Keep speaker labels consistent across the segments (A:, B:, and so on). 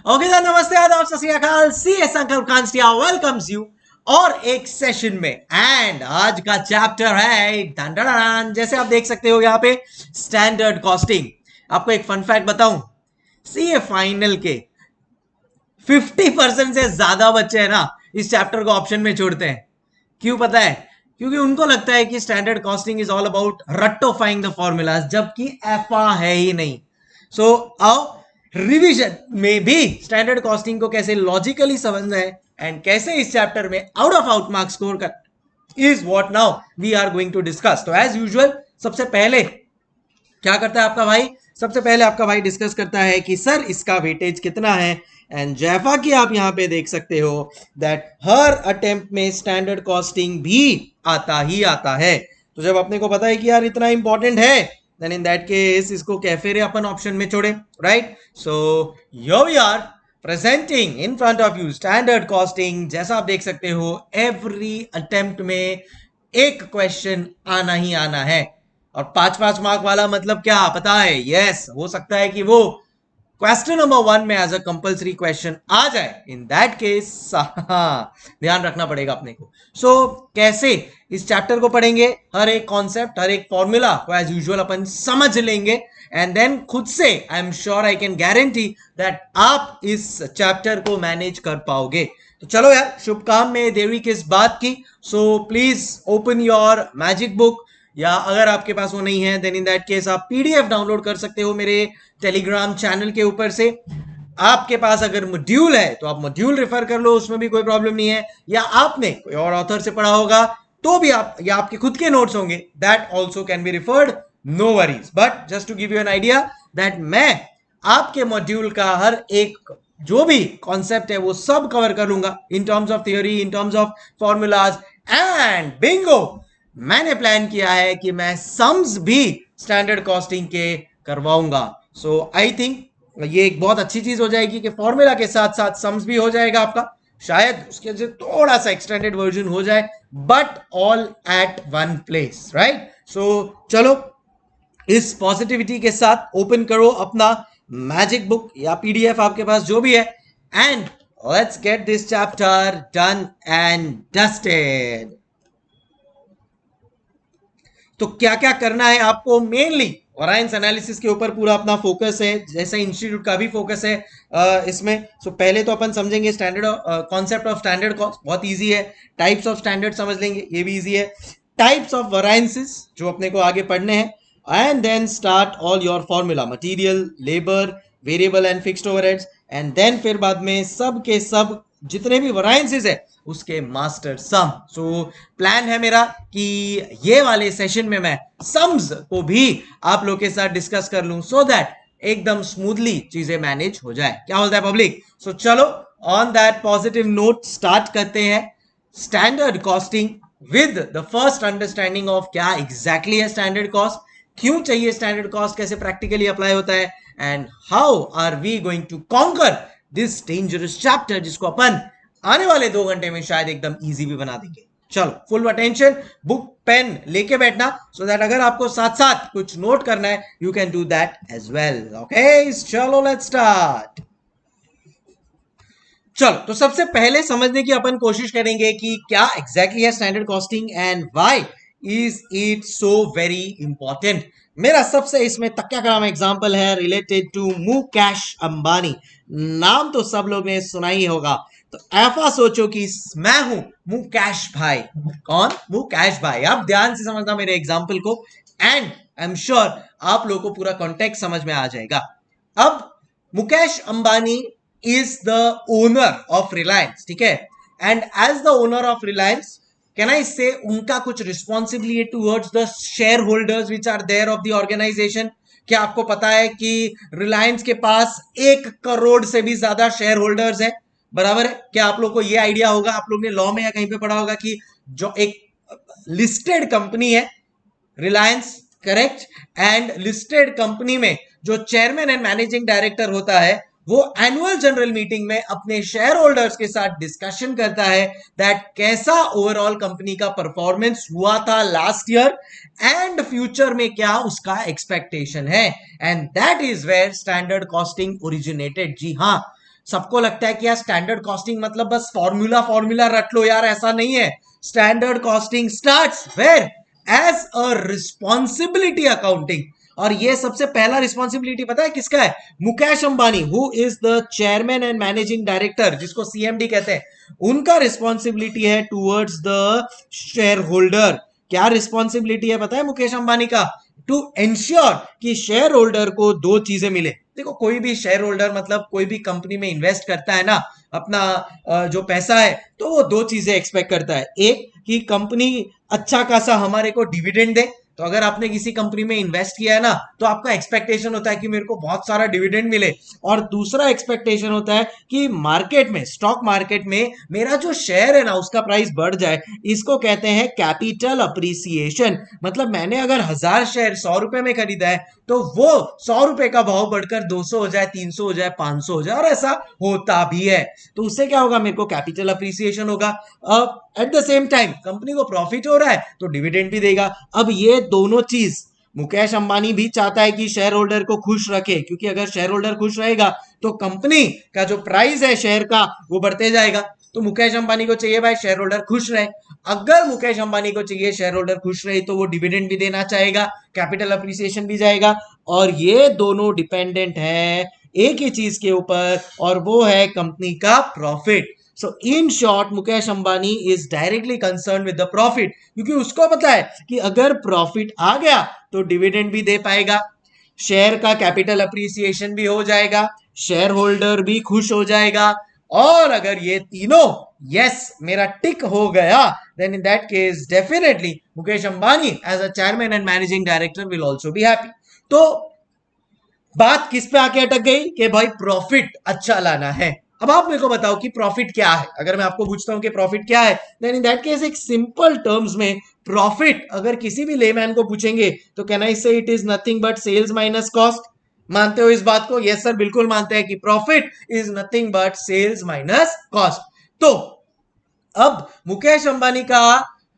A: Okay sir, नमस्ते, आदाब, सत श्री अकाल। सीएस अंकल कांस्टिया वेलकम्स यू और एक सेशन में। एंड आज का चैप्टर है डन डन डन, जैसे आप देख सकते हो यहाँ पे स्टैंडर्ड कॉस्टिंग। आपको एक फन फैक्ट बताऊं, सीए फाइनल के 50% से ज्यादा बच्चे है ना इस चैप्टर को ऑप्शन में छोड़ते हैं। क्यों पता है? क्योंकि उनको लगता है कि standard costing is all about रट्टोफाइंग द फॉर्मूलाज, जबकि एफा है ही नहीं। सो आओ रिवीजन में भी स्टैंडर्ड कॉस्टिंग को कैसे लॉजिकली समझना है एंड कैसे इस चैप्टर में out of out marks score कर is what now we are going to discuss. तो एज यूजुअल सबसे पहले क्या करता है आपका भाई? सबसे पहले आपका भाई डिस्कस करता है कि सर इसका वेटेज कितना है। एंड जैफा की आप यहां पे देख सकते हो दैट हर अटेम्प्ट में स्टैंडर्ड कॉस्टिंग भी आता ही आता है। तो जब अपने को पता है कि यार इतना इंपॉर्टेंट है, देन इन दैट केस इसको कैफे रे अपन ऑप्शन में छोड़े, right? So here we are presenting in front of you standard costing. जैसा आप देख सकते हो एवरी अटेम्प्ट में एक क्वेश्चन आना ही आना है। और 5-5 मार्क वाला मतलब क्या पता है? यस, हो सकता है कि वो क्वेश्चन नंबर 1 में एज अ कंपल्सरी क्वेश्चन आ जाए। इन दैट केस ध्यान रखना पड़ेगा अपने को। सो कैसे इस चैप्टर को पढ़ेंगे, हर एक कॉन्सेप्ट, हर एक फॉर्मूला को एज यूजुअल अपन समझ लेंगे एंड देन खुद से I am sure, I can guarantee that आप इस चैप्टर को मैनेज कर पाओगे। तो चलो यार, शुभ काम में देरी किस बात की। So please open your magic book, या अगर आपके पास वो नहीं है देन इन दैट केस आप पीडीएफ डाउनलोड कर सकते हो मेरे टेलीग्राम चैनल के ऊपर से। आपके पास अगर मॉड्यूल है तो आप मॉड्यूल रेफर कर लो, उसमें भी कोई प्रॉब्लम नहीं है। या आपने कोई और ऑथर से पढ़ा होगा तो भी आप, या आपके खुद के नोट्स होंगे, that also can be referred, no worries. But just to give you an idea that मैं आपके मॉड्यूल का हर एक जो भी कॉन्सेप्ट है वो सब कवर करूंगा इन terms of theory, in terms of formulas and Bingo. मैंने प्लान किया है कि मैं सम्स भी स्टैंडर्ड कॉस्टिंग के करवाऊंगा। सो आई थिंक ये एक बहुत अच्छी चीज हो जाएगी कि फॉर्मूला के साथ साथ सम्स भी हो जाएगा आपका। शायद उसके जो थोड़ा सा एक्सटेंडेड वर्जन हो जाए, but all at one place, right? So चलो इस पॉजिटिविटी के साथ ओपन करो अपना मैजिक बुक या पीडीएफ, आपके पास जो भी है, and let's get this chapter done and dusted. तो क्या क्या करना है आपको? मेनली वरायंस एनालिसिस के ऊपर पूरा अपना फोकस है, जैसे इंस्टीट्यूट का भी फोकस है इसमें। सो पहले तो अपन समझेंगे standard concept of standard cost, बहुत इजी है। टाइप्स ऑफ स्टैंडर्ड समझ लेंगे, ये भी इजी है। टाइप्स ऑफ वरायंसेस जो अपने को आगे पढ़ने हैं, and then start all your formula, material, labour, variable and fixed overheads, and then फिर बाद में सब के सब जितने भी वरायंसेस है उसके मास्टर सम। सो प्लान है मेरा कि ये वाले सेशन में मैं सम्स को भी आप लोग के साथ डिस्कस कर लूं, सो दैट एकदम स्मूथली चीजें मैनेज हो जाए। क्या बोलता है पब्लिक? सो चलो on that positive note start करते हैं standard costing with the first understanding of क्या एग्जैक्टली है स्टैंडर्ड कॉस्ट, क्यों चाहिए स्टैंडर्ड कॉस्ट, कैसे प्रैक्टिकली अप्लाई होता है, and how are we going to conquer this dangerous chapter, जिसको अपन आने वाले 2 घंटे में शायद एकदम इजी भी बना देंगे। चलो फुल अटेंशन, बुक पेन लेके बैठना, सो दैट अगर आपको साथ साथ कुछ नोट करना है you can do that as well. Okay, चलो लेट्स स्टार्ट। चलो तो सबसे पहले समझने की अपन कोशिश करेंगे कि क्या एग्जैक्टली है standard costing and why is it so very important. मेरा सबसे इसमें तक्का काम एग्जांपल है रिलेटेड टू मुकेश अंबानी। नाम तो सब लोग ने सुना ही होगा। तो ऐसा सोचो कि मैं हूं मुकेश भाई। कौन? मुकेश भाई। आप ध्यान से समझना मेरे एग्जांपल को, एंड आई एम श्योर आप लोगों को पूरा कॉन्टेक्स्ट समझ में आ जाएगा। अब Mukesh Ambani is the owner of Reliance, ठीक है? And as the owner of Reliance, can I say उनका कुछ responsibility towards the shareholders which are there of the organization? क्या आपको पता है कि Reliance के पास 1 करोड़ से भी ज्यादा शेयर होल्डर्स है? बराबर है? क्या आप लोग को ये आइडिया होगा, आप लोग ने लॉ में या कहीं पे पढ़ा होगा कि जो एक लिस्टेड कंपनी है Reliance, correct, and listed company में जो चेयरमैन एंड मैनेजिंग डायरेक्टर होता है वो एनुअल जनरल मीटिंग में अपने शेयर होल्डर्स के साथ डिस्कशन करता है दैट कैसा ओवरऑल कंपनी का परफॉर्मेंस हुआ था लास्ट ईयर एंड फ्यूचर में क्या उसका एक्सपेक्टेशन है, and that is where standard costing originated. जी हाँ, सबको लगता है कि यार स्टैंडर्ड कॉस्टिंग मतलब बस फॉर्मूला फॉर्मूला रट लो यार, ऐसा नहीं है। Standard costing starts where, as a responsibility accounting. और ये सबसे पहला रिस्पॉन्सिबिलिटी पता है किसका है? Mukesh Ambani, who is the chairman and managing director, जिसको सीएमडी कहते हैं, उनका रिस्पॉन्सिबिलिटी है टूवर्ड्स द शेयर होल्डर। क्या रिस्पॉन्सिबिलिटी है पता है मुकेश अंबानी का? टू एंश्योर कि शेयर होल्डर को दो चीजें मिले। देखो, कोई भी शेयर होल्डर मतलब कोई भी कंपनी में इन्वेस्ट करता है ना अपना जो पैसा है, तो वो दो चीजें एक्सपेक्ट करता है। एक कि कंपनी अच्छा खासा हमारे को डिविडेंड दे। तो अगर आपने किसी कंपनी में इन्वेस्ट किया है ना, तो आपका एक्सपेक्टेशन होता है कि मेरे को बहुत सारा डिविडेंड मिले। और दूसरा एक्सपेक्टेशन होता है कि मार्केट में, स्टॉक मार्केट में मेरा जो शेयर है ना उसका प्राइस बढ़ जाए। इसको कहते हैं कैपिटल अप्रिसिएशन। मतलब मैंने अगर 1000 शेयर 100 रुपए में खरीदा है, तो वो 100 रुपए का भाव बढ़कर 200 हो जाए, 300 हो जाए, 500 हो जाए, और ऐसा होता भी है। तो उससे क्या होगा? मेरे को कैपिटल अप्रिसिएशन होगा। अब at the same time company को प्रॉफिट हो रहा है तो डिविडेंड भी देगा। अब ये दोनों चीज मुकेश अंबानी भी चाहता है कि शेयर होल्डर को खुश रखे, क्योंकि अगर शेयर होल्डर खुश रहेगा तो कंपनी का जो प्राइस है शेयर का वो बढ़ते जाएगा। तो मुकेश अंबानी को चाहिए भाई शेयर होल्डर खुश रहे। अगर मुकेश अंबानी को चाहिए शेयर होल्डर खुश रहे तो वो डिविडेंड भी देना चाहेगा, कैपिटल अप्रिसिएशन भी जाएगा। और ये दोनों डिपेंडेंट है एक ही चीज के ऊपर, और वो है कंपनी का profit. So in short, Mukesh Ambani is directly concern with the profit, क्योंकि उसको पता है कि अगर प्रॉफिट आ गया तो डिविडेंड भी दे पाएगा, शेयर का कैपिटल अप्रिसिएशन भी हो जाएगा, शेयर होल्डर भी खुश हो जाएगा। और अगर ये तीनों यस मेरा टिक हो गया, then in that case definitely Mukesh Ambani as a chairman and managing director will also be happy. तो बात किस पे आके अटक गई कि भाई प्रॉफिट अच्छा लाना है। अब आप मेरे को बताओ कि प्रॉफिट क्या है। अगर मैं आपको पूछता हूं कि प्रॉफिट क्या है, देन इन दैट केस एक सिंपल टर्म्स में प्रॉफिट अगर किसी भी लेमैन को पूछेंगे तो can I say it is nothing but sales minus cost. मानते हो इस बात को? यस सर, बिल्कुल मानते हैं कि profit is nothing but sales minus cost. तो अब मुकेश अंबानी का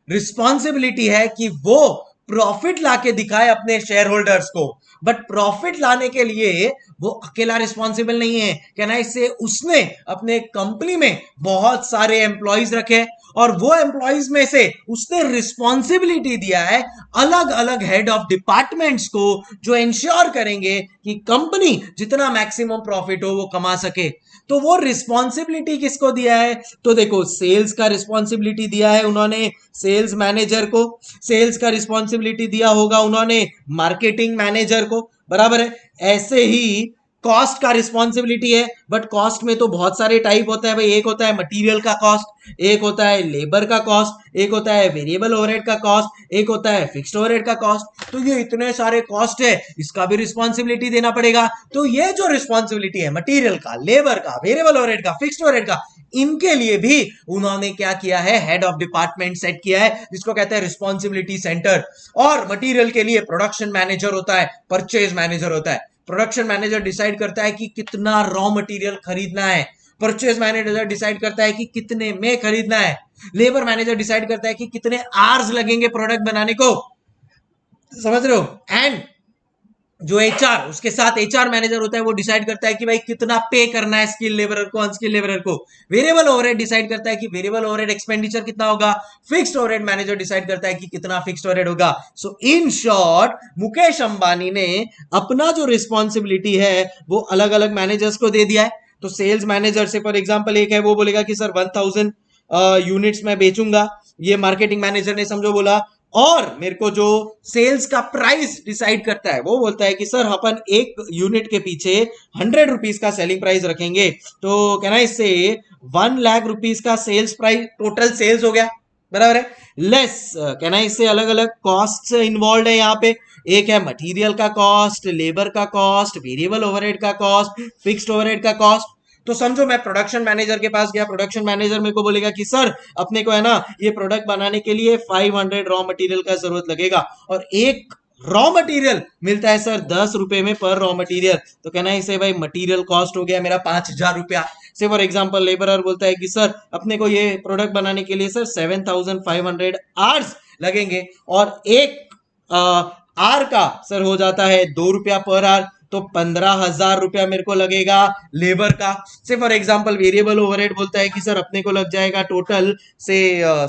A: रिस्पॉन्सिबिलिटी है कि वो प्रॉफिट लाके दिखाए अपने शेयर होल्डर्स को। बट प्रॉफिट लाने के लिए वो अकेला रिस्पॉन्सिबल नहीं है। कहना इससे उसने अपने कंपनी में बहुत सारे एम्प्लॉयज रखे, और वो एम्प्लॉयज में से उसने रिस्पॉन्सिबिलिटी दिया है अलग अलग हेड ऑफ डिपार्टमेंट्स को, जो इंश्योर करेंगे कि कंपनी जितना मैक्सिमम प्रॉफिट हो वो कमा सके। तो वो रिस्पॉन्सिबिलिटी किसको दिया है? तो देखो, सेल्स का रिस्पॉन्सिबिलिटी दिया है उन्होंने सेल्स मैनेजर को, सेल्स का रिस्पॉन्सिबिलिटी दिया होगा उन्होंने मार्केटिंग मैनेजर को, बराबर है। ऐसे ही कॉस्ट का रिस्पॉन्सिबिलिटी है, बट कॉस्ट में तो बहुत सारे टाइप होता है भाई। एक होता है मटेरियल का कॉस्ट, एक होता है लेबर का कॉस्ट, एक होता है वेरिएबल ओवरहेड का कॉस्ट, एक होता है फिक्स्ड ओवरहेड का कॉस्ट। तो ये इतने सारे कॉस्ट है, इसका भी रिस्पॉन्सिबिलिटी देना पड़ेगा। तो ये जो रिस्पॉन्सिबिलिटी है मटेरियल का, लेबर का, वेरिएबल ओवरहेड का, फिक्स्ड ओवरहेड का, इनके लिए भी उन्होंने क्या किया है? हेड ऑफ डिपार्टमेंट सेट किया है, जिसको कहते हैं रिस्पॉन्सिबिलिटी सेंटर। और मटेरियल के लिए प्रोडक्शन मैनेजर होता है, परचेज मैनेजर होता है। प्रोडक्शन मैनेजर डिसाइड करता है कि कितना रॉ मटेरियल खरीदना है, परचेज मैनेजर डिसाइड करता है कि कितने में खरीदना है, लेबर मैनेजर डिसाइड करता है कि कितने आवर्स लगेंगे प्रोडक्ट बनाने को, समझ रहे हो। एंड जो एचआर, उसके साथ एचआर मैनेजर होता है, वो डिसाइड करता है कि भाई कितना पे करना है स्किल लेबरर को, अनस्किल लेबरर को। वेरिएबल ओवरहेड डिसाइड करता है कि वेरिएबल ओवरहेड एक्सपेंडिचर कितना होगा। फिक्स्ड ओवरहेड मैनेजर डिसाइड करता है कि कितना फिक्स्ड ओवरहेड होगा। सो इन शॉर्ट, मुकेश अंबानी ने अपना जो रिस्पॉन्सिबिलिटी है वो अलग अलग मैनेजर्स को दे दिया है। तो सेल्स मैनेजर से फॉर एग्जाम्पल एक है, वो बोलेगा कि सर 1000 यूनिट्स में बेचूंगा। ये मार्केटिंग मैनेजर ने समझो बोला। और मेरे को जो सेल्स का प्राइस डिसाइड करता है वो बोलता है कि सर अपन एक यूनिट के पीछे 100 रुपीज का सेलिंग प्राइस रखेंगे। तो कहना इससे 1 लाख रुपीज का सेल्स प्राइस, टोटल सेल्स हो गया, बराबर है। लेस कहना इससे अलग अलग कॉस्ट इन्वॉल्व है यहाँ पे। एक है मटेरियल का कॉस्ट, लेबर का कॉस्ट, वेरिएबल ओवरहेड का कॉस्ट, फिक्स्ड ओवरहेड का कॉस्ट। तो समझो मैं प्रोडक्शन मैनेजर के पास गया, प्रोडक्शन मैनेजर मेरे को बोलेगा कि सर अपने को है ना ये प्रोडक्ट बनाने के लिए 500 रॉ मटेरियल का जरूरत लगेगा, और एक रॉ मटेरियल मिलता है सर 10 रुपए में पर रॉ मटेरियल। तो कहना है इसे भाई मटेरियल कॉस्ट हो गया मेरा 5000 रुपया। से फॉर एग्जांपल लेबरर बोलता है कि सर अपने को ये प्रोडक्ट बनाने के लिए सर 7500 आवर्स लगेंगे, और एक आर का सर हो जाता है 2 रुपया पर आवर। तो 15,000 रुपया मेरे को लगेगा लेबर का। से फॉर एग्जांपल वेरिएबल ओवरहेड बोलता है कि सर अपने को लग जाएगा टोटल से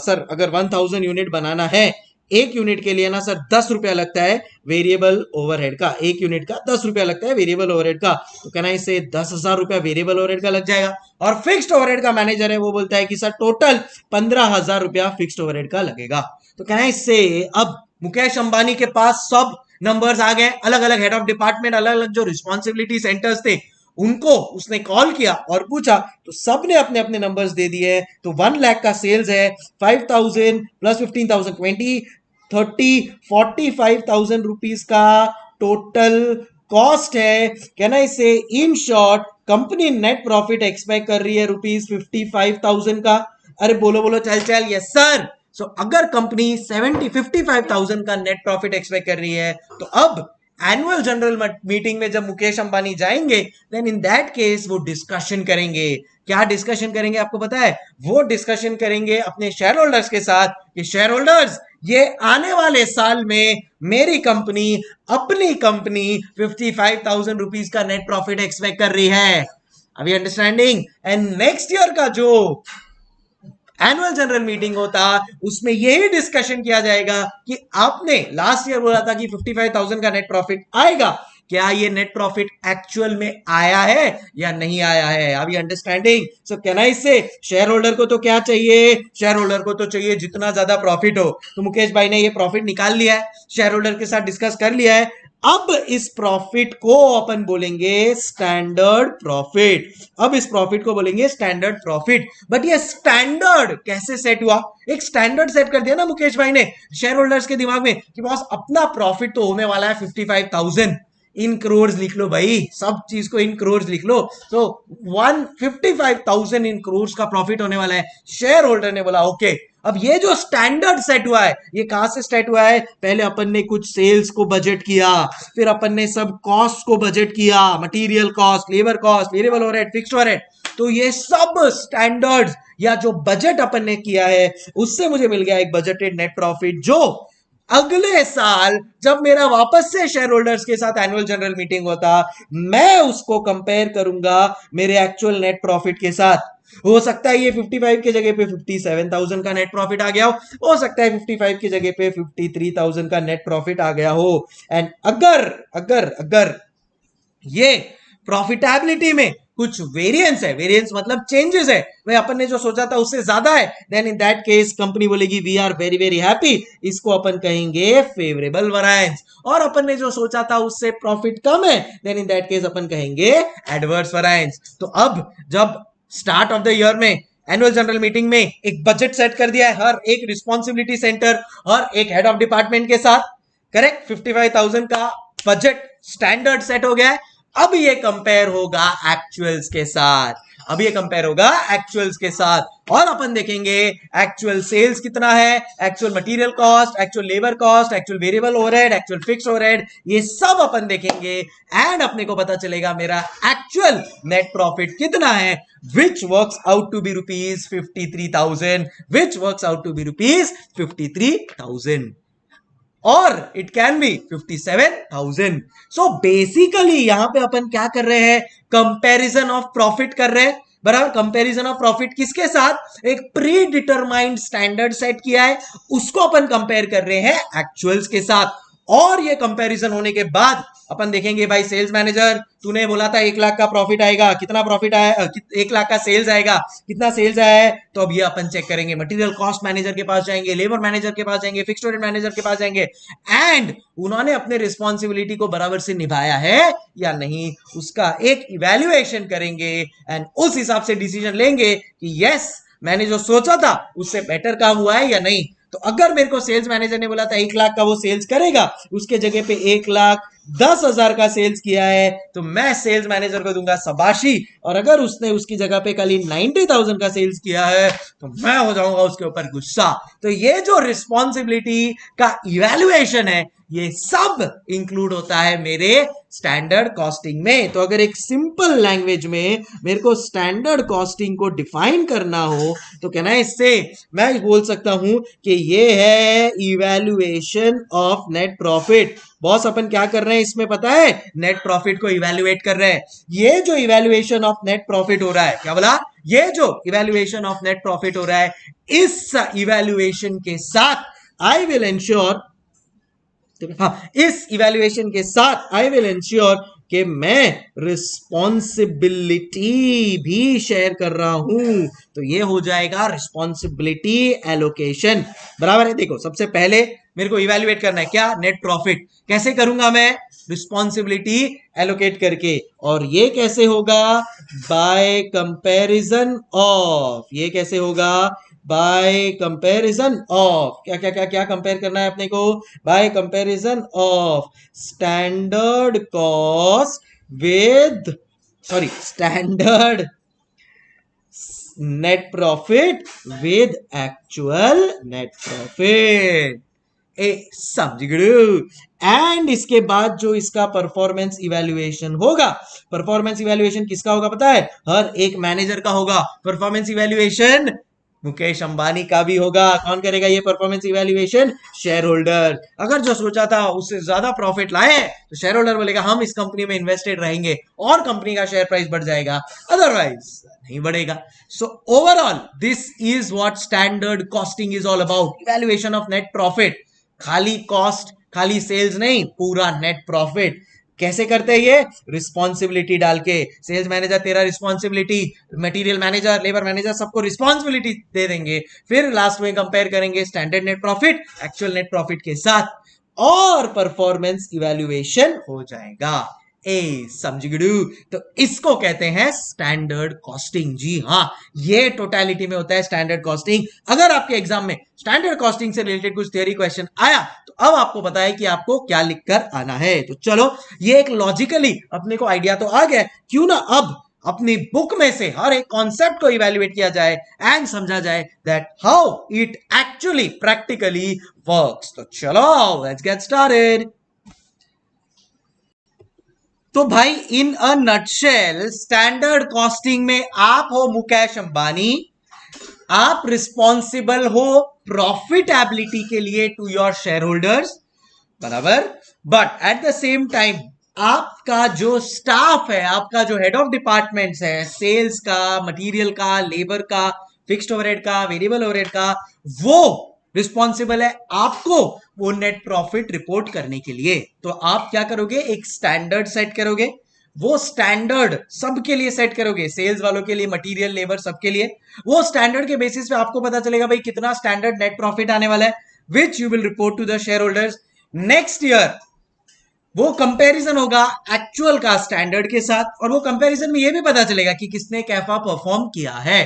A: सर अगर 1000 यूनिट बनाना है, एक यूनिट के लिए ना सर 10 रुपया लगता है वेरिएबल ओवरहेड का, एक यूनिट का 10 रुपया लगता है वेरिएबल ओवरहेड का, तो कहना इससे 10,000 रुपया वेरिएबल ओवरहेड का लग जाएगा। और फिक्स्ड ओवरहेड का मैनेजर है वो बोलता है कि सर टोटल 15,000 रुपया फिक्स्ड ओवरहेड का लगेगा। तो कहना इससे अब मुकेश अंबानी के पास सब नंबर्स आ गए, अलग अलग हेड ऑफ डिपार्टमेंट, अलग अलग जो रिस्पॉन्सिबिलिटी सेंटर्स थे उनको उसने कॉल किया और पूछा, तो सबने अपने अपने नंबर्स दे दिए। तो 1 लाख का सेल्स है, 5,000 प्लस 15,000 20 30 45,000 रुपीज का टोटल कॉस्ट है। कहना इसे in short company net profit expect कर रही है रुपीज 55,000 का। अरे बोलो बोलो चल चल, यस सर। सो अगर कंपनी 55,000 का नेट प्रॉफिट एक्सपेक्ट कर रही है, तो अब एनुअल जनरल मीटिंग में जब मुकेश अंबानी जाएंगे, देन इन दैट केस वो डिस्कशन करेंगे। क्या डिस्कशन करेंगे आपको पता है? वो डिस्कशन करेंगे अपने शेयर होल्डर्स के साथ कि शेयर होल्डर्स, ये आने वाले साल में मेरी कंपनी अपनी कंपनी 55,000 रुपीज का नेट प्रॉफिट एक्सपेक्ट कर रही है। अभी अंडरस्टैंडिंग? एंड नेक्स्ट ईयर का जो एनुअल जनरल मीटिंग होता, उसमें यही डिस्कशन किया जाएगा कि आपने लास्ट ईयर बोला था कि 55,000 का नेट प्रॉफिट आएगा, क्या ये नेट प्रॉफिट एक्चुअल में आया है या नहीं आया है? अभी अंडरस्टैंडिंग? सो कहना इससे शेयर होल्डर को तो क्या चाहिए? शेयर होल्डर को तो चाहिए जितना ज्यादा प्रॉफिट हो। तो मुकेश भाई ने ये प्रॉफिट निकाल लिया है, शेयर होल्डर के साथ डिस्कस कर लिया है। अब इस प्रॉफिट को अपन बोलेंगे स्टैंडर्ड प्रॉफिट। अब इस प्रॉफिट को बोलेंगे स्टैंडर्ड प्रॉफिट। बट ये स्टैंडर्ड कैसे सेट हुआ? एक स्टैंडर्ड सेट कर दिया ना मुकेश भाई ने शेयर होल्डर्स के दिमाग में कि बॉस अपना प्रॉफिट तो होने वाला है 55,000 इन करोड़। लिख लो भाई, सब चीज को इन करोड़ लिख लो। तो 155,000 इन करोड़ का प्रॉफिट होने वाला है। शेयर होल्डर ने बोला ओके। अब ये जो स्टैंडर्ड सेट हुआ है, ये कहां से सेट हुआ है? पहले अपन ने कुछ सेल्स को बजट किया, फिर अपन ने सब कॉस्ट को बजट किया, material cost, labour cost, variable overhead, fixed overhead. तो ये सब स्टैंडर्ड्स या जो बजट अपन ने किया है, उससे मुझे मिल गया एक बजटेड नेट प्रॉफिट, जो अगले साल जब मेरा वापस से शेयर होल्डर्स के साथ एनुअल जनरल मीटिंग होता, मैं उसको कंपेयर करूंगा मेरे एक्चुअल नेट प्रॉफिट के साथ। हो सकता है ये 55 की जगह पे 57,000 का नेट प्रॉफिट आ गया हो सकता है 55 की जगह पे 53,000 का नेट प्रॉफिट आ गया हो। एंड अगर अगर अगर ये प्रॉफिटेबिलिटी में कुछ वेरिएंस है, वेरिएंस मतलब चेंजेस है, भाई अपन ने जो सोचा था उससे ज्यादा है, then in that case company बोलेगी we are very very happy, इसको अपन कहेंगे फेवरेबल वैरिएंस। और अपन ने जो सोचा था उससे प्रॉफिट कम है, देन इन दैट केस अपन कहेंगे एडवर्स वैरिएंस। तो अब जब स्टार्ट ऑफ द ईयर में एनुअल जनरल मीटिंग में एक बजट सेट कर दिया है हर एक रिस्पॉन्सिबिलिटी सेंटर और एक हेड ऑफ डिपार्टमेंट के साथ, करेक्ट, 55,000 का बजट स्टैंडर्ड सेट हो गया है। अब ये कंपेयर होगा एक्चुअल्स के साथ, अब ये कंपेयर होगा एक्चुअल्स के साथ, और अपन देखेंगे एक्चुअल सेल्स कितना है, actual material cost, actual labour cost, actual variable overhead, actual fixed overhead, ये सब अपन देखेंगे एंड अपने को पता चलेगा मेरा एक्चुअल नेट प्रॉफिट कितना है, which works out to be rupees 53,000, which works out to be rupees 53,000, और it can be 57,000। So basically यहां पे अपन क्या कर रहे हैं? कंपैरिजन ऑफ प्रॉफिट कर रहे हैं, बराबर। कंपैरिजन ऑफ प्रॉफिट किसके साथ? एक प्री डिटरमाइंड स्टैंडर्ड सेट किया है, उसको अपन कंपेयर कर रहे हैं एक्चुअल्स के साथ। और ये कंपैरिजन होने के बाद अपन देखेंगे भाई सेल्स मैनेजर, तूने बोला था 1 लाख का प्रॉफिट आएगा, कितना प्रॉफिट आया? 1 लाख का सेल्स आएगा, कितना सेल्स आया है? तो अब ये अपन चेक करेंगे, मटेरियल कॉस्ट मैनेजर के पास जाएंगे, लेबर मैनेजर के पास जाएंगे, फिक्स्ड ओवरहेड मैनेजर के पास जाएंगे, एंड उन्होंने अपने रिस्पॉन्सिबिलिटी को बराबर से निभाया है या नहीं, उसका एक इवैल्यूएशन करेंगे एंड उस हिसाब से डिसीजन लेंगे कि यस मैंने जो सोचा था उससे बेटर काम हुआ है या नहीं। तो अगर मेरे को सेल्स मैनेजर ने बोला था 1 लाख का वो सेल्स करेगा, उसके जगह पे 1,10,000 का सेल्स किया है, तो मैं सेल्स मैनेजर को दूंगा शाबाशी। और अगर उसने उसकी जगह पे कल 90,000 का सेल्स किया है, तो मैं हो जाऊंगा उसके ऊपर गुस्सा। तो ये जो रिस्पॉन्सिबिलिटी का इवैल्यूएशन है, ये सब इंक्लूड होता है मेरे स्टैंडर्ड कॉस्टिंग में। तो अगर एक सिंपल लैंग्वेज में मेरे को स्टैंडर्ड कॉस्टिंग को डिफाइन करना हो, तो कहना है इससे मैं बोल सकता हूं कि ये है evaluation of net profit. Boss अपन क्या कर रहे हैं इसमें पता है, नेट प्रॉफिट को इवेल्युएट कर रहे हैं। ये जो इवेल्युएशन ऑफ नेट प्रॉफिट हो रहा है, क्या बोला, ये जो इवेल्युएशन ऑफ नेट प्रॉफिट हो रहा है, इस इवेल्युएशन के साथ आई विल इंश्योर, हाँ, इस इवेल्युएशन के साथ आई विल इंश्योर कि मैं रिस्पॉन्सिबिलिटी भी शेयर कर रहा हूं। तो ये हो जाएगा रिस्पॉन्सिबिलिटी एलोकेशन, बराबर है। देखो सबसे पहले मेरे को इवेल्युएट करना है क्या, नेट प्रॉफिट। कैसे करूंगा मैं, रिस्पॉन्सिबिलिटी एलोकेट करके। और ये कैसे होगा, बाय कंपैरिजन ऑफ। ये कैसे होगा, बाय कंपैरिजन ऑफ, क्या क्या क्या क्या कंपेयर करना है अपने को, by comparison of standard cost with, sorry, standard net profit with actual net profit. ए समझ गए। एंड इसके बाद जो इसका परफॉर्मेंस इवैल्यूएशन होगा, परफॉर्मेंस इवैल्यूएशन किसका होगा पता है, हर एक मैनेजर का होगा। परफॉर्मेंस इवैल्यूएशन मुकेश अंबानी का भी होगा। कौन करेगा ये परफॉर्मेंस इवैल्यूएशन, शेयर होल्डर। अगर जो सोचा था उससे ज्यादा प्रॉफिट लाए तो शेयर होल्डर बोलेगा हम इस कंपनी में इन्वेस्टेड रहेंगे और कंपनी का शेयर प्राइस बढ़ जाएगा, अदरवाइज नहीं बढ़ेगा। So overall this is what standard costing is all about, evaluation of net profit. खाली कॉस्ट, खाली सेल्स नहीं, पूरा नेट प्रॉफिट। कैसे करते हैं ये, रिस्पॉन्सिबिलिटी डाल के। सेल्स मैनेजर तेरा responsibility, material manager, labour manager, सबको रिस्पॉन्सिबिलिटी दे देंगे। फिर लास्ट में कंपेयर करेंगे standard net profit actual net profit के साथ, और परफॉर्मेंस इवैल्यूएशन हो जाएगा। ए समझ गए। तो इसको कहते हैं स्टैंडर्ड कॉस्टिंग। जी हाँ, ये टोटलिटी में होता है स्टैंडर्ड कॉस्टिंग। अगर आपके एग्जाम में स्टैंडर्ड कॉस्टिंग से रिलेटेड कुछ थ्योरी क्वेश्चन आया तो अब आपको पता है कि आपको क्या लिखकर आना है। तो चलो, ये एक लॉजिकली अपने को आइडिया तो आ गया, क्यों ना अब अपनी बुक में से हर एक कॉन्सेप्ट को इवैल्यूएट किया जाए एंड समझा जाए that how it actually practically works. तो चलो लेट्स गेट स्टार्टेड। तो भाई इन अ नटशेल स्टैंडर्ड कॉस्टिंग में आप हो मुकेश अंबानी, आप रिस्पॉन्सिबल हो प्रॉफिटेबिलिटी के लिए टू योर शेयर होल्डर्स, बराबर। But at the same time आपका जो स्टाफ है, आपका जो हेड ऑफ डिपार्टमेंट्स है, सेल्स का, मटेरियल का, लेबर का, फिक्स्ड ओवरहेड का, वेरिएबल ओवरहेड का, वो रिस्पॉन्सिबल है आपको वो नेट प्रॉफिट रिपोर्ट करने के लिए। तो आप क्या करोगे, एक स्टैंडर्ड सेट करोगे। वो स्टैंडर्ड सबके लिए सेट करोगे, सेल्स वालों के लिए, मटेरियल, लेबर, सबके लिए। वो स्टैंडर्ड के बेसिस पे आपको पता चलेगा भाई कितना स्टैंडर्ड नेट प्रॉफिट आने वाला है, which you will report to the share holders next year. वो कंपैरिजन होगा एक्चुअल का स्टैंडर्ड के साथ, और वो कंपैरिजन में ये भी पता चलेगा कि किसने कैफा परफॉर्म किया है।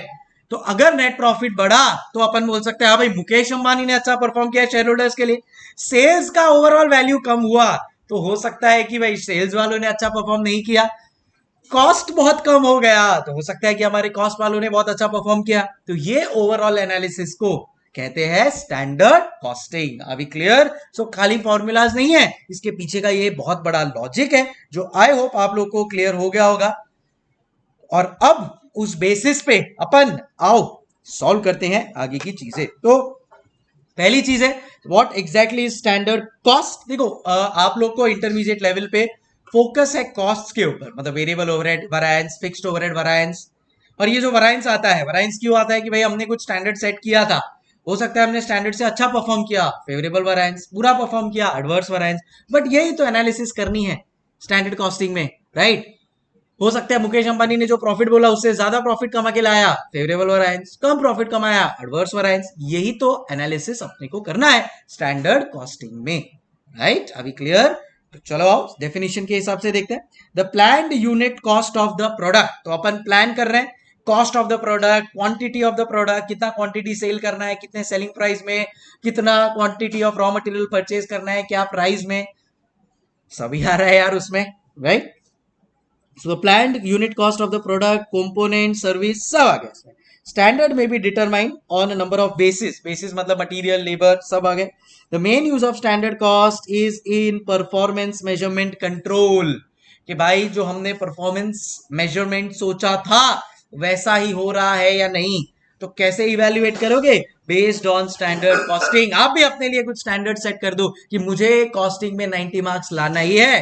A: तो अगर नेट प्रॉफिट बढ़ा तो अपन बोल सकते हैं हाँ भाई मुकेश अंबानी ने अच्छा परफॉर्म किया शेयर होल्डर्स के लिए। सेल्स का ओवरऑल वैल्यू कम हुआ तो हो सकता है कि भाई सेल्स वालों ने अच्छा परफॉर्म नहीं किया। कॉस्ट बहुत कम हो गया तो हो सकता है कि हमारे कॉस्ट वालों ने बहुत अच्छा परफॉर्म किया। तो ये ओवरऑल एनालिसिस को कहते हैं स्टैंडर्ड कॉस्टिंग। अभी क्लियर? सो खाली फॉर्मूलाज नहीं है, इसके पीछे का ये बहुत बड़ा लॉजिक है जो आई होप आप लोग को क्लियर हो गया होगा। और अब उस बेसिस पे अपन आओ सॉल्व करते हैं आगे की चीजें। तो पहली चीज है what exactly is standard cost. देखो आप लोग को इंटरमीडिएट लेवल पे फोकस है कॉस्ट के ऊपर, मतलब variable overhead variance, fixed overhead variance. और ये जो वैरिएंस आता है, वैरिएंस क्यों आता है कि भाई हमने कुछ स्टैंडर्ड सेट किया था, हो सकता है हमने स्टैंडर्ड से अच्छा परफॉर्म किया, फेवरेबल वैरिएंस, बुरा परफॉर्म किया, एडवर्स वैरिएंस। बट यही तो एनालिसिस करनी है स्टैंडर्ड कॉस्टिंग में, राइट? हो सकता है मुकेश अंबानी ने जो प्रॉफिट बोला उससे ज्यादा प्रॉफिट कमा के लाया, फेवरेबल वैरिएंस, कम प्रॉफिट कमाया, एडवर्स वैरिएंस। यही तो एनालिसिस अपने को करना है स्टैंडर्ड कॉस्टिंग में, राइट? अभी क्लियर? तो चलो आओ डेफिनेशन के हिसाब से देखते हैं। The planned unit cost of the product. तो अपन प्लान कर रहे हैं cost of the product, quantity of the product, कितना क्वांटिटी सेल करना है, कितने सेलिंग प्राइस में, कितना quantity of raw material purchase करना है, क्या प्राइस में, सभी आ रहा है यार उसमें, right? So the planned unit cost of the product, component, service सब आ गया। Standard may be determined on a number of basis. Basis मतलब material, labor सब आ गए। The main use of standard cost is in performance measurement control। कि भाई जो हमने performance measurement सोचा था वैसा ही हो रहा है या नहीं। तो कैसे इवेल्युएट करोगे? Based on standard costing. आप भी अपने लिए कुछ स्टैंडर्ड सेट कर दो कि मुझे कॉस्टिंग में 90 मार्क्स लाना ही है,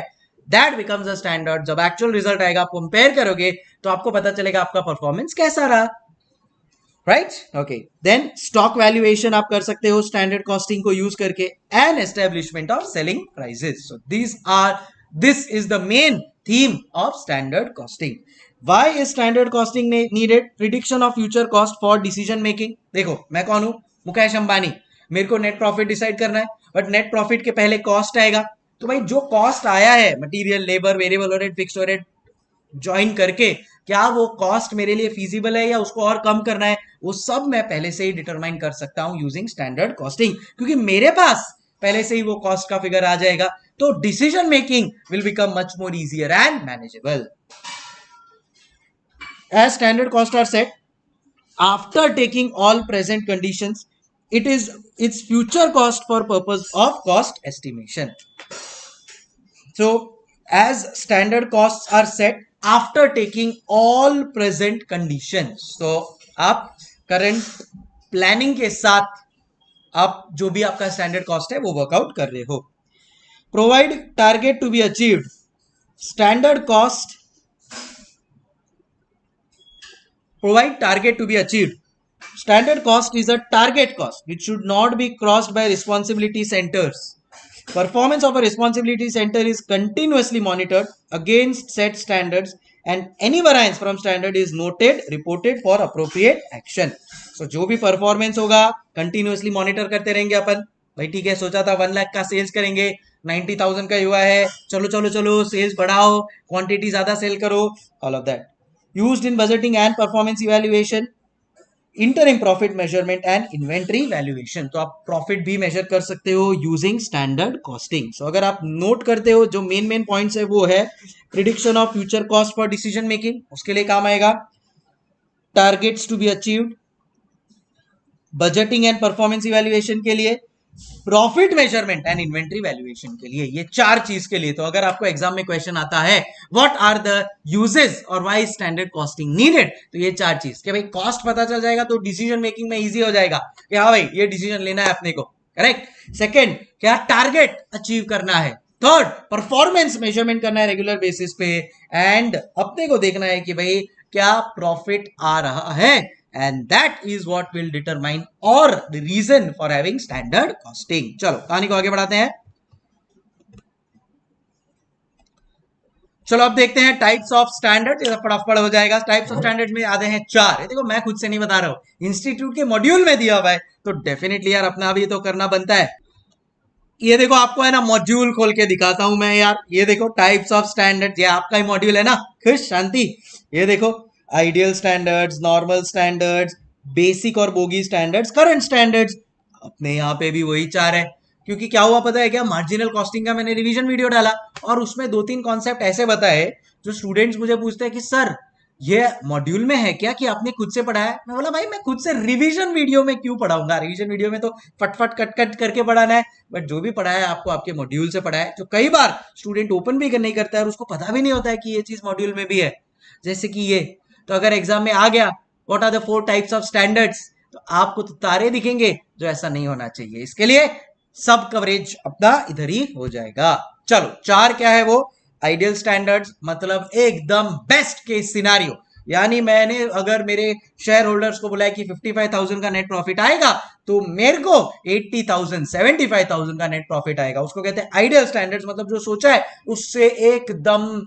A: दैट बिकम्स अ स्टैंडर्ड। जब एक्चुअल रिजल्ट आएगा, आप कंपेयर करोगे तो आपको पता चलेगा आपका परफॉर्मेंस कैसा रहा, right? Okay, then stock valuation आप कर सकते हो स्टैंडर्ड कॉस्टिंग को यूज करके, and establishment of selling prices. So this is the main theme of standard costing. Why is standard costing needed? Prediction of future cost for decision making. देखो, मैं कौन हूं? मुकेश अंबानी। मेरे को नेट प्रॉफिट डिसाइड करना है, बट नेट प्रॉफिट के पहले कॉस्ट आएगा। तो भाई जो कॉस्ट आया है, material, labour, variable overhead, fixed overhead join करके, क्या वो कॉस्ट मेरे लिए फीजिबल है या उसको और कम करना है, वो सब मैं पहले से ही डिटरमाइन कर सकता हूं यूजिंग स्टैंडर्ड कॉस्टिंग, क्योंकि मेरे पास पहले से ही वो कॉस्ट का फिगर आ जाएगा। तो decision making will become much more easier and manageable. As standard costs are set after taking all present conditions, it is its future cost for purpose of cost estimation. So as standard costs are set after taking all present conditions, so आप current planning के साथ आप जो भी आपका standard cost है वो workout कर रहे हो। Provide target to be achieved. Standard cost provide target to be achieved. Standard cost is a target cost which should not be crossed by responsibility centers. Performance of a responsibility center is continuously monitored against set standards, and any variance from standard is noted, reported for appropriate action. So जो भी performance होगा continuously monitor करते रहेंगे अपन। भाई ठीक है, सोचा था 1 लाख का सेल्स करेंगे, 90,000 का हुआ है, चलो चलो चलो सेल्स बढ़ाओ, क्वांटिटी ज्यादा सेल करो, all of that. Used in budgeting and performance evaluation, interim profit measurement and inventory valuation. तो आप प्रॉफिट भी मेजर कर सकते हो यूजिंग स्टैंडर्ड कॉस्टिंग। सो अगर आप नोट करते हो, जो मेन पॉइंट्स है वो है prediction of future cost for decision making, उसके लिए काम आएगा। Targets to be achieved, budgeting and performance evaluation के लिए, profit measurement and inventory valuation के लिए, ये 4 चीज के लिए। तो अगर आपको एग्जाम में क्वेश्चन आता है व्हाट आर द यूजेस और व्हाई स्टैंडर्ड कॉस्टिंग नीडेड, तो ये 4 चीज कि भाई कॉस्ट पता चल जाएगा तो डिसीजन मेकिंग में इजी हो जाएगा कि हाँ भाई ये डिसीजन लेना है अपने को, करेक्ट। सेकेंड, क्या टारगेट अचीव करना है। थर्ड, परफॉर्मेंस मेजरमेंट करना है रेगुलर बेसिस पे, एंड अपने को देखना है कि भाई क्या प्रॉफिट आ रहा है, and that is what will determine or the reason for having standard costing. चलो कहानी को आगे बढ़ाते हैं। चलो अब देखते हैं टाइप्स ऑफ स्टैंडर्ड, ये फटाफट हो जाएगा। टाइप्स ऑफ स्टैंडर्ड में आते हैं 4। ये देखो मैं खुद से नहीं बता रहा हूं, इंस्टीट्यूट के मॉड्यूल में दिया हुआ है, तो डेफिनेटली यार अपना भी तो करना बनता है। ये देखो आपको है ना मॉड्यूल खोल के दिखाता हूं मैं यार, ये देखो टाइप्स ऑफ स्टैंडर्ड, ये आपका ही मॉड्यूल है ना, खुश शांति। ये देखो ideal standards, normal standards, basic और बोगी स्टैंडर्ड्स, करंट स्टैंडर्ड्स। अपने यहाँ पे भी वही 4 है, क्योंकि क्या हुआ पता है क्या, मार्जिनल कॉस्टिंग का मैंने रिवीजन वीडियो डाला और उसमें 2-3 कॉन्सेप्ट ऐसे बताए जो स्टूडेंट्स मुझे पूछते हैं कि सर ये मॉड्यूल में है क्या कि आपने खुद से पढ़ा है। मैं बोला भाई मैं खुद से रिवीजन वीडियो में क्यों पढ़ाऊंगा, रिवीजन वीडियो में तो फटफट कट कट करके पढ़ाना है, बट जो भी पढ़ा है आपको आपके मॉड्यूल से पढ़ा है, जो कई बार स्टूडेंट ओपन भी नहीं करता है और उसको पता भी नहीं होता है कि ये चीज मॉड्यूल में भी है। जैसे कि ये, तो अगर एग्जाम में आ गया what are the 4 types of standards, तो आपको तो तारे दिखेंगे, जो ऐसा नहीं होना चाहिए। इसके लिए सब कवरेज अपना इधर ही हो जाएगा। चलो 4 क्या है वो, आइडियल स्टैंडर्ड्स मतलब एकदम बेस्ट केस सिनारियो, यानी मैंने अगर मेरे शेयर होल्डर्स को बोला है कि 55,000 का नेट प्रॉफिट आएगा तो मेरे को 80,000 75,000 का नेट प्रॉफिट आएगा, उसको कहते हैं आइडियल स्टैंडर्ड्स। मतलब जो सोचा है उससे एकदम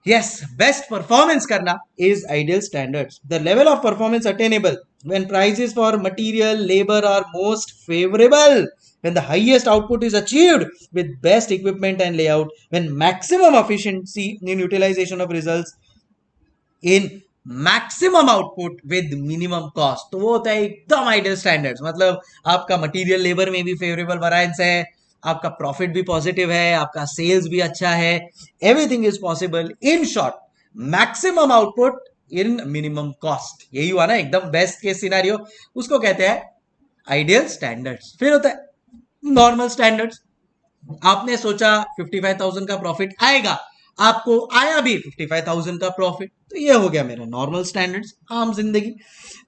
A: yes best performance karna is ideal standards. The level of performance attainable when prices for material labor are most favorable, when the highest output is achieved with best equipment and layout, when maximum efficiency in utilization of results in maximum output with minimum cost, तो वो होता है एकदम ideal standards. मतलब आपका material labour में भी favourable वैरायंस है, आपका प्रॉफिट भी पॉजिटिव है, आपका सेल्स भी अच्छा है, everything is possible, in short maximum output in minimum cost. यही हुआ ना एकदम बेस्ट केस सिनेरियो, उसको कहते हैं आइडियल स्टैंडर्ड्स। फिर होता है नॉर्मल स्टैंडर्ड्स। आपने सोचा 55,000 का प्रॉफिट आएगा, आपको आया भी 55,000 का प्रॉफिट। तो ये हो गया मेरा नॉर्मल स्टैंडर्ड्स, आम जिंदगी।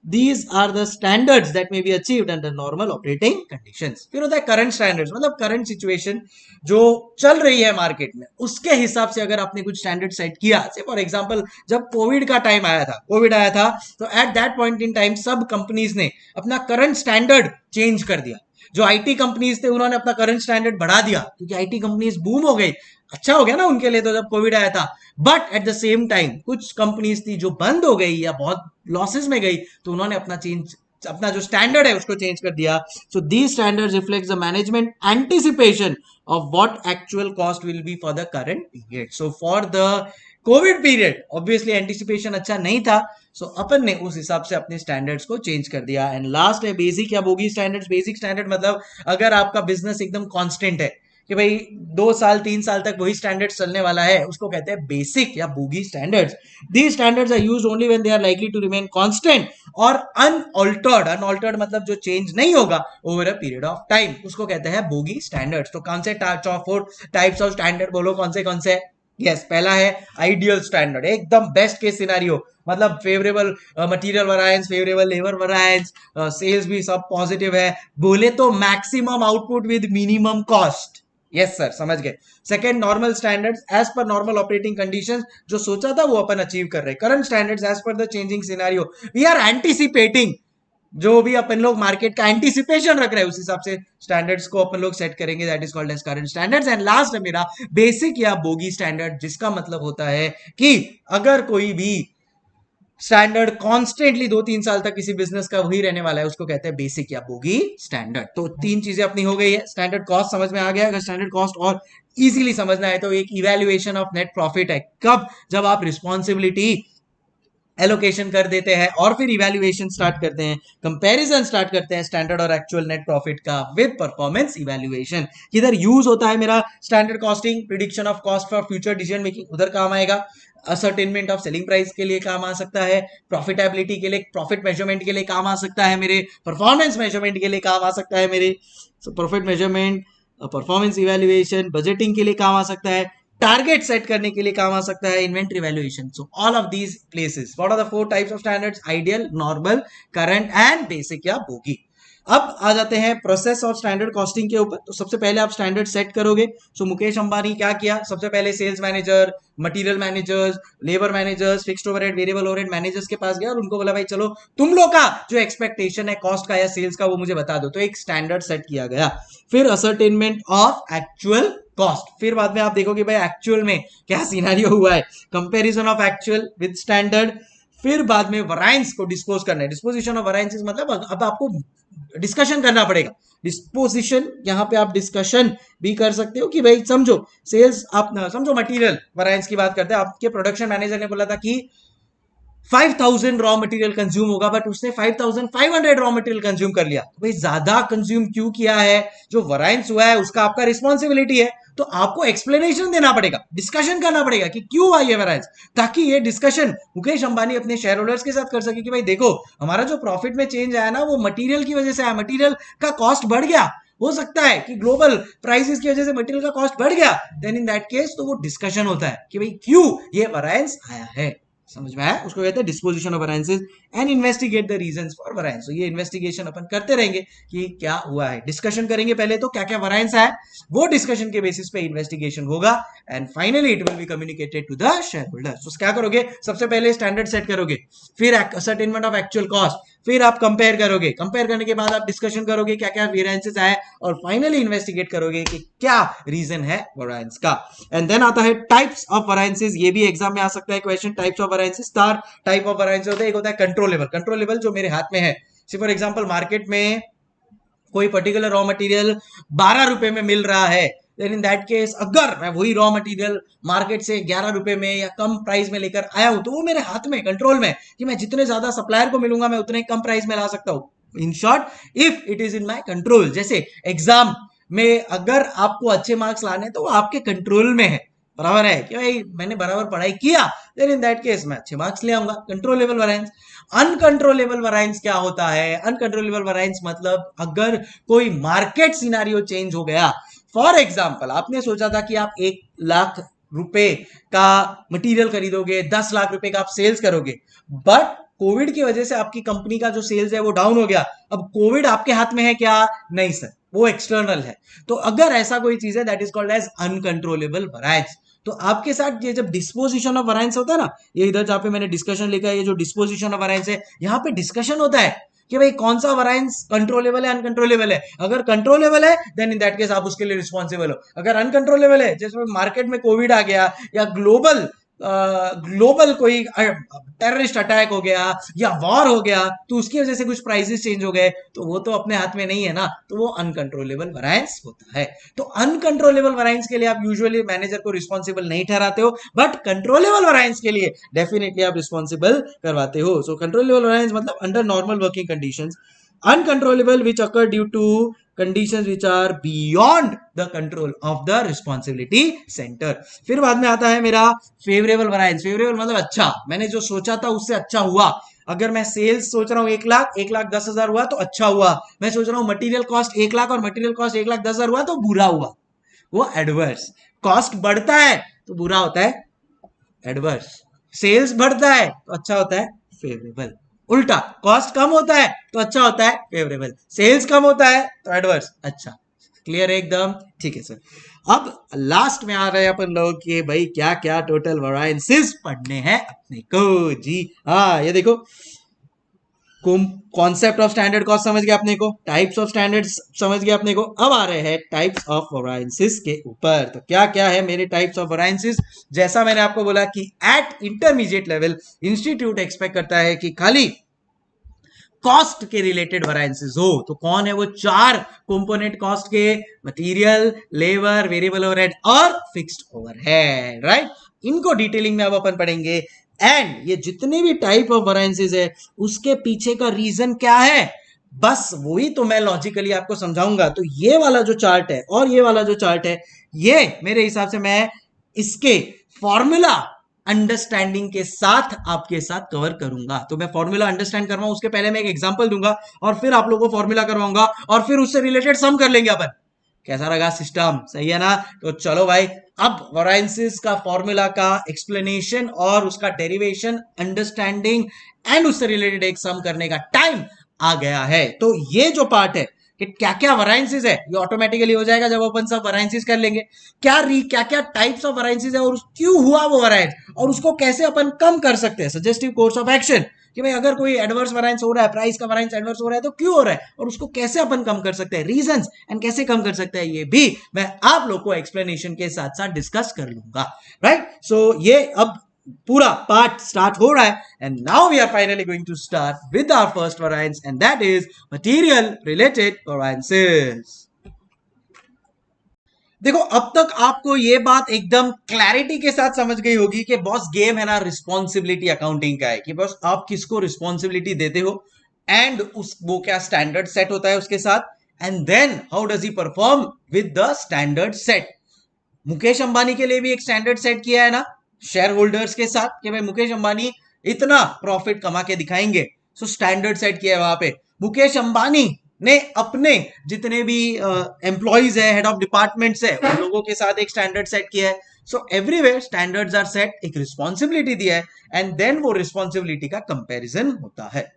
A: These are the standards that may be achieved under normal operating conditions. फिर होता है करंट स्टैंडर्ड्स, मतलब करंट सिचुएशन जो चल रही है मार्केट में, उसके हिसाब से अगर आपने कुछ स्टैंडर्ड सेट किया। से फॉर एग्जांपल जब कोविड का टाइम आया था, कोविड आया था, तो at that point in time सब कंपनीज ने अपना करंट स्टैंडर्ड चेंज कर दिया। जो आईटी कंपनीज थे उन्होंने अपना करंट स्टैंडर्ड बढ़ा दिया, क्योंकि आईटी कंपनीज बूम हो गई, अच्छा हो गया ना उनके लिए तो जब कोविड आया था। But at the same time कुछ कंपनीज थी जो बंद हो गई या बहुत लॉसेस में गई, तो उन्होंने अपना जो स्टैंडर्ड है उसको चेंज कर दिया। So these standards reflect the management anticipation of what actual cost will be for the current period. So for the Covid period obviously anticipation अच्छा नहीं था, सो अपन ने उस हिसाब से अपने स्टैंडर्ड्स को चेंज कर दिया। एंड लास्ट है बेसिक या बोगी स्टैंडर्ड्स। बेसिक स्टैंडर्ड मतलब अगर आपका बिजनेस एकदम कांस्टेंट है कि भाई 2 साल 3 साल तक वही स्टैंडर्ड चलने वाला है, उसको कहते हैं बेसिक या bogey standards. These standards are used only when they are likely to remain constant और अनऑल्टर्ड। अनऑल्टर्ड मतलब जो चेंज नहीं होगा over a period of time, उसको कहते हैं बोगी स्टैंडर्ड्स। तो कौन से 4 टाइप्स ऑफ स्टैंडर्ड बोलो, कौन से यस पहला है आइडियल स्टैंडर्ड, एकदम बेस्ट केस सिनेरियो, मतलब favourable material variance, favourable labour variance, sales भी सब पॉजिटिव है, बोले तो maximum output with minimum cost. Yes sir, समझ गए। Second normal standards as per normal operating conditions, जो सोचा था वो अपन अचीव कर रहे हैं। Current standards as per the changing scenario, we are anticipating, जो भी अपन लोग मार्केट का एंटिसिपेशन रख रहे हैं उस हिसाब से स्टैंडर्ड्स को अपन लोग सेट करेंगे, that is called as current standards. And last है मेरा बेसिक या बोगी स्टैंडर्ड, जिसका मतलब होता है कि अगर कोई भी स्टैंडर्ड कॉन्स्टेंटली 2-3 साल तक किसी बिजनेस का वही रहने वाला है, उसको कहते हैं बेसिक या बोगी स्टैंडर्ड। तो 3 चीजें अपनी हो गई है। स्टैंडर्ड कॉस्ट समझ में आ गया। अगर स्टैंडर्ड कॉस्ट और इजीली समझना है तो एक इवेल्युएशन ऑफ नेट प्रॉफिट है। कब? जब आप रिस्पॉन्सिबिलिटी एलोकेशन कर देते हैं और फिर इवैल्यूएशन स्टार्ट करते हैं, कंपैरिजन स्टार्ट करते हैं स्टैंडर्ड और एक्चुअल नेट प्रॉफिट का विद परफॉर्मेंस इवैल्यूएशन। किधर यूज होता है मेरा standard costing? Prediction of cost for future decision making, उधर काम आएगा। असर्टेनमेंट ऑफ सेलिंग प्राइस के लिए काम आ सकता है, प्रॉफिटेबिलिटी के लिए, प्रॉफिट मेजरमेंट के लिए काम आ सकता है मेरे, परफॉर्मेंस मेजरमेंट के लिए काम आ सकता है मेरे। So profit measurement, performance evaluation, budgeting के लिए काम आ सकता है, टारगेट सेट करने के लिए काम आ सकता है, inventory valuation. So all of these places, what are the 4 types of standards? Ideal, normal, current and basic या बोगी। अब आ जाते हैं प्रोसेस ऑफ स्टैंडर्ड कॉस्टिंग के ऊपर। तो सबसे पहले आप स्टैंडर्ड सेट करोगे। सो मुकेश अंबानी क्या किया? सबसे पहले sales manager, material managers, labour managers, fixed overhead, variable overhead managers के पास गया और उनको बोला भाई चलो तुम लोग का जो एक्सपेक्टेशन है कॉस्ट का या सेल्स का वो मुझे बता दो। तो एक स्टैंडर्ड सेट किया गया। फिर असर्टेनमेंट ऑफ एक्चुअल कॉस्ट, फिर बाद में आप देखोगे भाई एक्चुअल में क्या सिनेरियो हुआ है, comparison of actual with standard. फिर बाद में वरायंस को डिस्पोज करना है। डिस्पोजिशन ऑफ वरायंस मतलब अब आपको डिस्कशन करना पड़ेगा। डिस्पोजिशन यहां पे आप डिस्कशन भी कर सकते हो कि भाई समझो सेल्स, आप समझो मटेरियल वरायंस की बात करते हैं। आपके प्रोडक्शन मैनेजर ने बोला था कि 5,000 रॉ मटेरियल कंज्यूम होगा, बट उसने 5,500 रॉ मटेरियल कंज्यूम कर लिया। तो भाई ज्यादा कंज्यूम क्यों किया है? जो वरायंस हुआ है उसका आपका रिस्पॉन्सिबिलिटी है, तो आपको एक्सप्लेनेशन देना पड़ेगा, डिस्कशन करना पड़ेगा कि क्यों आई है वरायंस, ताकि ये डिस्कशन मुकेश अंबानी अपने शेयर होल्डर्स के साथ कर सके कि भाई देखो हमारा जो प्रॉफिट में चेंज आया ना वो मटीरियल की वजह से आया, मटीरियल का कॉस्ट बढ़ गया। हो सकता है कि ग्लोबल प्राइसेस की वजह से मटेरियल का कॉस्ट बढ़ गया, देन इन दैट केस तो वो डिस्कशन होता है कि भाई क्यों ये वरायंस आया है। समझ में आया? उसको कहते हैं disposition of variances and investigate the reasons for variance. तो ये इन्वेस्टिगेशन अपन करते रहेंगे कि क्या हुआ है, डिस्कशन करेंगे पहले तो क्या क्या वरायंस है, वो डिस्कशन के बेसिस पे इन्वेस्टिगेशन होगा and finally it will be communicated to the share holders. तो क्या करोगे? सबसे पहले स्टैंडर्ड सेट करोगे, फिर असर्टेनमेंट ऑफ एक्चुअल कॉस्ट, फिर आप कंपेयर करोगे, कंपेयर करने के बाद आप डिस्कशन करोगे क्या क्या वेरिएंसेस आए और फाइनली इन्वेस्टिगेट करोगे कि क्या रीजन है वरायंस का। एंड देन आता है टाइप्स ऑफ वरायंसेस। ये भी एग्जाम में आ सकता है question, types of variances. Star type of variances होता है, एक होता है कंट्रोलेबल। कंट्रोलेबल जो मेरे हाथ में है, फॉर एग्जांपल मार्केट में कोई पर्टिकुलर रॉ मटेरियल 12 रुपए में मिल रहा है, देन इन दैट केस अगर मैं वही रॉ मटेरियल मार्केट से 11 रुपए में या कम प्राइस में लेकर आया हूं तो वो मेरे हाथ में कंट्रोल में कि मैं जितने ज्यादा सप्लायर को मिलूंगा मैं उतने कम प्राइस में ला सकता हूं। In short if it is in my control. जैसे एग्जाम में अगर आपको अच्छे मार्क्स लाने तो वो आपके कंट्रोल में है, बराबर है कि भाई मैंने बराबर पढ़ाई किया, देन इन दैट केस मैं अच्छे मार्क्स ले आऊंगा। Controllable variance. अनकंट्रोलेबल वरायंस क्या होता है? अनकंट्रोलेबल वरायंस मतलब अगर कोई मार्केट सिनारियो चेंज हो गया, फॉर एग्जाम्पल आपने सोचा था कि आप 1 लाख रुपए का मटेरियल खरीदोगे, 10 लाख रुपए का आप सेल्स करोगे, बट कोविड की वजह से आपकी कंपनी का जो सेल्स है वो डाउन हो गया। अब कोविड आपके हाथ में है क्या? नहीं सर, वो एक्सटर्नल है। तो अगर ऐसा कोई चीज है, that is called as uncontrollable variance. तो आपके साथ ये जब डिस्पोजिशन ऑफ वैरायंस होता है ना, ये इधर जहां पे मैंने डिस्कशन लिखा है, ये जो डिस्पोजिशन ऑफ वैरायंस है, यहाँ पे डिस्कशन होता है कि भाई कौन सा वैरायंस कंट्रोलेबल है, अनकंट्रोलेबल है। अगर कंट्रोलेबल है देन इन दैट केस आप उसके लिए रिस्पॉन्सिबल हो। अगर अनकंट्रोलेबल है, जैसे मार्केट में कोविड आ गया या ग्लोबल कोई टेररिस्ट अटैक हो गया या वॉर हो गया, तो उसकी वजह से कुछ प्राइसेस चेंज हो गए, तो वो तो अपने हाथ में नहीं है ना, तो वो अनकंट्रोलेबल वैरायंस होता है। तो अनकंट्रोलेबल वैरायंस के लिए आप यूजुअली मैनेजर को रिस्पॉन्सिबल नहीं ठहराते हो, बट कंट्रोलेबल वैरायंस के लिए डेफिनेटली आप रिस्पॉन्सिबल करवाते हो। सो कंट्रोलेबल वैरायंस मतलब under normal working conditions, uncontrollable which occur due to conditions which are beyond the control of the responsibility center। फिर बाद में आता है मेरा फेवरेबल वैरायंस। फेवरेबल मतलब अच्छा, मैंने जो सोचा था उससे अच्छा हुआ। अगर मैं सेल्स सोच रहा हूं 1,10,000 हुआ तो अच्छा हुआ। मैं सोच रहा हूं मटेरियल कॉस्ट 1 लाख और मटेरियल कॉस्ट 1,10,000 हुआ तो बुरा हुआ, वो एडवर्स। कॉस्ट बढ़ता है तो बुरा होता है, एडवर्स। सेल्स बढ़ता है तो अच्छा होता है, फेवरेबल। उल्टा, कॉस्ट कम होता है तो अच्छा होता है, फेवरेबल। सेल्स कम होता है तो एडवर्स, अच्छा। क्लियर है एकदम? ठीक है सर। अब लास्ट में आ रहे हैं अपन लोग कि भाई क्या क्या टोटल वैरायंसेस पढ़ने हैं अपने को जी। हाँ, ये देखो, कॉन्सेप्ट ऑफ स्टैंडर्ड कॉस्ट समझ गया अपने को, टाइप्स ऑफ स्टैंडर्ड्स समझ गया अपने को। अब आ रहे हैं टाइप्स ऑफ वैरायंसेस के ऊपर। तो क्या क्या है मेरे टाइप्स ऑफ वैरायंसेस? जैसा मैंने आपको बोला कि eight intermediate level institute expect करता है कि खाली कॉस्ट के रिलेटेड वैरायंसेस हो। तो कौन है वो 4 कंपोनेंट कॉस्ट के? मटेरियल, लेबर, वेरिएबल ओवरहेड और फिक्स्ड ओवरहेड, राइट। इनको डिटेलिंग में अब अपन पढ़ेंगे। एंड ये जितने भी टाइप ऑफ वैरायंसेस है उसके पीछे का रीजन क्या है, बस वही तो मैं लॉजिकली आपको समझाऊंगा। तो ये वाला जो चार्ट है और ये वाला जो चार्ट है, ये मेरे हिसाब से मैं इसके फॉर्मूला अंडरस्टैंडिंग के साथ आपके साथ कवर करूंगा। तो मैं फॉर्मूला अंडरस्टैंड करवाऊं उसके पहले मैं एक एग्जांपल दूंगा और फिर आप लोगों को फॉर्मूला करवाऊंगा और फिर उससे रिलेटेड सम कर लेंगे अपन। कैसा लगा सिस्टम? सही है ना? तो चलो भाई, अब वैरायंसेस का फॉर्मूला का एक्सप्लेनेशन और उसका डेरिवेशन, अंडरस्टैंडिंग एंड उससे रिलेटेड एक सम करने का टाइम आ गया है। तो ये जो पार्ट है कि क्या क्या वैरायंसेस है, ये ऑटोमेटिकली हो जाएगा जब अपन सब वैरायंसेस कर लेंगे। क्या क्या टाइप्स ऑफ वैरायंसेस है और क्यों हुआ वो वैरायंस, और उसको कैसे अपन कम कर सकते हैं, सजेस्टिव कोर्स ऑफ एक्शन। कि भाई अगर कोई एडवर्स वैरायंस हो रहा है, प्राइस का वैरायंस एडवर्स हो रहा है, तो क्यों हो रहा है और उसको कैसे अपन कम कर सकते हैं, रीजंस एंड कैसे कम कर सकते हैं, ये भी मैं आप लोग को एक्सप्लेनेशन के साथ साथ डिस्कस कर लूंगा, राइट। सो ये अब पूरा पार्ट स्टार्ट हो रहा है and now we are finally going to start with our first variance and that is material related variances. देखो, अब तक आपको ये बात एकदम क्लैरिटी के साथ समझ गई होगी कि बॉस गेम है ना रिस्पॉन्सिबिलिटी अकाउंटिंग का है, कि बॉस आप किसको रिस्पॉन्सिबिलिटी देते हो एंड उस वो क्या स्टैंडर्ड सेट होता है उसके साथ, and then how does he perform with the standard set. Mukesh Ambani के लिए भी एक स्टैंडर्ड सेट किया है ना शेयर होल्डर्स के साथ कि भाई मुकेश अंबानी इतना प्रॉफिट कमा के दिखाएंगे। सो स्टैंडर्ड सेट किया है वहां पे। मुकेश अंबानी ने अपने जितने भी एम्प्लॉइज है, हेड ऑफ डिपार्टमेंट्स है, उन लोगों के साथ एक स्टैंडर्ड सेट किया है। So everywhere standards are set, एक रिस्पॉन्सिबिलिटी दिया है एंड देन वो रिस्पॉन्सिबिलिटी का कंपैरिजन होता है।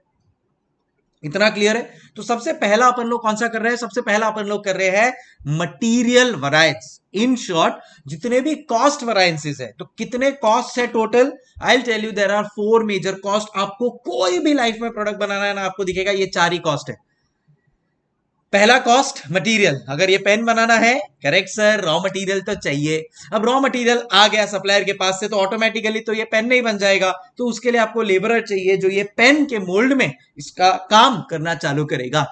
A: इतना क्लियर है? तो सबसे पहला अपन लोग कौन सा कर रहे हैं? सबसे पहला अपन लोग कर रहे हैं मटीरियल वैरायंस। इन शॉर्ट, जितने भी कॉस्ट वैरायंसेस है, तो कितने कॉस्ट है total? I will tell you there are 4 major cost. आपको कोई भी लाइफ में प्रोडक्ट बनाना है ना, आपको दिखेगा ये 4 ही कॉस्ट है। पहला कॉस्ट मटेरियल, अगर ये पेन बनाना है, करेक्ट सर, रॉ मटेरियल तो चाहिए। अब रॉ मटेरियल आ गया सप्लायर के पास से, तो ऑटोमेटिकली तो ये पेन नहीं बन जाएगा, तो उसके लिए आपको लेबरर चाहिए जो ये पेन के मोल्ड में इसका काम करना चालू करेगा।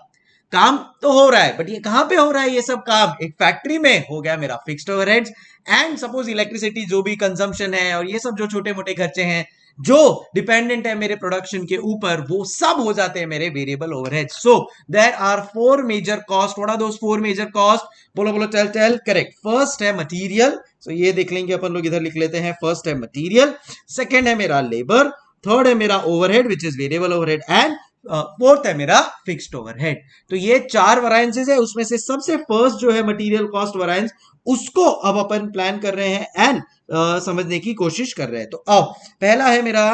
A: काम तो हो रहा है, बट ये कहां पे हो रहा है? ये सब काम एक फैक्ट्री में हो गया मेरा fixed overheads and suppose electricity जो भी कंजम्पशन है और ये सब जो छोटे मोटे खर्चे हैं जो डिपेंडेंट है मेरे प्रोडक्शन के ऊपर, वो सब हो जाते हैं मेरे variable overhead. So there are 4 major cost. What are those 4 major cost? बोलो बोलो, चल चल, करेक्ट। फर्स्ट है मटेरियल, सो ये देख लेंगे अपन लोग, इधर लिख लेते हैं। फर्स्ट है मटेरियल, सेकंड है मेरा लेबर, थर्ड है मेरा overhead which is variable overhead and fourth है मेरा फिक्स्ड ओवरहेड। तो ये 4 वैरायंसेस है, उसमें से सबसे फर्स्ट जो है मटेरियल कॉस्ट वैरायंस, उसको अब अपन प्लान कर रहे हैं एंड समझने की कोशिश कर रहे हैं। तो अब पहला है मेरा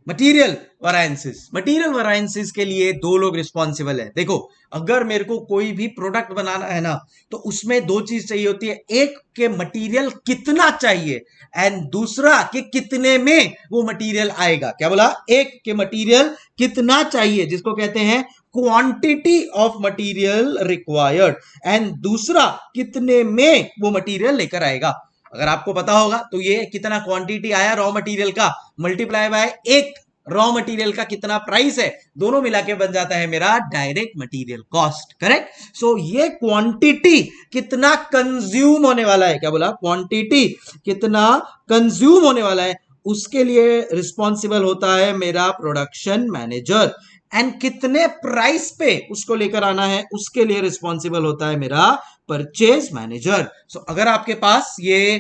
A: मटीरियल वरायंसेस। मटीरियल वरायंसेस के लिए दो लोग रिस्पॉन्सिबल है। देखो, अगर मेरे को कोई भी प्रोडक्ट बनाना है ना, तो उसमें दो चीज चाहिए होती है। एक के मटीरियल कितना चाहिए एंड दूसरा कि कितने में वो मटीरियल आएगा। क्या बोला? एक के मटीरियल कितना चाहिए, जिसको कहते हैं quantity of material required, and दूसरा कितने में वो मटीरियल लेकर आएगा। अगर आपको पता होगा तो ये कितना क्वांटिटी आया रॉ मटेरियल का मल्टीप्लाई बाय एक रॉ मटेरियल का कितना प्राइस है, दोनों मिला के बन जाता है मेरा डायरेक्ट मटेरियल कॉस्ट। करेक्ट। सो ये क्वांटिटी कितना कंज्यूम होने वाला है, क्या बोला? क्वांटिटी कितना कंज्यूम होने वाला है, उसके लिए रिस्पॉन्सिबल होता है मेरा प्रोडक्शन मैनेजर। एंड कितने प्राइस पे उसको लेकर आना है, उसके लिए रिस्पॉन्सिबल होता है मेरा परचेज मैनेजर। सो अगर आपके पास ये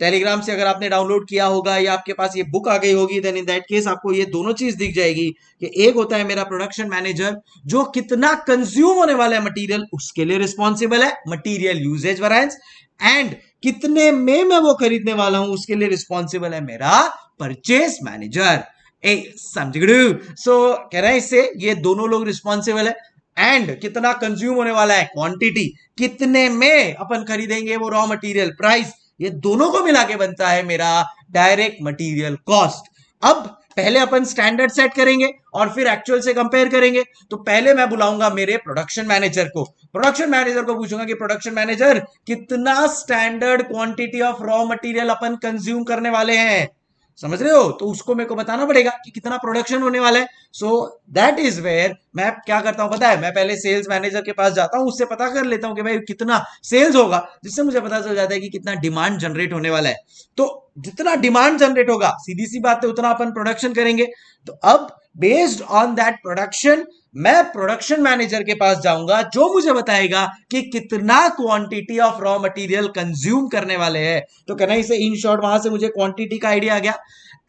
A: टेलीग्राम से अगर आपने डाउनलोड किया होगा या आपके पास ये बुक आ गई होगी, देन इन दैट केस आपको ये दोनों चीज दिख जाएगी कि एक होता है मेरा प्रोडक्शन मैनेजर जो कितना कंज्यूम होने वाला है मटेरियल, उसके लिए रिस्पॉन्सिबल है मटेरियल यूजेज वैरिएंस, एंड कितने में मैं वो खरीदने वाला हूं उसके लिए रिस्पॉन्सिबल है मेरा परचेज मैनेजर। ए समझ गए? सो कह रहे हैं इससे ये दोनों लोग रिस्पॉन्सिबल है। एंड कितना कंज्यूम होने वाला है, क्वांटिटी, कितने में अपन खरीदेंगे वो रॉ मटेरियल, प्राइस, ये दोनों को मिला के बनता है मेरा डायरेक्ट मटेरियल कॉस्ट। अब पहले अपन स्टैंडर्ड सेट करेंगे और फिर एक्चुअल से कंपेयर करेंगे। तो पहले मैं बुलाऊंगा मेरे प्रोडक्शन मैनेजर को। प्रोडक्शन मैनेजर को पूछूंगा कि प्रोडक्शन मैनेजर कितना standard quantity of raw material upon consume करने वाले हैं, समझ रहे हो? तो उसको मेरे को बताना पड़ेगा कि कितना प्रोडक्शन होने वाला है। सो दैट इज वेयर मैं क्या करता हूं पता है, मैं पहले सेल्स मैनेजर के पास जाता हूं, उससे पता कर लेता हूं कि भाई कितना सेल्स होगा, जिससे मुझे पता चल जाता है कि कितना डिमांड जनरेट होने वाला है। तो जितना डिमांड जनरेट होगा, सीधी सी बात है, उतना अपन प्रोडक्शन करेंगे। तो अब बेस्ड ऑन दैट प्रोडक्शन मैं प्रोडक्शन मैनेजर के पास जाऊंगा जो मुझे बताएगा कि कितना quantity of raw material consume करने वाले हैं। तो कहना इसे इन शॉर्ट वहां से मुझे क्वांटिटी का आइडिया आ गया।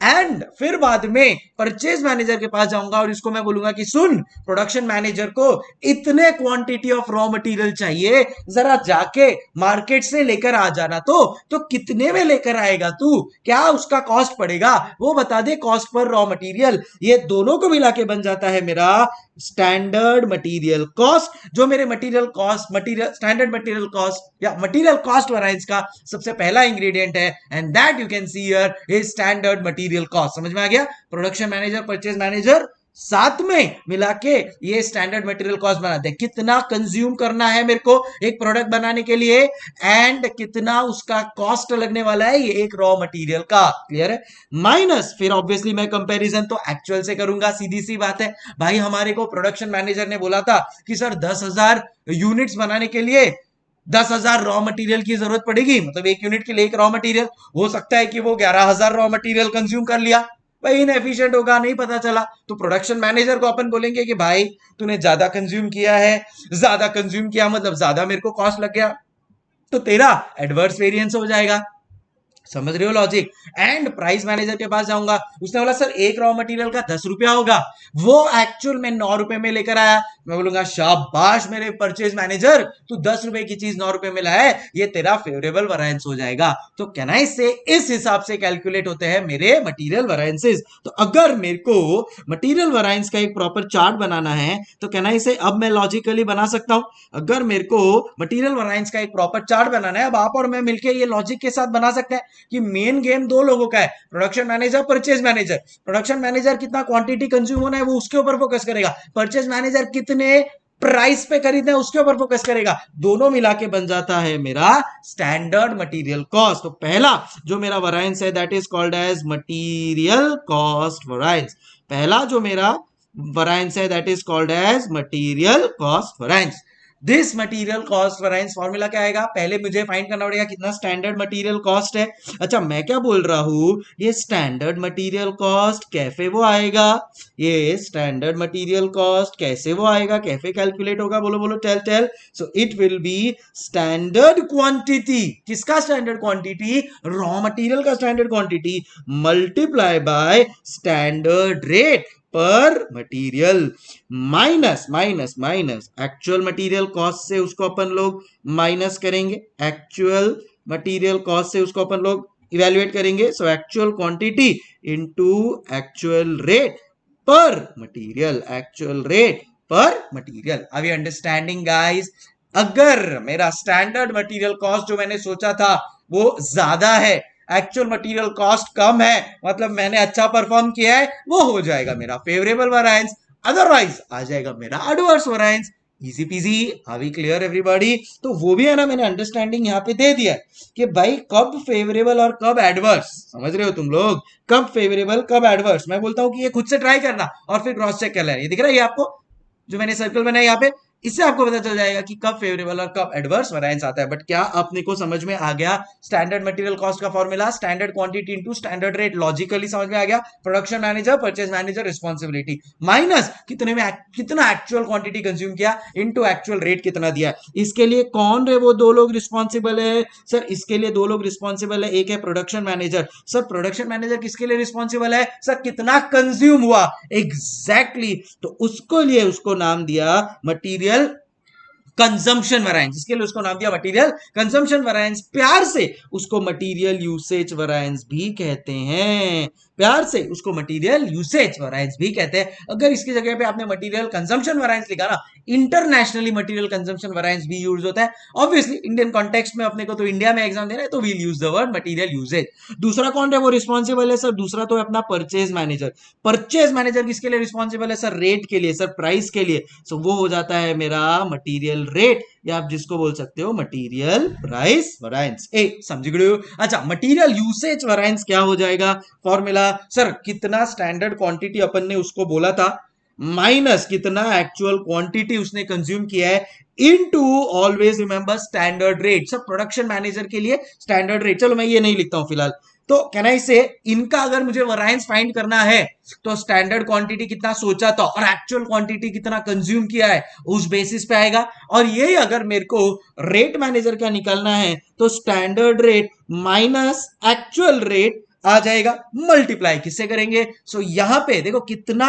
A: एंड फिर बाद में परचेज मैनेजर के पास जाऊंगा और इसको मैं बोलूंगा कि सुन, प्रोडक्शन मैनेजर को इतने क्वांटिटी ऑफ रॉ मटेरियल चाहिए, जरा जाके मार्केट से लेकर आ जाना। तो कितने में लेकर आएगा तू, क्या उसका कॉस्ट पड़ेगा, वो बता दे, कॉस्ट पर रॉ मटेरियल। ये दोनों को मिला के बन जाता है मेरा स्टैंडर्ड मटेरियल कॉस्ट, जो मेरे material cost, material standard material cost या मटेरियल कॉस्ट वैरिएंस का सबसे पहला इंग्रेडिएंट है। And that you can see here is standard material cost. समझ में आ गया? प्रोडक्शन मैनेजर, परचेज मैनेजर साथ में मिला के ये स्टैंडर्ड मटेरियल कॉस्ट बनाते हैं। कितना कंज्यूम करना है मेरे को एक प्रोडक्ट बनाने के लिए एंड कितना उसका कॉस्ट लगने वाला है ये एक रॉ मटेरियल का। क्लियर है? माइनस फिर ऑब्वियसली मैं कंपैरिजन तो एक्चुअल से करूंगा, सीधी सी बात है भाई। हमारे को प्रोडक्शन मैनेजर ने बोला था कि सर 10,000 यूनिट्स बनाने के लिए 10,000 रॉ मटेरियल की जरूरत पड़ेगी, मतलब एक यूनिट के लिए एक रॉ मटेरियल। हो सकता है कि वो 11,000 रॉ मटेरियल कंज्यूम कर लिया, भाई इनएफिशिएंट होगा, नहीं पता चला। तो प्रोडक्शन मैनेजर को अपन बोलेंगे कि भाई तूने ज्यादा कंज्यूम किया है, ज्यादा कंज्यूम किया मतलब ज्यादा मेरे को कॉस्ट लग गया, तो तेरा एडवर्स वेरिएंस हो जाएगा। समझ रहे हो लॉजिक? एंड प्राइस मैनेजर के पास जाऊंगा, उसने बोला सर एक रॉ मटेरियल का 10 रुपया होगा, वो एक्चुअल में 9 रुपए में लेकर आया। मैं बोलूंगा शाबाश मेरे परचेज मैनेजर, तू 10 रुपए की चीज 9 रुपए में लाया है, ये तेरा फेवरेबल वैरिएंस हो जाएगा। तो कहना इससे इस हिसाब से कैलकुलेट होते हैं मेरे मटेरियल वैरिएंसेस। तो अगर मेरे को मटेरियल वैरिएंस का एक प्रॉपर चार्ट बनाना है तो कहना इसे अब मैं लॉजिकली बना सकता हूं। अगर मेरे को मटेरियल वैरिएंस का एक प्रॉपर चार्ट बनाना है, अब आप और मैं मिलकर ये लॉजिक के साथ बना सकते हैं कि मेन गेम दो लोगों का है, production manager, purchase manager. Production manager कितना क्वांटिटी कंज्यूम होना है वो उसके ऊपर फोकस करेगा, परचेज मैनेजर कितने प्राइस पे खरीदना है उसके ऊपर फोकस करेगा। दोनों मिला के बन जाता है मेरा स्टैंडर्ड मटेरियल कॉस्ट। तो पहला जो मेरा वैरिएंस है that is called as material cost variance. पहला जो मेरा वैरिएंस है that is called as material cost variance. This material cost variance formula क्या आएगा, पहले मुझे फाइंड करना पड़ेगा कितना स्टैंडर्ड मटेरियल कॉस्ट है। अच्छा मैं क्या बोल रहा हूं, ये स्टैंडर्ड मटेरियल कॉस्ट कैफे वो आएगा, ये स्टैंडर्ड मटेरियल कॉस्ट कैसे वो आएगा, कैफे कैलकुलेट होगा, बोलो बोलो, tell tell. So it will be standard quantity, किसका स्टैंडर्ड क्वांटिटी, रॉ मटेरियल का standard quantity, multiply by standard rate
B: पर material minus minus minus actual material cost से उसको अपन लोग माइनस करेंगे, एक्चुअल मटेरियल कॉस्ट से उसको अपन लोग इवेल्युएट करेंगे. So actual quantity into actual rate पर मटेरियल, एक्चुअल रेट पर material.
A: Are you understanding guys? अगर मेरा स्टैंडर्ड मटेरियल कॉस्ट जो मैंने सोचा था वो ज्यादा है, एक्चुअल मटेरियल कॉस्ट कम है, मतलब मैंने अच्छा परफॉर्म किया है, वो हो जाएगा मेरा फेवरेबल वैरिएंस. अदरवाइज आ जाएगा मेरा adverse variance. Easy peasy. Are we clear everybody? तो वो भी है ना, मैंने अंडरस्टैंडिंग यहाँ पे दे दिया कि भाई कब फेवरेबल और कब एडवर्स. समझ रहे हो तुम लोग? कब फेवरेबल कब एडवर्स. मैं बोलता हूं कि ये खुद से ट्राई करना और फिर क्रॉस चेक कर लेना. ये दिख रहा है ये आपको जो मैंने सर्कल बनाया यहाँ पे, इससे आपको पता चल जाएगा कि कब फेवरेबल और कब एडवर्स वैरिएंस आता है. बट क्या अपने को समझ में आ गया स्टैंडर्ड मटेरियल कॉस्ट का formula? Standard quantity into standard rate logically समझ में आ गया. Production manager, purchase manager responsibility minus कितने में कितना एक्चुअल क्वांटिटी कंज्यूम किया इनटू एक्चुअल रेट कितना दिया. इसके लिए कौन रे वो दो लोग रिस्पॉन्सिबल है सर? इसके लिए दो लोग रिस्पॉन्सिबल है. एक है production manager. Sir production manager किसके लिए रिस्पॉन्सिबल है? सर कितना कंज्यूम हुआ. एग्जैक्टली. तो उसको लिए उसको नाम दिया मटेरियल कंजम्पशन वैरिएंस. इसके लिए उसको नाम दिया मटेरियल कंजम्पशन वैरिएंस. प्यार से उसको मटेरियल यूसेज वैरिएंस भी कहते हैं. प्यार से उसको मटेरियल यूसेज वैरिएंस भी कहते हैं. अगर इसकी जगह पे आपने मटेरियल कंजम्पशन वैरिएंस लिखा ना, इंटरनेशनली मटेरियल कंजम्पशन वैरिएंस भी यूज होता है. ऑब्वियसली इंडियन कॉन्टेक्स्ट में अपने को तो इंडिया में एग्जाम देना है तो we'll use the word material usage. दूसरा कौन है वो रिस्पॉन्सिबल है सर? दूसरा तो है अपना परचेज मैनेजर. परचेज मैनेजर किसके लिए रिस्पॉन्सिबल है सर? रेट के लिए सर, प्राइस के लिए. सो वो हो जाता है मेरा मटेरियल रेट, या आप जिसको बोल सकते हो मटेरियल प्राइस वैरिएंस. ए समझ गए हो? अच्छा, मटेरियल यूसेज वैरिएंस क्या हो जाएगा फॉर्मूला? सर कितना स्टैंडर्ड क्वांटिटी अपन ने उसको बोला था माइनस कितना एक्चुअल क्वांटिटी उसने कंज्यूम किया है into always remember standard rate. Sir production manager के लिए स्टैंडर्ड रेट, चलो मैं ये नहीं लिखता हूं फिलहाल. तो कैन आई से इनका अगर मुझे वैरिएंस फाइंड करना है तो स्टैंडर्ड क्वांटिटी कितना सोचा था और एक्चुअल क्वांटिटी कितना कंज्यूम किया है उस बेसिस पे आएगा. और यही अगर मेरे को रेट मैनेजर का निकालना है तो standard rate minus actual rate आ जाएगा. मल्टीप्लाई किससे करेंगे? सो यहां पे देखो कितना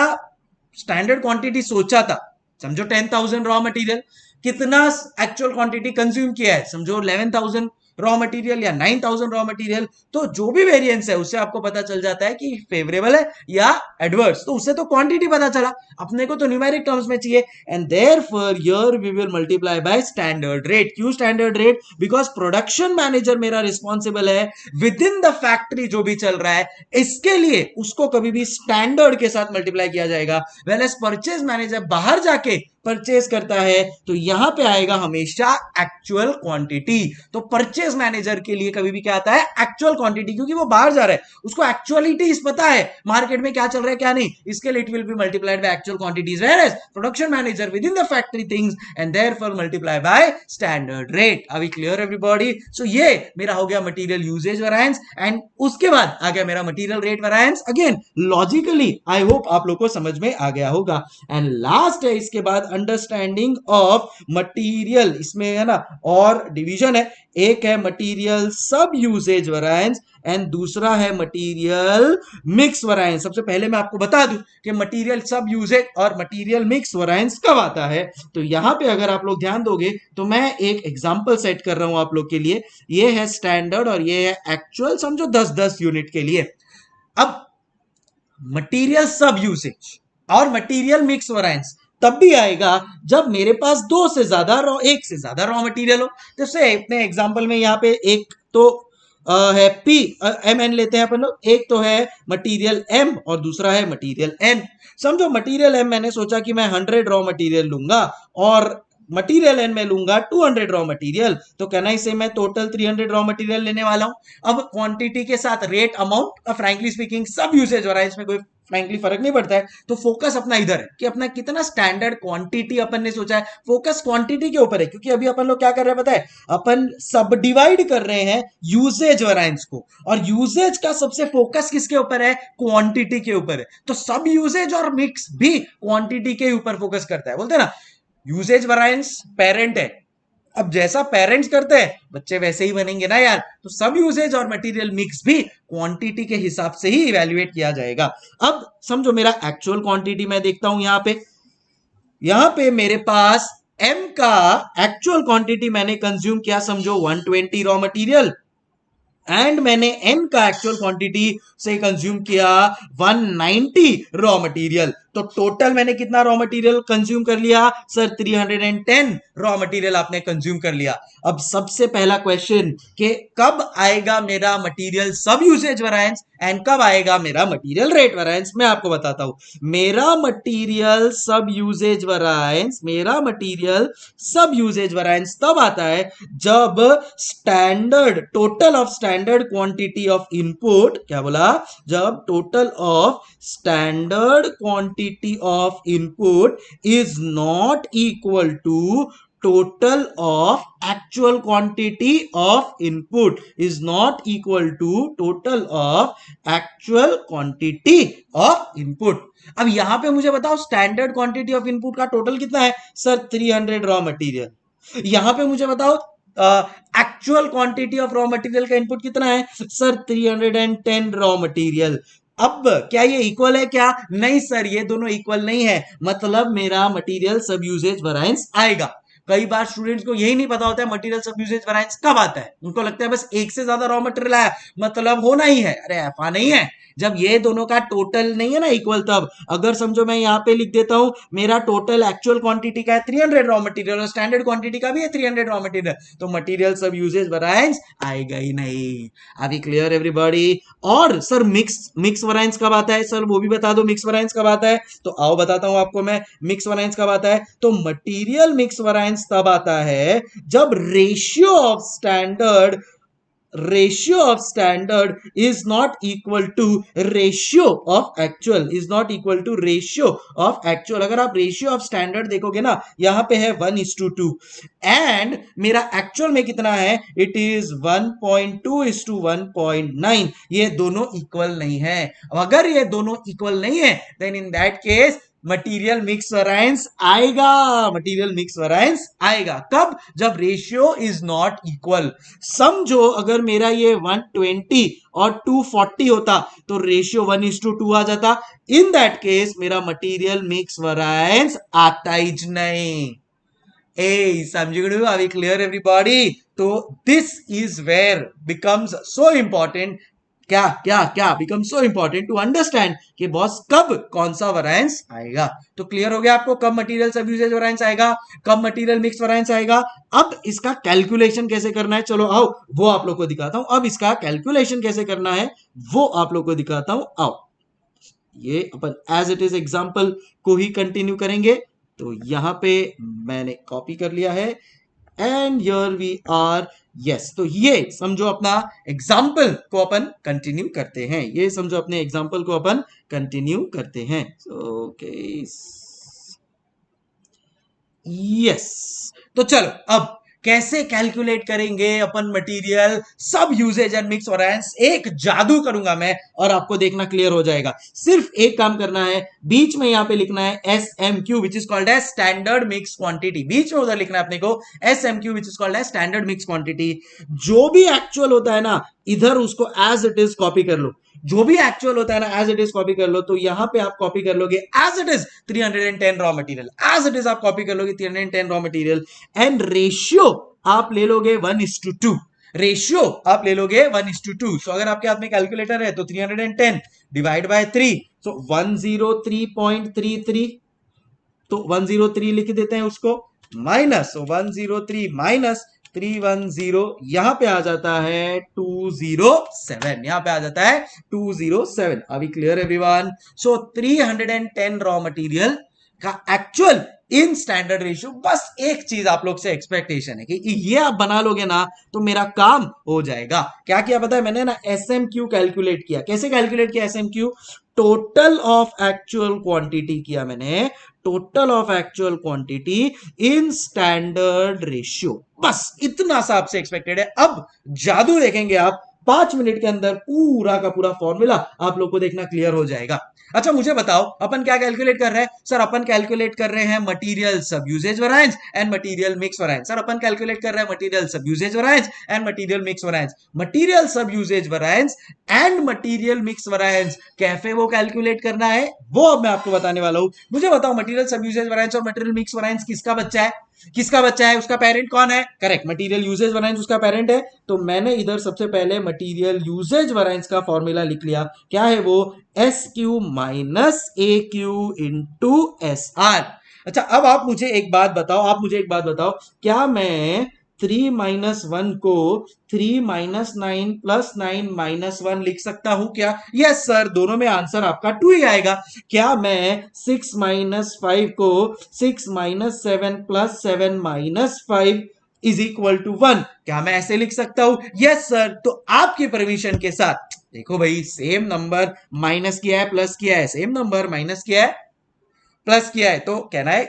A: स्टैंडर्ड क्वांटिटी सोचा था, समझो 10,000 रॉ मटेरियल. कितना एक्चुअल क्वांटिटी कंज्यूम किया है, समझो 11,000 रॉ मटेरियल या 9,000 रॉ मटेरियल. तो जो भी वेरिएंस है उससे आपको पता चल जाता है कि फेवरेबल है या एडवर्स. तो उससे तो क्वांटिटी पता चला, अपने को तो न्यूमेरिक टर्म्स में चाहिए. And therefore here we will multiply by standard rate. क्यों standard rate? Because production manager मेरा रिस्पॉन्सिबल है विद इन द फैक्ट्री जो भी चल रहा है इसके लिए उसको कभी भी स्टैंडर्ड के साथ मल्टीप्लाई किया जाएगा. वेल एज परचेज मैनेजर बाहर जाके परचेज करता है तो यहां पे आएगा हमेशा एक्चुअल क्वांटिटी. तो परचेज मैनेजर के लिए कभी भी क्या आता है? एक्चुअल क्वांटिटी, क्योंकि वो बाहर जा रहा है, उसको एक्चुअलिटीज पता है मार्केट में क्या चल रहा है क्या नहीं. इसके लिए it will be multiplied by actual quantities. Where as production manager within the factory things and therefore multiply by standard rate. Are we clear everybody? So ये मेरा हो गया मटेरियल यूजेज वैरिएंस एंड उसके बाद आ गया मेरा material rate variance. Again logically I hope आप लोग को समझ में आ गया होगा. एंड लास्ट है इसके बाद अंडरस्टैंडिंग ऑफ मटेरियल. इसमें है ना और डिवीजन है. एक है मटेरियल सब यूसेज वैरिएंस एंड दूसरा है मटेरियल मिक्स वैरिएंस. सबसे पहले मैं आपको बता दूं कि मटेरियल सब यूसेज और मटेरियल मिक्स वैरिएंस कब आता है. तो यहां पे अगर आप लोग ध्यान दोगे तो मैं एक एग्जांपल सेट कर रहा हूं आप लोग के लिए. ये है स्टैंडर्ड और ये है एक्चुअल, समझो 10-10 यूनिट के लिए. अब मटेरियल सब यूसेज और मटेरियल मिक्स वैरिएंस तब भी आएगा जब मेरे पास एक से ज्यादा रॉ मटेरियल हो. जैसे अपने एग्जांपल में यहाँ पे एक तो है पी एम एन लेते हैं अपन लोग. एक तो है मटेरियल एम और दूसरा है मटेरियल एन. समझो मटेरियल एम मैंने सोचा कि मैं 100 रॉ मटेरियल लूंगा और मटेरियल एन में लूंगा 200 रॉ मटेरियल. तो कहना इसे मैं टोटल 300 रॉ मटेरियल लेने वाला हूं. अब क्वांटिटी के साथ रेट अमाउंट फ्रैंकली स्पीकिंग सब यूसेज हो रहा है, इसमें कोई फ्रैंकली फर्क नहीं पड़ता है. तो फोकस अपना इधर है कि अपना कितना स्टैंडर्ड क्वांटिटी अपन ने सोचा है. फोकस क्वांटिटी के ऊपर है क्योंकि अभी अपन लोग क्या कर रहे हैं पता है? अपन सब डिवाइड कर रहे हैं यूसेज वैरिएंस को और यूसेज का सबसे फोकस किसके ऊपर है? क्वांटिटी के ऊपर है. तो सब यूसेज और मिक्स भी क्वांटिटी के ऊपर फोकस करता है. बोलते हैं ना यूसेज वैरिएंस पेरेंट है अब जैसा पेरेंट्स करते हैं बच्चे वैसे ही बनेंगे ना यार। तो सब यूसेज और मटेरियल मिक्स भी क्वांटिटी के हिसाब से ही इवेल्युएट किया जाएगा। अब समझो मेरा एक्चुअल क्वांटिटी मैं देखता हूं यहां पे मेरे पास m का एक्चुअल क्वांटिटी मैंने कंज्यूम किया, समझो 120 रॉ मटेरियल, एंड मैंने n का एक्चुअल क्वांटिटी से कंज्यूम किया 190 रॉ मटेरियल। तो टोटल मैंने कितना रॉ मटेरियल कंज्यूम कर लिया सर? 310 रॉ मटेरियल आपने कंज्यूम कर लिया। अब सबसे पहला क्वेश्चन कि कब आएगा मेरा मटेरियल सब यूसेज वेरिएंस एंड कब आएगा मेरा मटेरियल रेट वेरिएंस? मैं आपको बताता हूं। मेरा मटेरियल सब यूसेज वेरिएंस तब आता है जब standard total of standard quantity of input, क्या बोला? जब total of standard quantity of input is not equal to total of actual quantity of input is not equal to total of actual quantity of input। अब यहां पे मुझे बताओ standard quantity of input का total कितना है sir? 300 raw material. यहां पे मुझे बताओ actual quantity of raw material का इनपुट कितना है सर? 310 raw material. अब क्या ये इक्वल है क्या? नहीं सर, ये दोनों इक्वल नहीं है। मतलब मेरा मटेरियल सब यूसेज वेरिएंस आएगा। कई बार स्टूडेंट्स को यही नहीं पता होता है मटेरियल सब यूसेज वेरिएंस कब आता है। उनको लगता है बस एक से ज्यादा रॉ मटेरियल आया मतलब होना ही है। अरे ऐसा नहीं है, जब ये दोनों का टोटल नहीं है ना इक्वल, तब अगर समझो मैं यहां पे लिख देता हूं मेरा टोटल एक्चुअल क्वांटिटी का है 300 रॉ मटेरियल और स्टैंडर्ड क्वांटिटी का भी है 300 रॉ मटेरियल, तो मटेरियल सब यूसेज वेरिएंस आएगा ही नहीं। अभी क्लियर एवरीबॉडी? और सर मिक्स वेरिएंस कब आता है सर? वो भी बता दो मिक्स वेरिएंस कब आता है। तो आओ बताता हूं आपको मैं मिक्स वेरिएंस कब आता है। तो मटेरियल मिक्स वेरिएंस तब आता है जब ratio of standard is not equal to ratio of actual अगर आप रेशियो ऑफ स्टैंडर्ड देखोगे ना, यहां पे है 1:2 एंड मेरा एक्चुअल में कितना है? It is 1.2:1.9। ये दोनों इक्वल नहीं है। अगर ये दोनों इक्वल नहीं है then in that case material mix variance आएगा। कब? जब रेशियो इज नॉट इक्वल। समझो अगर मेरा ये 120 और 240 होता तो रेशियो 1:2 आ जाता। इन दैट केस मेरा मटेरियल मिक्स वेरिएंस आता ही नहीं। समझ अभी क्लियर एवरीबॉडी? तो this is where becomes so important. क्या become so important to understand कि बॉस कब कौन सा वेरिएंस आएगा। तो क्लियर हो गया आपको कब मटेरियल सब यूसेज वेरिएंस आएगा, कब मटेरियल मिक्स वेरिएंस आएगा। अब इसका कैलकुलेशन कैसे करना है, चलो आओ वो आप लोग को दिखाता हूं। अब इसका कैलकुलेशन कैसे करना है वो आप लोग को दिखाता हूं। आओ ये अपन एज इट इज एग्जांपल को ही कंटिन्यू करेंगे। तो यहां पे मैंने कॉपी कर लिया है and here we are. Yes, तो ये समझो अपना एग्जाम्पल को अपन कंटिन्यू करते हैं। ओके यस, तो चलो अब कैसे कैलकुलेट करेंगे अपन मटेरियल सब यूसेज एंड मिक्स वेरिएंस। एक जादू करूंगा मैं और आपको देखना क्लियर हो जाएगा। सिर्फ एक काम करना है, बीच में यहां पे लिखना है SMQ which is called as standard mix quantity. बीच में उधर लिखना है अपने को SMQ which is called as standard mix quantity. जो भी एक्चुअल होता है ना इधर उसको एज इट इज कॉपी कर लो। जो भी एक्चुअल होता है ना एज इट इज कॉपी कर लो। तो यहां पे आप कॉपी कर लोगे as it is 310 raw material, as it is आप कॉपी कर लोगे 310 रॉ मटेरियल एंड रेशियो आप ले लोगे 1:2। सो अगर आपके हाथ में कैलकुलेटर है तो 310 डिवाइड बाय 3, सो 103.33, तो 103 लिख देते हैं उसको, माइनस 103 माइनस 310 यहां पे आ जाता है 207। यहां पे आ जाता है 207। अभी क्लियर एवरीवन? सो 310 रॉ मटेरियल का एक्चुअल इन स्टैंडर्ड रेशियो। बस एक चीज आप लोग से एक्सपेक्टेशन है कि ये आप बना लोगे ना तो मेरा काम हो जाएगा। क्या किया पता है मैंने ना? SMQ कैलकुलेट किया। कैसे कैलकुलेट किया SMQ? Total of actual quantity किया मैंने, total of actual quantity in standard ratio. बस इतना सा आपसे एक्सपेक्टेड है। अब जादू देखेंगे आप
B: 5 मिनट के अंदर पूरा का पूरा फॉर्मूला आप लोग को देखना क्लियर हो जाएगा। अच्छा मुझे बताओ अपन क्या कैलकुलेट कर रहे हैं? सर अपन कैलकुलेट कर रहे हैं material sub usages variance and material mix variance. Sir अपन कैलकुलेट कर रहे हैं material sub usages variance and material mix variance. Material sub usages variance and material mix variance कैफे वो कैलकुलेट करना है, वो अब मैं आपको बताने वाला हूं। मुझे बताओ मटेरियल सब यूजेज वेरिएंस और मटेरियल मिक्स वेरिएंस किसका बच्चा है? किसका बच्चा है? उसका पेरेंट कौन है? करेक्ट, मटेरियल यूजेज वेरिएंस उसका पेरेंट है। तो मैंने इधर सबसे पहले मटेरियल यूजेज वेरिएंस का फॉर्मूला लिख लिया। क्या है वो? S Q minus A Q into S are. अच्छा अब आप मुझे एक बात बताओ, क्या मैं 3 माइनस 1 को 3 माइनस 9 प्लस 9 माइनस 1 लिख सकता हूं क्या? यस सर, दोनों में आंसर आपका 2 ही आएगा। क्या मैं 6 माइनस 5 को 6 minus 7 plus 7 minus 5 is equal to 1, क्या मैं ऐसे लिख सकता हूं? Yes sir. तो आपकी परमिशन के साथ देखो भाई, सेम नंबर माइनस किया है प्लस किया है, सेम नंबर माइनस किया है प्लस किया है, तो can I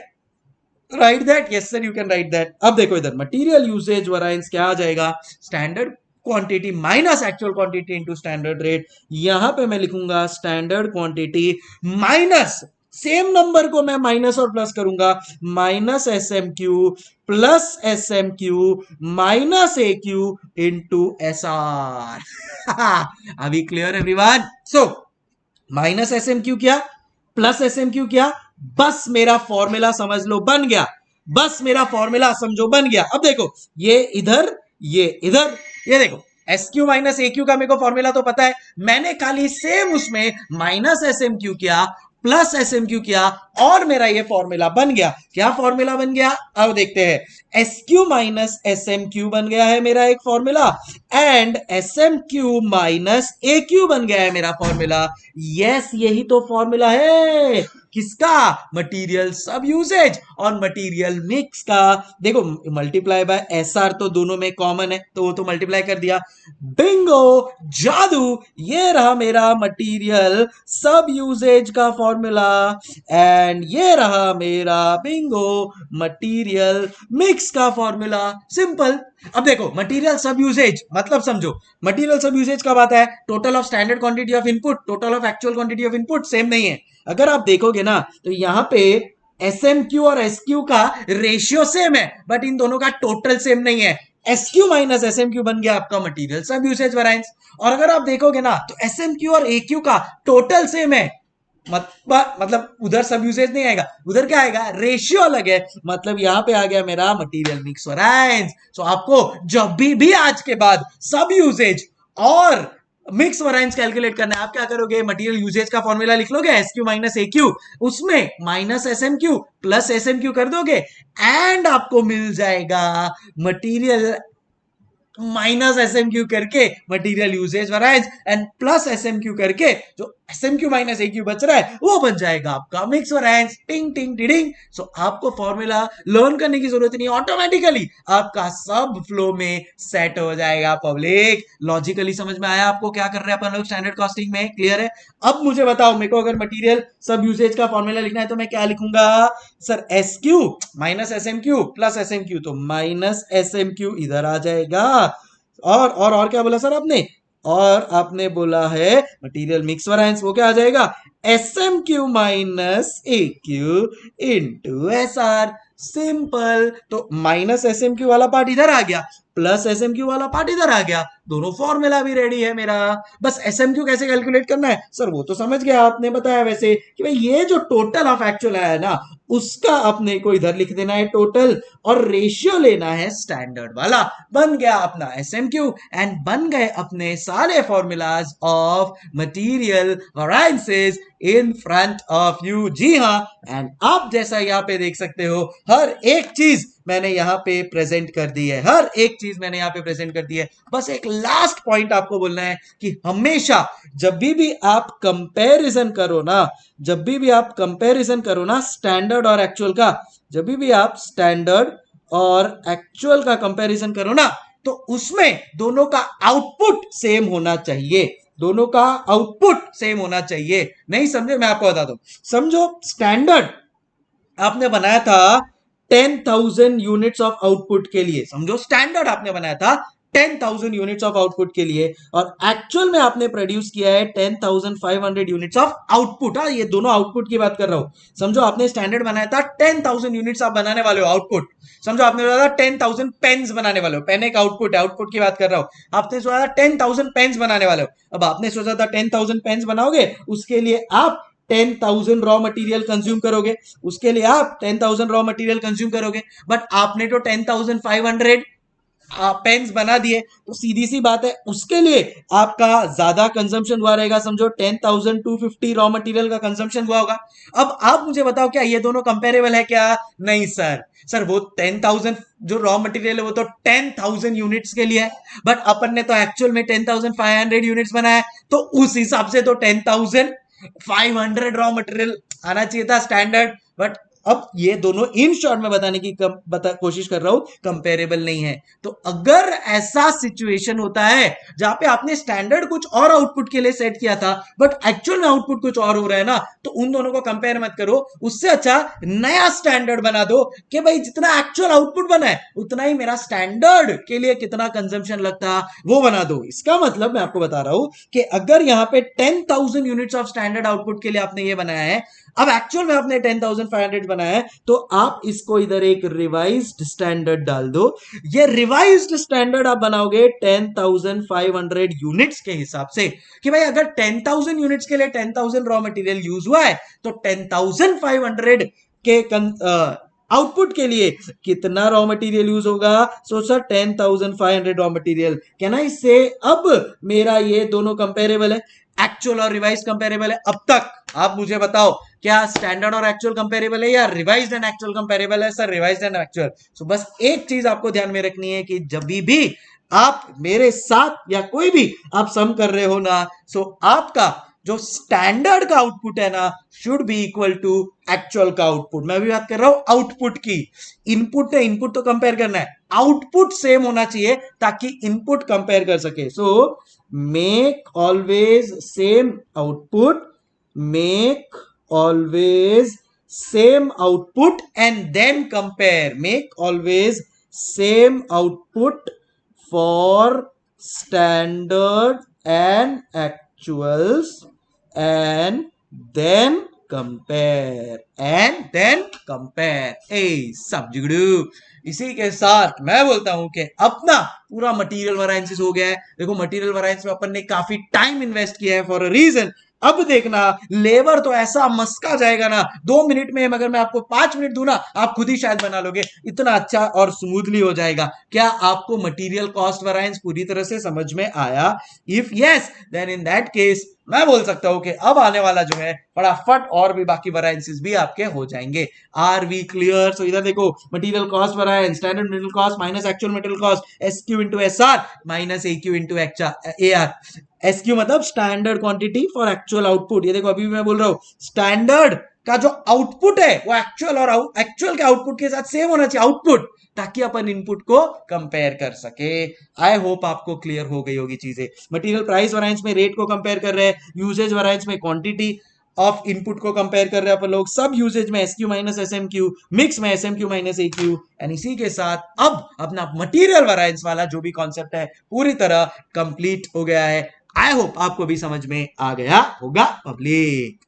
B: write that? Yes sir, you can write that. अब देखो इधर मटेरियल यूसेज वेरिएंस क्या आ जाएगा? Standard quantity minus actual quantity into standard rate. यहां पे मैं लिखूंगा standard quantity minus, same number को मैं माइनस और प्लस करूंगा, minus S M Q plus S M Q minus A Q into S R. अभी clear everyone? So minus S M Q क्या, प्लस एस एम क्यू क्या, बस मेरा formula समझ लो बन गया, बस मेरा फॉर्मूला समझो बन गया। अब देखो ये इधर ये इधर, ये देखो S Q minus A Q का मेरे को फॉर्मूला तो पता है, मैंने खाली सेम उसमें माइनस एस एम क्यू किया प्लस एस एम क्यू किया और मेरा ये फॉर्मूला बन गया। क्या फॉर्मूला बन गया? अब देखते हैं। S Q minus S M Q बन गया है मेरा एक फॉर्मूला, and S M Q minus A Q बन गया है मेरा फॉर्मूला। यस, यही तो फॉर्मूला है किसका? मटेरियल सब यूसेज और मटेरियल मिक्स का। देखो मल्टीप्लाई बाय एस आर तो दोनों में कॉमन है, तो वो तो मल्टीप्लाई कर दिया। बिंगो, जादू, ये रहा मेरा मटेरियल सब यूसेज का फॉर्मूला एंड ये रहा मेरा बिंगो मटेरियल मिक्स का फॉर्मूला। सिंपल। अब देखो मटेरियल सब यूसेज मतलब समझो, मटेरियल सब यूसेज कब आता है? Total of standard quantity of input, total of actual quantity of input same नहीं है। अगर आप देखोगे ना तो यहां पे एस एम क्यू और एस क्यू का रेशियो सेम है, बट इन दोनों का टोटल सेम नहीं है। S Q minus S M Q बन गया आपका मटेरियल सब यूसेज वेरिएंस, और अगर आप देखोगे ना तो एस एम क्यू और ए क्यू का टोटल सेम है, मतलब उधर सब यूसेज नहीं आएगा, उधर क्या आएगा? रेशियो अलग है। मतलब यहां पे आ गया मेरा मटेरियल मिक्स वेरिएंस। सो आपको जब भी आज के बाद सब यूसेज और मिक्स वेरिएंस कैलकुलेट करना है, आप क्या करोगे? मटेरियल यूसेज का फॉर्मूला लिख लोगे S Q minus A Q, उसमें minus S M Q plus S M Q कर दोगे एंड आपको मिल जाएगा material minus S M Q करके material usage variance and plus S M Q करके जो S M Q minus A Q बच रहा है वो बन जाएगा आपका मिक्स वेरिएंस। टिंग टिंग टिडिंग। सो आपको फॉर्मूला लर्न करने की जरूरत नहीं, ऑटोमेटिकली आपका सब फ्लो में सेट हो जाएगा। पब्लिक लॉजिकली समझ में आया आपको क्या कर रहे हैं अपन लोग स्टैंडर्ड कॉस्टिंग में? क्लियर है? अब मुझे बताओ, मेरे को अगर मटेरियल सब यूसेज का फॉर्मूला लिखना है तो मैं क्या लिखूंगा? Sir S Q minus S M Q plus S M Q, तो माइनस एस एम क्यू इधर आ जाएगा। और क्या बोला सर आपने? और आपने बोला है मटेरियल मिक्स वेरिएंस, वो क्या आ जाएगा? S M Q minus A Q into S R. Simple. तो माइनस एस एम क्यू वाला पार्ट इधर आ गया, प्लस एस एम क्यू वाला पार्ट इधर आ गया, दोनों फॉर्मूला भी रेडी है मेरा। बस एस एम क्यू कैसे कैलकुलेट करना है सर वो तो समझ गया, आपने बताया वैसे कि भाई ये जो टोटल ऑफ एक्चुअल आया ना उसका अपने को इधर लिख देना है टोटल, और रेशियो लेना है स्टैंडर्ड वाला। बन गया अपना एस एम क्यू एंड बन गए अपने सारे formulas of material variances in front of you. जी हाँ, एंड आप जैसा यहाँ पे देख सकते हो हर एक चीज मैंने यहाँ पे प्रेजेंट कर दी है, हर एक चीज मैंने यहाँ पे प्रेजेंट कर दी है। बस एक लास्ट पॉइंट आपको बोलना है कि हमेशा जब भी आप कंपैरिजन करो ना, जब भी आप कंपैरिजन करो ना स्टैंडर्ड और एक्चुअल का, जब भी आप स्टैंडर्ड और एक्चुअल का कंपैरिजन करो ना तो उसमें दोनों का आउटपुट सेम होना चाहिए, दोनों का आउटपुट सेम होना चाहिए। नहीं समझे? मैं आपको बता दूं। समझो स्टैंडर्ड आपने बनाया था 10,000 यूनिट्स ऑफ आउटपुट के लिए, समझो स्टैंडर्ड आपने बनाया था 10,000 यूनिट्स ऑफ आउटपुट के लिए, और एक्चुअल में आपने प्रोड्यूस किया है 10,500 यूनिट्स ऑफ आउटपुट। हाँ, ये दोनों आउटपुट की बात कर रहा हूं। समझो आपने स्टैंडर्ड बनाया था 10,000 यूनिट्स आप बनाने वाले हो आउटपुट। समझो आपने बोला था 10,000 पेन्स बनाने वाले हो, पेन एक आउटपुट है, आउटपुट की बात कर रहा हूं। आपने सोचा था 10,000 पेन्स बनाने वाले हो। अब आपने सोचा था 10,000 पेन्स बनाओगे, उसके लिए आप 10,000 रॉ मटेरियल कंज्यूम करोगे, उसके लिए आप 10,000 रॉ मटेरियल कंज्यूम करोगे, बट आपने तो 10,500 पेन्स बना दिए, तो सीधी सी बात है उसके लिए आपका ज्यादा कंजम्पशन हुआ रहेगा। समझो 10,250 रॉ मटेरियल का कंजम्पशन हुआ होगा। अब आप मुझे बताओ क्या ये दोनों कंपेरेबल है क्या? नहीं सर वो 10,000 जो रॉ मटेरियल है वो तो 10,000 यूनिट्स के लिए है, बट अपन ने तो एक्चुअल में 10,500 यूनिट्स बनाया, तो उस हिसाब से तो 10,500 रॉ मटेरियल आना चाहिए था स्टैंडर्ड। बट अब ये दोनों इन शॉर्ट में बताने की कोशिश कर रहा हूं, कंपेरेबल नहीं है। तो अगर ऐसा सिचुएशन होता है जहां पे आपने स्टैंडर्ड कुछ और आउटपुट के लिए सेट किया था बट एक्चुअल में आउटपुट कुछ और हो रहा है ना, तो उन दोनों को कंपेयर मत करो। उससे अच्छा नया स्टैंडर्ड बना दो कि भाई जितना एक्चुअल आउटपुट बना है उतना ही मेरा स्टैंडर्ड के लिए कितना कंजम्पशन लगता, वो बना दो। इसका मतलब मैं आपको बता रहा हूं कि अगर यहां पे 10,000 यूनिट्स ऑफ स्टैंडर्ड आउटपुट के लिए आपने ये बनाया है, अब एक्चुअल में आपने 10,500 बनाया है, तो आप इसको इधर एक रिवाइज्ड स्टैंडर्ड डाल दो। ये रिवाइज्ड स्टैंडर्ड आप बनाओगे 10,500 यूनिट्स के हिसाब से कि भाई अगर 10,000 यूनिट्स के लिए 10,000 रॉ मटेरियल यूज हुआ है तो 10,500 के आउटपुट के लिए कितना रॉ मटेरियल यूज होगा। So sir 10,500 raw material, can I से अब मेरा ये दोनों कंपेरेबल है, एक्चुअल और रिवाइज कंपेरेबल है। अब तक आप मुझे बताओ क्या स्टैंडर्ड और एक्चुअल कंपेरेबल है या रिवाइज्ड एंड एक्चुअल कंपेरेबल है? Sir revised and actual. So बस एक चीज आपको ध्यान में रखनी है कि जब भी आप मेरे साथ या कोई भी आप सम कर रहे हो ना, सो आपका जो स्टैंडर्ड का आउटपुट है ना should be equal to actual का आउटपुट। मैं भी बात कर रहा हूं आउटपुट की, इनपुट है, इनपुट तो कंपेयर करना है, आउटपुट सेम होना चाहिए ताकि इनपुट कंपेयर कर सके। So make always same output, make always same output and then compare, make always same output for standard and actuals and then compare ए सब जिगड़ू। इसी के साथ मैं बोलता हूं कि अपना पूरा मटेरियल वेरिएंसेस हो गया है। देखो मटेरियल वेरिएंस में अपन ने काफी टाइम इन्वेस्ट किया है फॉर अ रीजन। अब देखना लेबर तो ऐसा मस्का जाएगा ना, 2 मिनट में अगर मैं आपको 5 मिनट दूं ना आप खुद ही शायद बना लोगे, इतना अच्छा और स्मूथली हो जाएगा। क्या आपको मटेरियल कॉस्ट वेरिएंस पूरी तरह से समझ में आया? If yes then in that case मैं बोल सकता हूं कि अब आने वाला जो है फटाफट और भी बाकी वेरिएंसेस भी आपके हो जाएंगे। Are we clear? सो इधर देखो material cost variance, standard material cost minus actual material cost, SQ into SR minus AQ into AR. SQ मतलब standard quantity for actual output. ये देखो अभी भी मैं बोल रहा हूं स्टैंडर्ड का जो आउटपुट है वो एक्चुअल और एक्चुअल के आउटपुट के साथ सेम होना चाहिए आउटपुट, ताकि अपन इनपुट को कंपेयर कर सके। आई होप आपको क्लियर हो गई होगी चीजें। मटेरियल प्राइस वेरिएंस में रेट को कंपेयर कर रहे हैं, यूजेज वेरिएंस में क्वांटिटी ऑफ इनपुट को कंपेयर कर रहे हैं अपन लोग, सब यूजेज में एसक्यू माइनस एसएमक्यू, मिक्स में एसएमक्यू माइनस एक्यू। एंड इसी के साथ अब अपना मटेरियल वेरिएंस वाला जो भी कॉन्सेप्ट है पूरी तरह कंप्लीट हो गया है। आई होप आपको भी समझ में आ गया होगा पब्लिक।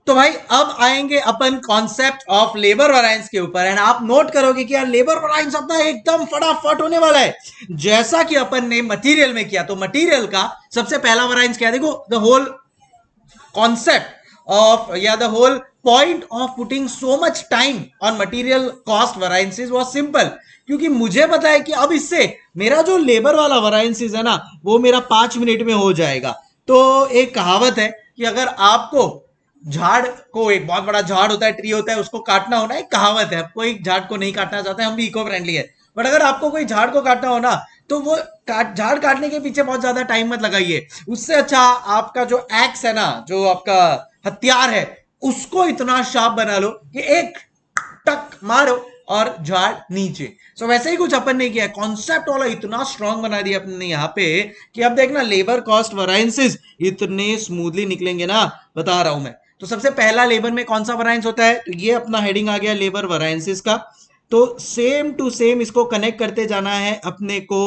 B: तो भाई अब आएंगे अपन कॉन्सेप्ट ऑफ लेबर वेरिएंस के ऊपर। एंड आप नोट करोगे कि यार लेबर वेरिएंस अपना एकदम फटाफट होने वाला है जैसा कि अपन ने मटेरियल में किया। तो मटेरियल का सबसे पहला वेरिएंस क्या है? देखो द होल कॉन्सेप्ट ऑफ या the whole point of putting so much time on material cost variances was simple, क्योंकि मुझे पता है कि अब इससे मेरा जो लेबर वाला वेरिएंसेस है ना वो मेरा 5 मिनट में हो जाएगा। तो एक कहावत है कि अगर आपको झाड़ को, एक बहुत बड़ा झाड़ होता है, ट्री होता है, उसको काटना होना, एक कहावत है, कोई झाड़ को नहीं काटना चाहता है, हम भी इको फ्रेंडली है, बट अगर आपको कोई झाड़ को काटना हो ना तो वो झाड़ काटने के पीछे बहुत ज्यादा टाइम मत लगाइए। उससे अच्छा आपका जो एक्स है ना, जो आपका हथियार है, उसको इतना शार्प बना लो कि एक टक मारो
A: और झाड़ नीचे। सो वैसे ही कुछ अपन ने किया, कॉन्सेप्ट वाला इतना स्ट्रांग बना दिया अपने यहाँ पे कि अब देखना लेबर कॉस्ट वेरिएंसेस इतने स्मूथली निकलेंगे ना, बता रहा हूं मैं। तो सबसे पहला लेबर में कौन सा वेरिएंस होता है, तो ये अपना हेडिंग आ गया लेबर वेरिएंसेस का। तो सेम टू सेम इसको कनेक्ट करते जाना है अपने को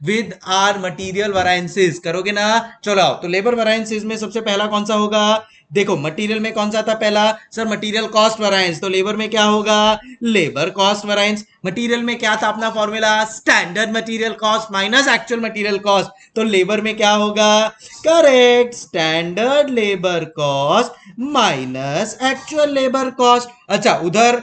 A: विद आर मटेरियल वेरिएंसेस, करोगे ना। चलो आओ, तो लेबर वेरिएंसेस में सबसे पहला कौन सा होगा, देखो मटेरियल में कौन सा था पहला, सर मटेरियल कॉस्ट वेरिएंस, तो लेबर में क्या होगा, लेबर कॉस्ट वेरिएंस। मटेरियल में क्या था अपना formula, standard material cost minus actual material cost, तो लेबर में क्या होगा, correct, standard labour cost minus actual labour cost. अच्छा उधर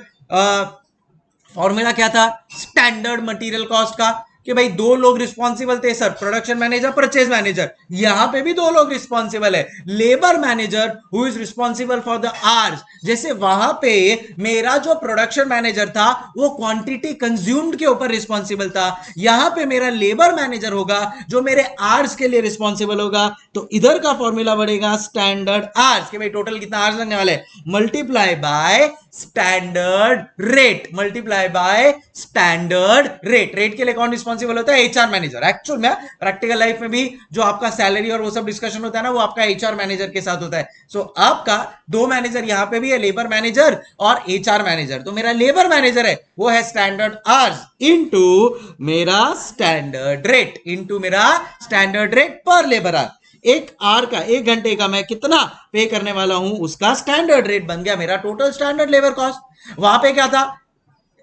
A: फॉर्मूला क्या था स्टैंडर्ड मटेरियल कॉस्ट का, कि भाई दो लोग रिस्पॉन्सिबल थे sir, production manager purchase manager, यहां पे भी दो लोग रिस्पॉन्सिबल है, labour manager who is responsible for the hours. जैसे वहां पे मेरा जो प्रोडक्शन मैनेजर था वो क्वांटिटी कंज्यूम्ड के ऊपर रिस्पॉन्सिबल था, यहां पे मेरा लेबर मैनेजर होगा जो मेरे आवर्स के लिए रिस्पॉन्सिबल होगा। तो इधर का फॉर्मूला बढ़ेगा स्टैंडर्ड आवर्स, कि भाई टोटल कितना आवर्स लगने वाले, multiply by standard rate, multiply by standard rate. Rate के लिए कौन रिस्पॉन्सिबल होता है, एचआर मैनेजर। एक्चुअल में प्रैक्टिकल लाइफ में भी जो आपका सैलरी और वो सब डिस्कशन होता है ना, वो आपका एचआर मैनेजर के साथ होता है। सो आपका दो मैनेजर यहां पे भी है, लेबर मैनेजर और एचआर मैनेजर। तो मेरा लेबर मैनेजर है वो है स्टैंडर्ड आवर्स इनटू मेरा स्टैंडर्ड रेट, इनटू मेरा स्टैंडर्ड रेट पर लेबर आवर। एक आर का, एक घंटे का मैं कितना पे करने वाला हूं उसका स्टैंडर्ड रेट बन गया मेरा टोटल स्टैंडर्ड लेबर कॉस्ट। वहां पे क्या था,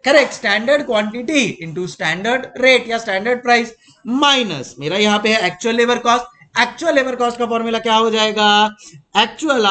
A: correct, standard quantity into standard rate या स्टैंडर्ड प्राइस माइनस मेरा यहां पे है actual labour cost. Actual labour cost का फॉर्मूला क्या हो जाएगा, actual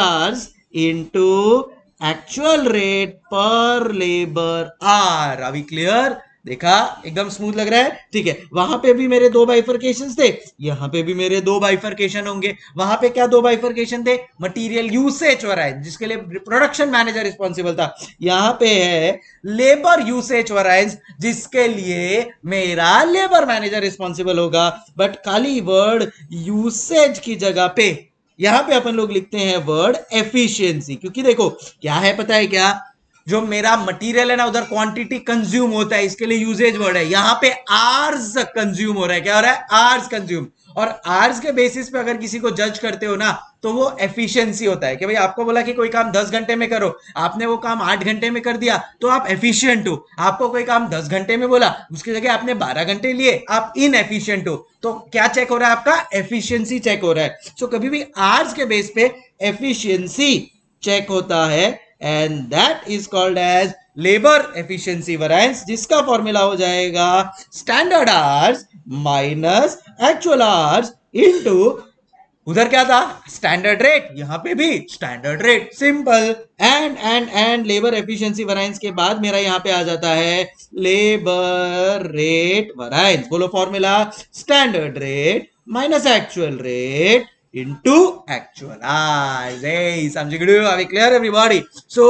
A: hours into actual rate पर लेबर आवर। अभी क्लियर, देखा एकदम स्मूथ लग रहा है, ठीक है। वहां पे भी मेरे दो बाइफरकेशन थे, यहां पे भी मेरे दो बाइफरकेशन होंगे। वहां पे क्या दो बाइफरकेशन थे, मटेरियल यूसेज वेरिएंस जिसके लिए प्रोडक्शन मैनेजर रिस्पॉन्सिबल था, यहां पे है लेबर यूसेज वेरिएंस जिसके लिए मेरा लेबर मैनेजर रिस्पॉन्सिबल होगा। बट खाली वर्ड यूसेज की जगह पे यहां पे अपन लोग लिखते हैं वर्ड एफिशिएंसी, क्योंकि देखो क्या है पता है क्या, जो मेरा मटेरियल है ना उधर क्वांटिटी कंज्यूम होता है, इसके लिए यूजेज वर्ड है, यहां पे आर्स कंज्यूम हो रहा है, क्या हो रहा है, आर्स कंज्यूम। और आर्स के बेसिस पे अगर किसी को जज करते हो ना तो वो एफिशिएंसी होता है, कि भाई आपको बोला कि कोई काम 10 घंटे में करो, आपने वो काम 8 घंटे में कर दिया तो आप एफिशिएंट हो। आपको कोई काम 10 घंटे में बोला, उसकी जगह आपने 12 घंटे लिए, आप इनएफिशिएंट हो। तो क्या चेक हो रहा है, आपका एफिशिएंसी चेक हो रहा है। सो कभी भी आर्स के बेस पे एफिशिएंसी चेक होता है, and that is called as labour efficiency variance, जिसका फॉर्मूला हो जाएगा standard hours minus actual hours into उधर क्या था स्टैंडर्ड रेट, यहां पे भी standard rate, simple. And labour efficiency variance के बाद मेरा यहां पे आ जाता है लेबर रेट वेरिएंस। बोलो formula, standard rate minus actual rate into actualize। समझ गए, अभी क्लियर एवरीबॉडी। सो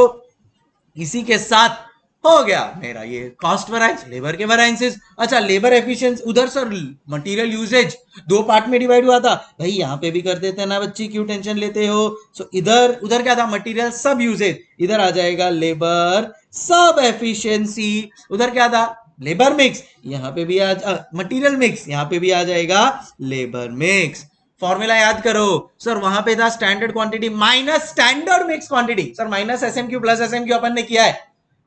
A: इसी के साथ हो गया मेरा ये कॉस्ट वेरिएंस, लेबर के वेरिएंसेस। अच्छा लेबर एफिशिएंसी, उधर सर मटेरियल यूजेज दो पार्ट में डिवाइड हुआ था, भाई यहाँ पे भी कर देते हैं ना बच्ची, क्यों टेंशन लेते हो। सो इधर उधर क्या था, मटेरियल सब यूजेज, इधर आ जाएगा लेबर सब एफिशिएंसी। उधर क्या था, लेबर मिक्स, यहाँ पे भी आ मटेरियल मिक्स, यहाँ पे भी आ जाएगा लेबर मिक्स। फॉर्मूला याद करो सर, वहां पे था standard quantity minus standard mix quantity, sir minus SMQ plus SMQ अपन ने किया है,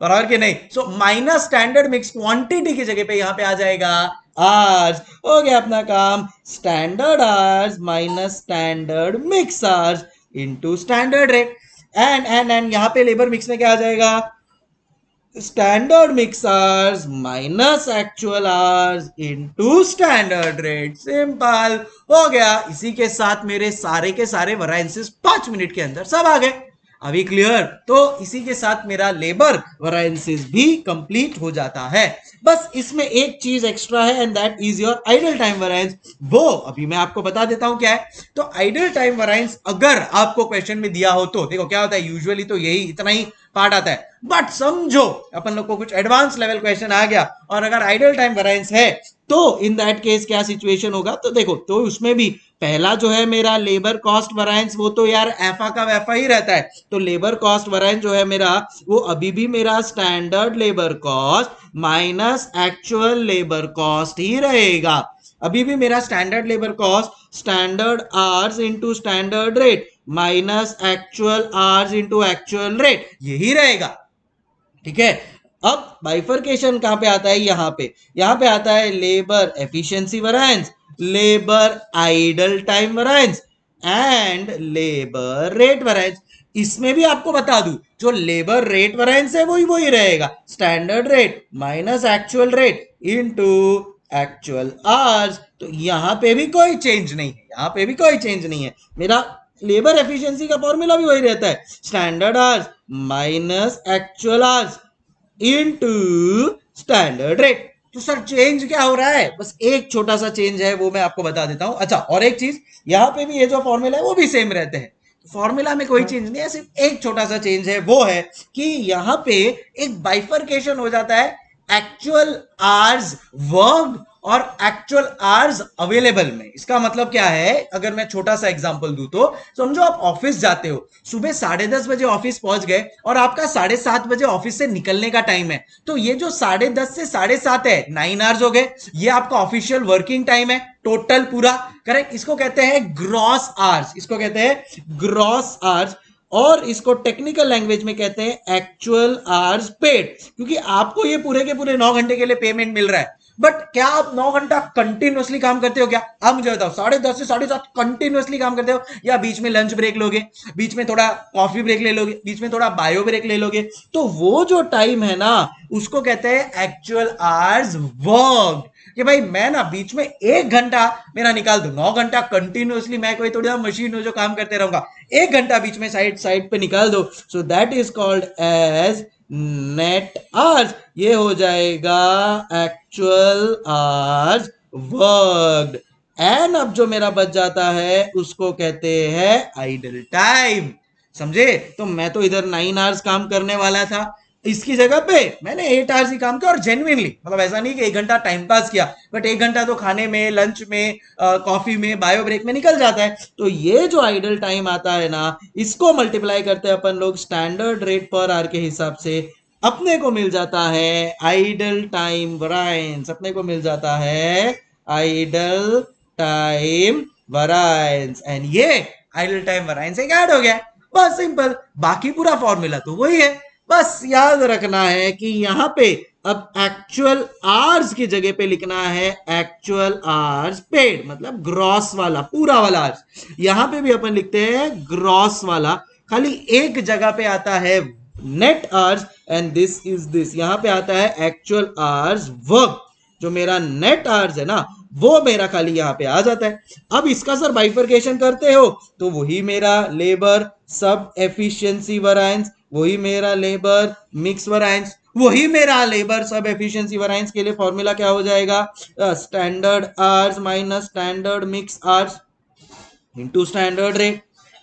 A: बराबर कि नहीं। So minus standard mix quantity की जगह पे यहां पे आ जाएगा आर्स, हो गया अपना काम, standard hours minus standard mix hours into standard rate. And यहां पे लेबर मिक्स में क्या आ जाएगा, standard mix hours minus actual hours into standard rate, simple हो गया। इसी के साथ मेरे सारे के सारे वेरिएंसेस 5 मिनट के अंदर सब आ गए। अभी क्लियर, तो इसी के साथ मेरा लेबर वेरिएंसेस भी कंप्लीट हो जाता है। बस इसमें एक चीज एक्स्ट्रा है, and that is your idle time variance. वो अभी मैं आपको बता देता हूं क्या है। तो आइडल टाइम वेरिएंस अगर आपको क्वेश्चन में दिया हो तो देखो क्या होता है, यूजुअली तो यही इतना ही पार्ट आता है, बट समझो अपन लोग को कुछ एडवांस लेवल क्वेश्चन आ गया और अगर आइडल टाइम वेरिएंस है
B: तो इन दैट केस क्या सिचुएशन होगा, तो देखो, तो उसमें भी पहला जो है मेरा लेबर कॉस्ट वरायंस, वो तो यार एफा का वैफा ही रहता है, तो लेबर कॉस्ट वरायंस जो है मेरा, वो अभी भी मेरा standard labour cost minus actual labour cost ही रहेगा। अभी भी मेरा standard labour cost standard hours into standard rate minus actual hours into actual rate, यही रहेगा। ठीक है, अब बाइफर्केशन कहां पे आता है, यहां पे आता है labour efficiency variance, labour idle time variance and labour rate variance. इसमें भी आपको बता दूं, जो लेबर रेट वरायंस है वही वही रहेगा, standard rate minus actual rate into actual hours. तो यहां पे भी कोई चेंज नहीं है, यहां पे भी कोई चेंज नहीं है, मेरा लेबर एफिशिएंसी का फॉर्मूला भी वही रहता है, standard hours minus actual hours into standard rate. तो सर चेंज क्या हो रहा है, बस एक छोटा सा चेंज है, वो मैं आपको बता देता हूं। अच्छा, और एक चीज, यहां पे भी ये जो फॉर्मूला है वो भी सेम रहते हैं, फॉर्मूला में कोई चेंज नहीं है, सिर्फ एक छोटा सा चेंज है, वो है कि यहां पे एक बाइफर्केशन हो जाता है एक्चुअल आवर्स वर्क और एक्चुअल आवर्स अवेलेबल में। इसका मतलब क्या है, अगर मैं छोटा सा एग्जांपल दूं तो समझो आप ऑफिस जाते हो, सुबह 10:30 बजे ऑफिस पहुंच गए और आपका 7:30 बजे ऑफिस से निकलने का टाइम है, तो ये जो 10:30 से 7:30 है 9 आवर्स हो गए, ये आपका ऑफिशियल वर्किंग टाइम है टोटल पूरा, करेक्ट। इसको कहते हैं ग्रॉस आवर्स, इसको कहते हैं ग्रॉस आवर्स, और इसको टेक्निकल लैंग्वेज में कहते हैं एक्चुअल आवर्स पेड, क्योंकि आपको ये पूरे के पूरे 9 घंटे के लिए पेमेंट मिल रहा है। बट क्या आप 9 घंटा कंटिन्यूअसली काम करते हो क्या, आप मुझे बताओ, 10:30 से 7:30 कंटिन्यूअसली काम करते हो, या बीच में लंच ब्रेक लोगे, बीच में थोड़ा कॉफी ब्रेक ले लोगे, बीच में थोड़ा बायो ब्रेक ले लोगे, तो वो जो टाइम है ना, उसको कहते हैं एक्चुअल आवर्स वर्क। कि भाई मैं ना बीच में 1 घंटा मेरा निकाल दू, 9 घंटा कंटिन्यूअसली मैं कोई थोड़ा मशीन हूं जो काम करते रहूंगा, 1 घंटा बीच में साइड साइड पे निकाल दो, so that is called as net hours, ये हो जाएगा एक्चुअल आवर्स वर्कड। एंड अब जो मेरा बच जाता है उसको कहते हैं आइडल टाइम, समझे। तो मैं तो इधर 9 आवर्स काम करने वाला था, इसकी जगह पे मैंने 8 आवर्स ही काम किया, और जेन्युइनली, मतलब ऐसा नहीं कि 1 घंटा टाइम पास किया, बट 1 घंटा तो खाने में, लंच में, कॉफी में, बायो ब्रेक में निकल जाता है। तो ये जो आइडल टाइम आता है ना, इसको मल्टीप्लाई करते हैं अपन लोग स्टैंडर्ड रेट पर आवर के हिसाब से, अपने को मिल जाता है आइडल टाइम वरायंस, अपने को मिल जाता है आइडल टाइम वरायंस, एंड ये आइडल टाइम वरायंस एक ऐड हो गया, बस सिंपल। बाकी पूरा फॉर्मूला तो वही है, बस याद रखना है कि यहां पे अब एक्चुअल आवर्स की जगह पे लिखना है एक्चुअल आवर्स पेड, मतलब ग्रॉस वाला पूरा वाला आवर्स। यहां पे भी अपन लिखते हैं ग्रॉस वाला, खाली एक जगह पे आता है net hours, and this is this, यहां पे आता है एक्चुअल आवर्स वर्क। जो मेरा नेट आवर्स है ना, वो मेरा खाली यहां पे आ जाता है। अब इसका सर बाइफर्केशन करते हो तो वही मेरा लेबर सब एफिशिएंसी वरायंस, वही मेरा लेबर मिक्स वरायंस, वही मेरा लेबर सब एफिशिएंसी वरायंस के लिए फॉर्मूला क्या हो जाएगा, standard hours minus standard mix hours into standard rate,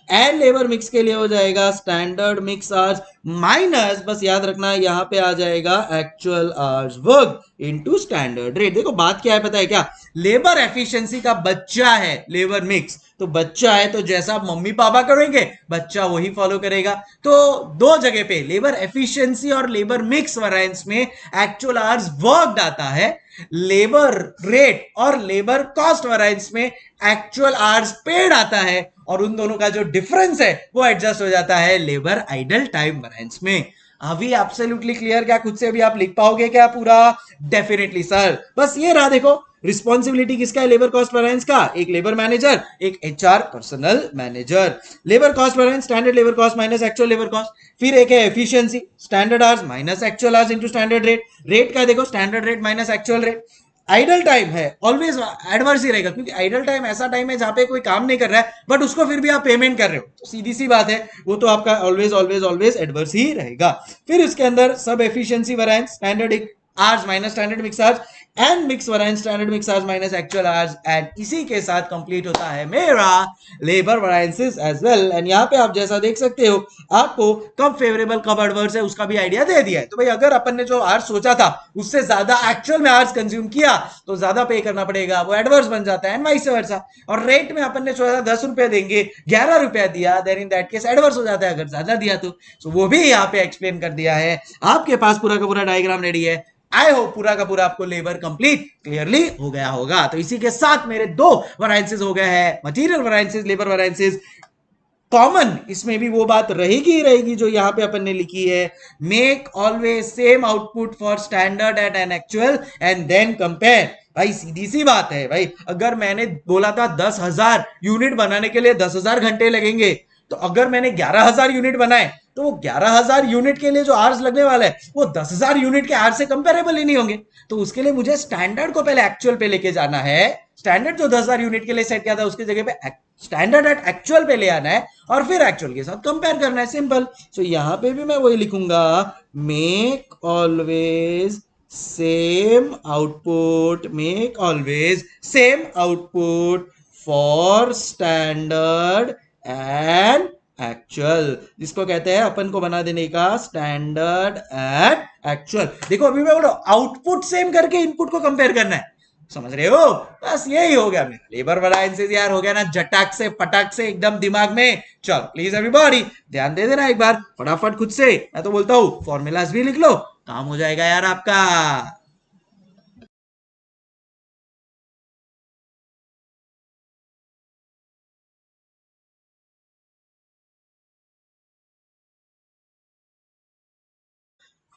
B: and labour mix के लिए हो जाएगा स्टैंडर्ड मिक्स आवर्स माइनस, बस याद रखना यहां पे आ जाएगा actual hours work into standard rate. देखो बात क्या है पता है क्या, लेबर एफिशिएंसी का बच्चा है लेबर मिक्स, तो बच्चा है तो जैसा मम्मी पापा करेंगे बच्चा वही फॉलो करेगा। तो दो जगह पे लेबर एफिशिएंसी और लेबर मिक्स वरायंस में एक्चुअल आवर्स वर्कड आता है, लेबर रेट और लेबर कॉस्ट वरायंस में एक्चुअल आवर्स पेड आता है, और उन दोनों का जो डिफरेंस है वो एडजस्ट हो जाता है लेबर आइडल टाइम वरायंस में। अभी एब्सोल्युटली क्लियर क्या, खुद से भी आप लिख पाओगे क्या पूरा, डेफिनेटली सर। बस ये रहा, देखो रिस्पॉन्सिबिलिटी किसका है लेबर कॉस्ट वरायंस का, एक लेबर मैनेजर, एक HR personal manager. Labour cost variance standard labour cost minus actual labour cost, फिर एक है efficiency standard hours minus actual hours into standard rate, rate का देखो standard rate minus actual rate. Idle time है always adverse ही रहेगा, क्योंकि idle time ऐसा time है जहां पे कोई काम नहीं कर रहा है बट उसको फिर भी आप पेमेंट कर रहे हो, तो सीधी सी बात है वो तो आपका ऑलवेज ऑलवेज ऑलवेज एडवर्स ही रहेगा। फिर उसके अंदर सब efficiency variance standard hours minus standard mix hours,
A: and mix variance standard mix hours minus actual hours, and इसी के साथ कंप्लीट होता है मेरा लेबर वरायंसेस एज वेल। एंड यहाँ पे आप जैसा देख सकते हो आपको कब फेवरेबल कब एडवर्स है उसका भी आइडिया दे दिया है। तो भाई अगर अपन ने जो आवर्स सोचा था उससे ज्यादा एक्चुअल में आवर्स कंज्यूम किया तो ज्यादा पे करना पड़ेगा, वो एडवर्स बन जाता है, एंड वाइस वर्सा। और रेट में अपन ने सोचा था 10 रुपए देंगे, 11 रुपया दिया, then in that case adverse हो जाता है अगर ज्यादा दिया तो वो भी यहाँ पे एक्सप्लेन कर दिया है। आपके पास पूरा का पूरा डायग्राम रेडी है। आई होप पूरा का पूरा आपको लेबर कंप्लीट क्लियरली हो गया होगा। तो इसी के साथ मेरे दो वरायंसेस हो गए हैं, मटेरियल वरायंसेस, लेबर वरायंसेस। कॉमन इसमें भी वो बात रहेगी ही रहेगी जो यहां पे अपन ने लिखी है, make always same output for standard and an actual and then compare. भाई सीधी सी बात है भाई, अगर मैंने बोला था 10,000 यूनिट बनाने के लिए 10,000 घंटे लगेंगे, तो अगर मैंने 11,000 यूनिट बनाए तो वो 11,000 यूनिट के लिए जो आवर्स लगने वाला है वो 10,000 यूनिट के आवर्स से कंपेरेबल ही नहीं होंगे। तो उसके लिए मुझे स्टैंडर्ड को पहले एक्चुअल पे लेके जाना है। स्टैंडर्ड जो 10,000 यूनिट के लिए सेट किया था उसकी जगह पे स्टैंडर्ड एट एक्चुअल पे ले आना है और फिर एक्चुअल के साथ कंपेयर करना है, सिंपल। सो यहां पे भी मैं वही लिखूंगा, make always same output, make always same output for standard and actual, जिसको कहते हैं अपन को बना देने का स्टैंडर्ड एंड एक्चुअल। देखो अभी मैं बोलो आउटपुट सेम करके इनपुट को कंपेयर करना है, समझ रहे हो? बस यही हो गया मेरा लेबर वरायंसेस यार, हो गया ना झटाक से पटाक से एकदम दिमाग में। चल प्लीज एवरीबॉडी ध्यान दे देना एक बार फटाफट खुद से, मैं तो बोलता हूँ फॉर्मूलाज भी लिख लो, काम हो जाएगा यार आपका।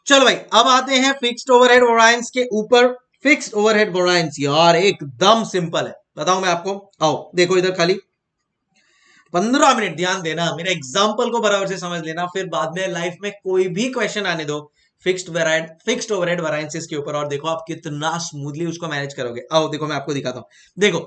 A: चलो भाई अब आते हैं फिक्स्ड ओवरहेड वरायंस के ऊपर। फिक्स्ड ओवरहेड वरायंस यार एकदम सिंपल है, बताऊं मैं आपको। आओ देखो इधर खाली 15 मिनट ध्यान देना, मेरे एग्जाम्पल को बराबर से समझ लेना, फिर बाद में लाइफ में कोई भी क्वेश्चन आने दो फिक्स्ड ओवरहेड वरायंसेस के ऊपर, और देखो आप कितना स्मूथली उसको मैनेज करोगे। आओ देखो मैं आपको दिखाता हूं। देखो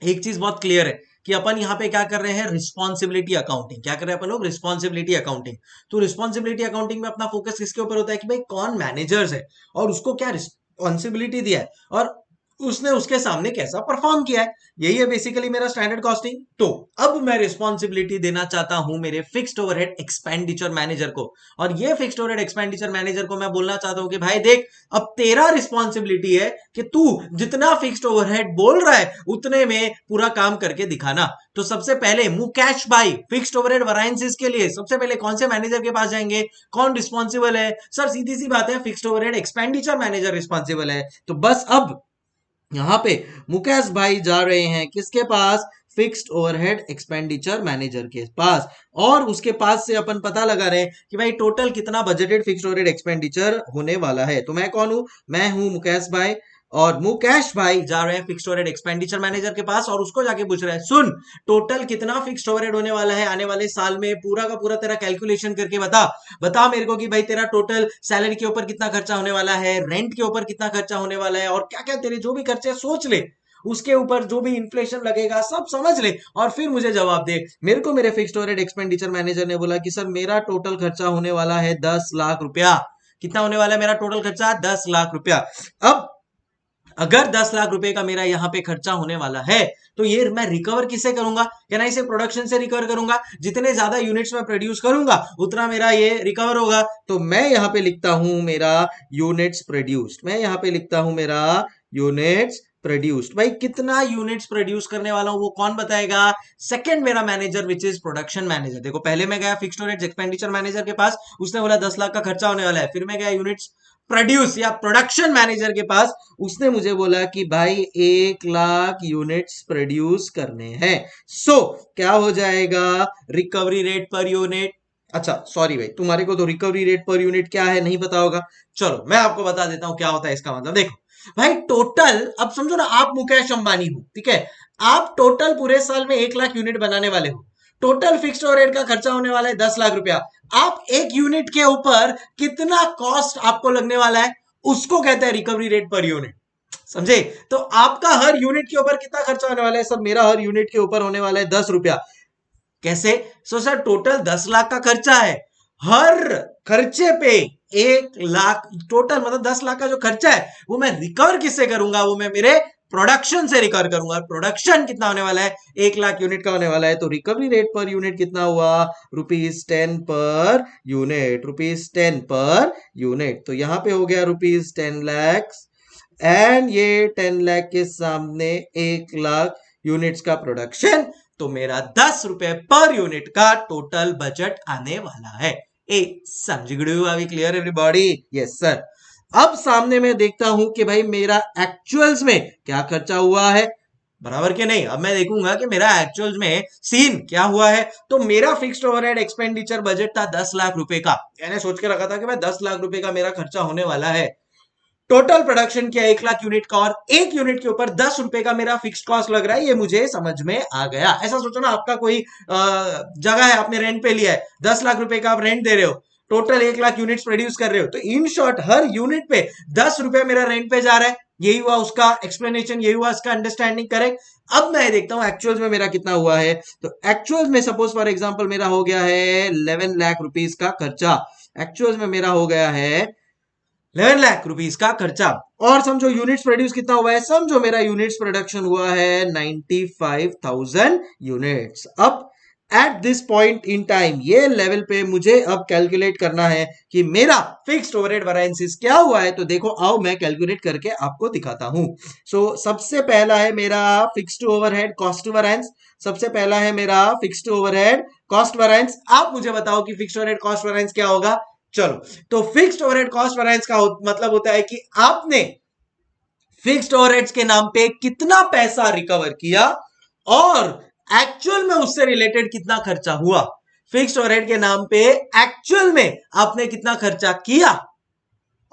A: एक चीज बहुत क्लियर है कि अपन यहाँ पे क्या कर रहे हैं, रिस्पॉन्सिबिलिटी अकाउंटिंग। क्या कर रहे हैं अपन लोग, रिस्पॉन्सिबिलिटी अकाउंटिंग। तो रिस्पॉन्सिबिलिटी अकाउंटिंग में अपना फोकस किसके ऊपर होता है कि भाई कौन मैनेजर्स है और उसको क्या रिस्पॉन्सिबिलिटी दिया है और उसने उसके सामने कैसा परफॉर्म किया है। यही है बेसिकली मेरा स्टैंडर्ड कॉस्टिंग। तो अब मैं रिस्पॉन्सिबिलिटी देना चाहता हूं मेरे फिक्स्ड ओवरहेड एक्सपेंडिचर मैनेजर को, और ये फिक्स्ड ओवरहेड एक्सपेंडिचर मैनेजर को मैं बोलना चाहता हूं कि भाई देख अब तेरा रिस्पॉन्सिबिलिटी है कि तू जितना फिक्स्ड ओवरहेड बोल रहा है उतने में पूरा काम करके दिखाना। तो सबसे पहले मुकेश भाई फिक्स्ड ओवरहेड वरायंसेस के लिए सबसे पहले कौन से मैनेजर के पास जाएंगे, कौन रिस्पॉन्सिबल है? सर सीधी सी बात है, fixed overhead expenditure manager responsible है। तो बस अब यहां पे मुकेश भाई जा रहे हैं किसके पास, फिक्स्ड ओवरहेड एक्सपेंडिचर मैनेजर के पास, और उसके पास से अपन पता लगा रहे हैं कि भाई टोटल कितना बजटेड फिक्स्ड ओवरहेड एक्सपेंडिचर होने वाला है। तो मैं कौन हूं, मैं हूं मुकेश भाई, और मुकेश भाई जा रहे हैं फिक्स्ड ओवरहेड एक्सपेंडिचर मैनेजर के पास और उसको जाके पूछ रहे हैं, सुन टोटल कितना फिक्स्ड ओवरहेड होने वाला है आने वाले साल में, पूरा का पूरा तेरा कैलकुलेशन करके बता मेरे को कि भाई तेरा टोटल सैलरी के ऊपर कितना खर्चा होने वाला है, रेंट के ऊपर कितना खर्चा होने वाला है, और क्या क्या तेरे जो भी खर्चे सोच ले, उसके ऊपर जो भी इन्फ्लेशन लगेगा सब समझ ले और फिर मुझे जवाब दे। मेरे को मेरे फिक्स्ड ओवरहेड एक्सपेंडिचर मैनेजर ने बोला कि सर मेरा टोटल खर्चा होने वाला है 10 लाख रुपया। कितना होने वाला है मेरा टोटल खर्चा, 10 लाख रुपया। अब अगर 10 लाख रुपए का मेरा यहाँ पे खर्चा होने वाला है तो ये मैं रिकवर किससे करूंगा, क्या ना इसे प्रोडक्शन से रिकवर करूंगा। जितने ज्यादा यूनिट्स में प्रोड्यूस करूंगा उतना मेरा ये रिकवर होगा। तो मैं यहाँ पे लिखता हूं मेरा यूनिट्स प्रोड्यूस्ड, मैं यहाँ पे लिखता हूं मेरा यूनिट्स प्रोड्यूस्ड। भाई कितना यूनिट्स प्रोड्यूस करने वाला हूं वो कौन बताएगा, सेकंड मेरा manager which is production manager. देखो पहले मैं गया फिक्स्ड ओवरहेड एक्सपेंडिचर मैनेजर के पास, उसने बोला 10 लाख का खर्चा होने वाला है। फिर मैं गया यूनिट्स प्रोड्यूस या प्रोडक्शन मैनेजर के पास, उसने मुझे बोला कि भाई 1 लाख यूनिट्स प्रोड्यूस करने हैं। सो क्या हो जाएगा, रिकवरी रेट पर यूनिट। अच्छा सॉरी भाई, तुम्हारे को तो रिकवरी रेट पर यूनिट क्या है नहीं पता होगा, चलो मैं आपको बता देता हूं क्या होता है इसका मतलब। देखो भाई टोटल, अब समझो ना आप मुकेश अंबानी हो, ठीक है, आप टोटल पूरे साल में 1 लाख यूनिट बनाने वाले हो, टोटल फिक्स्ड ओवरहेड का खर्चा होने वाला है 10 लाख रुपया। आप एक यूनिट के ऊपर कितना कॉस्ट आपको लगने वाला है उसको कहते हैं रिकवरी रेट पर यूनिट, समझे? तो आपका हर यूनिट के ऊपर कितना खर्चा होने वाला है, सर मेरा हर यूनिट के ऊपर होने वाला है 10 रुपया। कैसे? सो सर टोटल 10 लाख का खर्चा है, हर खर्चे पे 1 लाख टोटल, मतलब 10 लाख का जो खर्चा है वो मैं रिकवर किससे करूंगा, वो मैं मेरे प्रोडक्शन से रिकवर करूंगा। प्रोडक्शन कितना होने वाला है, 1 लाख यूनिट का होने वाला है। तो रिकवरी रेट पर यूनिट कितना हुआ, ₹10 पर यूनिट, ₹10 पर यूनिट। तो यहां पे हो गया ₹10 लाख, एंड ये 10 लाख के सामने 1 लाख यूनिट्स का प्रोडक्शन। तो मेरा ₹10 पर यूनिट का टोटल बजट आने वाला है। ए समझ गए हो, अभी क्लियर एवरीबॉडी? Yes sir. अब सामने मैं देखता हूं कि भाई मेरा एक्चुअल्स में क्या खर्चा हुआ है, बराबर के नहीं। अब मैं देखूंगा कि मेरा एक्चुअल्स में सीन क्या हुआ है। तो मेरा फिक्स्ड ओवरहेड एक्सपेंडिचर बजट था 10 लाख रुपए का। मैंने सोच के रखा था कि भाई 10 लाख रुपए का मेरा खर्चा होने वाला है। टोटल प्रोडक्शन किया 1 लाख यूनिट का, और 1 यूनिट के ऊपर ₹10 का मेरा फिक्स्ड कॉस्ट लग रहा है। ये मुझे समझ में आ गया। ऐसा सोचो ना, आपका कोई जगह है, आपने रेंट पे लिया है, ₹10 लाख का आप रेंट दे रहे हो, टोटल 1 लाख यूनिट्स प्रोड्यूस कर रहे हो। तो इन शॉर्ट हर यूनिट पे ₹10 मेरा रेंट पे जा रहा है। यही हुआ उसका एक्सप्लेनेशन, यही हुआ उसका अंडरस्टैंडिंग, करेक्ट। अब मैं देखता हूं एक्चुअल्स में मेरा कितना हुआ है। तो एक्चुअल्स में सपोज फॉर एग्जांपल मेरा हो गया है 11 लाख रुपीस का खर्चा। एक्चुअल्स में मेरा हो गया है 11 लाख रुपीस का खर्चा। और समझो यूनिट्स प्रोड्यूस कितना हुआ है, समझो मेरा यूनिट्स प्रोडक्शन हुआ है 95,000 यूनिट्स। अब at this point in time ये लेवल पे मुझे अब कैलकुलेट करना है कि मेरा फिक्स्ड ओवरहेड वेरिएंसेस क्या हुआ है। तो देखो आओ मैं कैलकुलेट करके आपको दिखाता हूं। सो सबसे पहला है मेरा फिक्स्ड ओवरहेड कॉस्ट वेरिएंस। सबसे पहला है मेरा फिक्स्ड ओवरहेड कॉस्ट वेरिएंस। आप मुझे बताओ कि फिक्स्ड ओवरहेड कॉस्ट वेरिएंस क्या होगा। चलो, तो फिक्स्ड ओवरहेड कॉस्ट वेरिएंस का मतलब होता है कि आपने फिक्स्ड ओवरहेड्स के नाम पे कितना पैसा रिकवर किया और एक्चुअल में उससे रिलेटेड कितना खर्चा हुआ। फिक्स्ड ओवरहेड के नाम पे एक्चुअल में आपने कितना खर्चा किया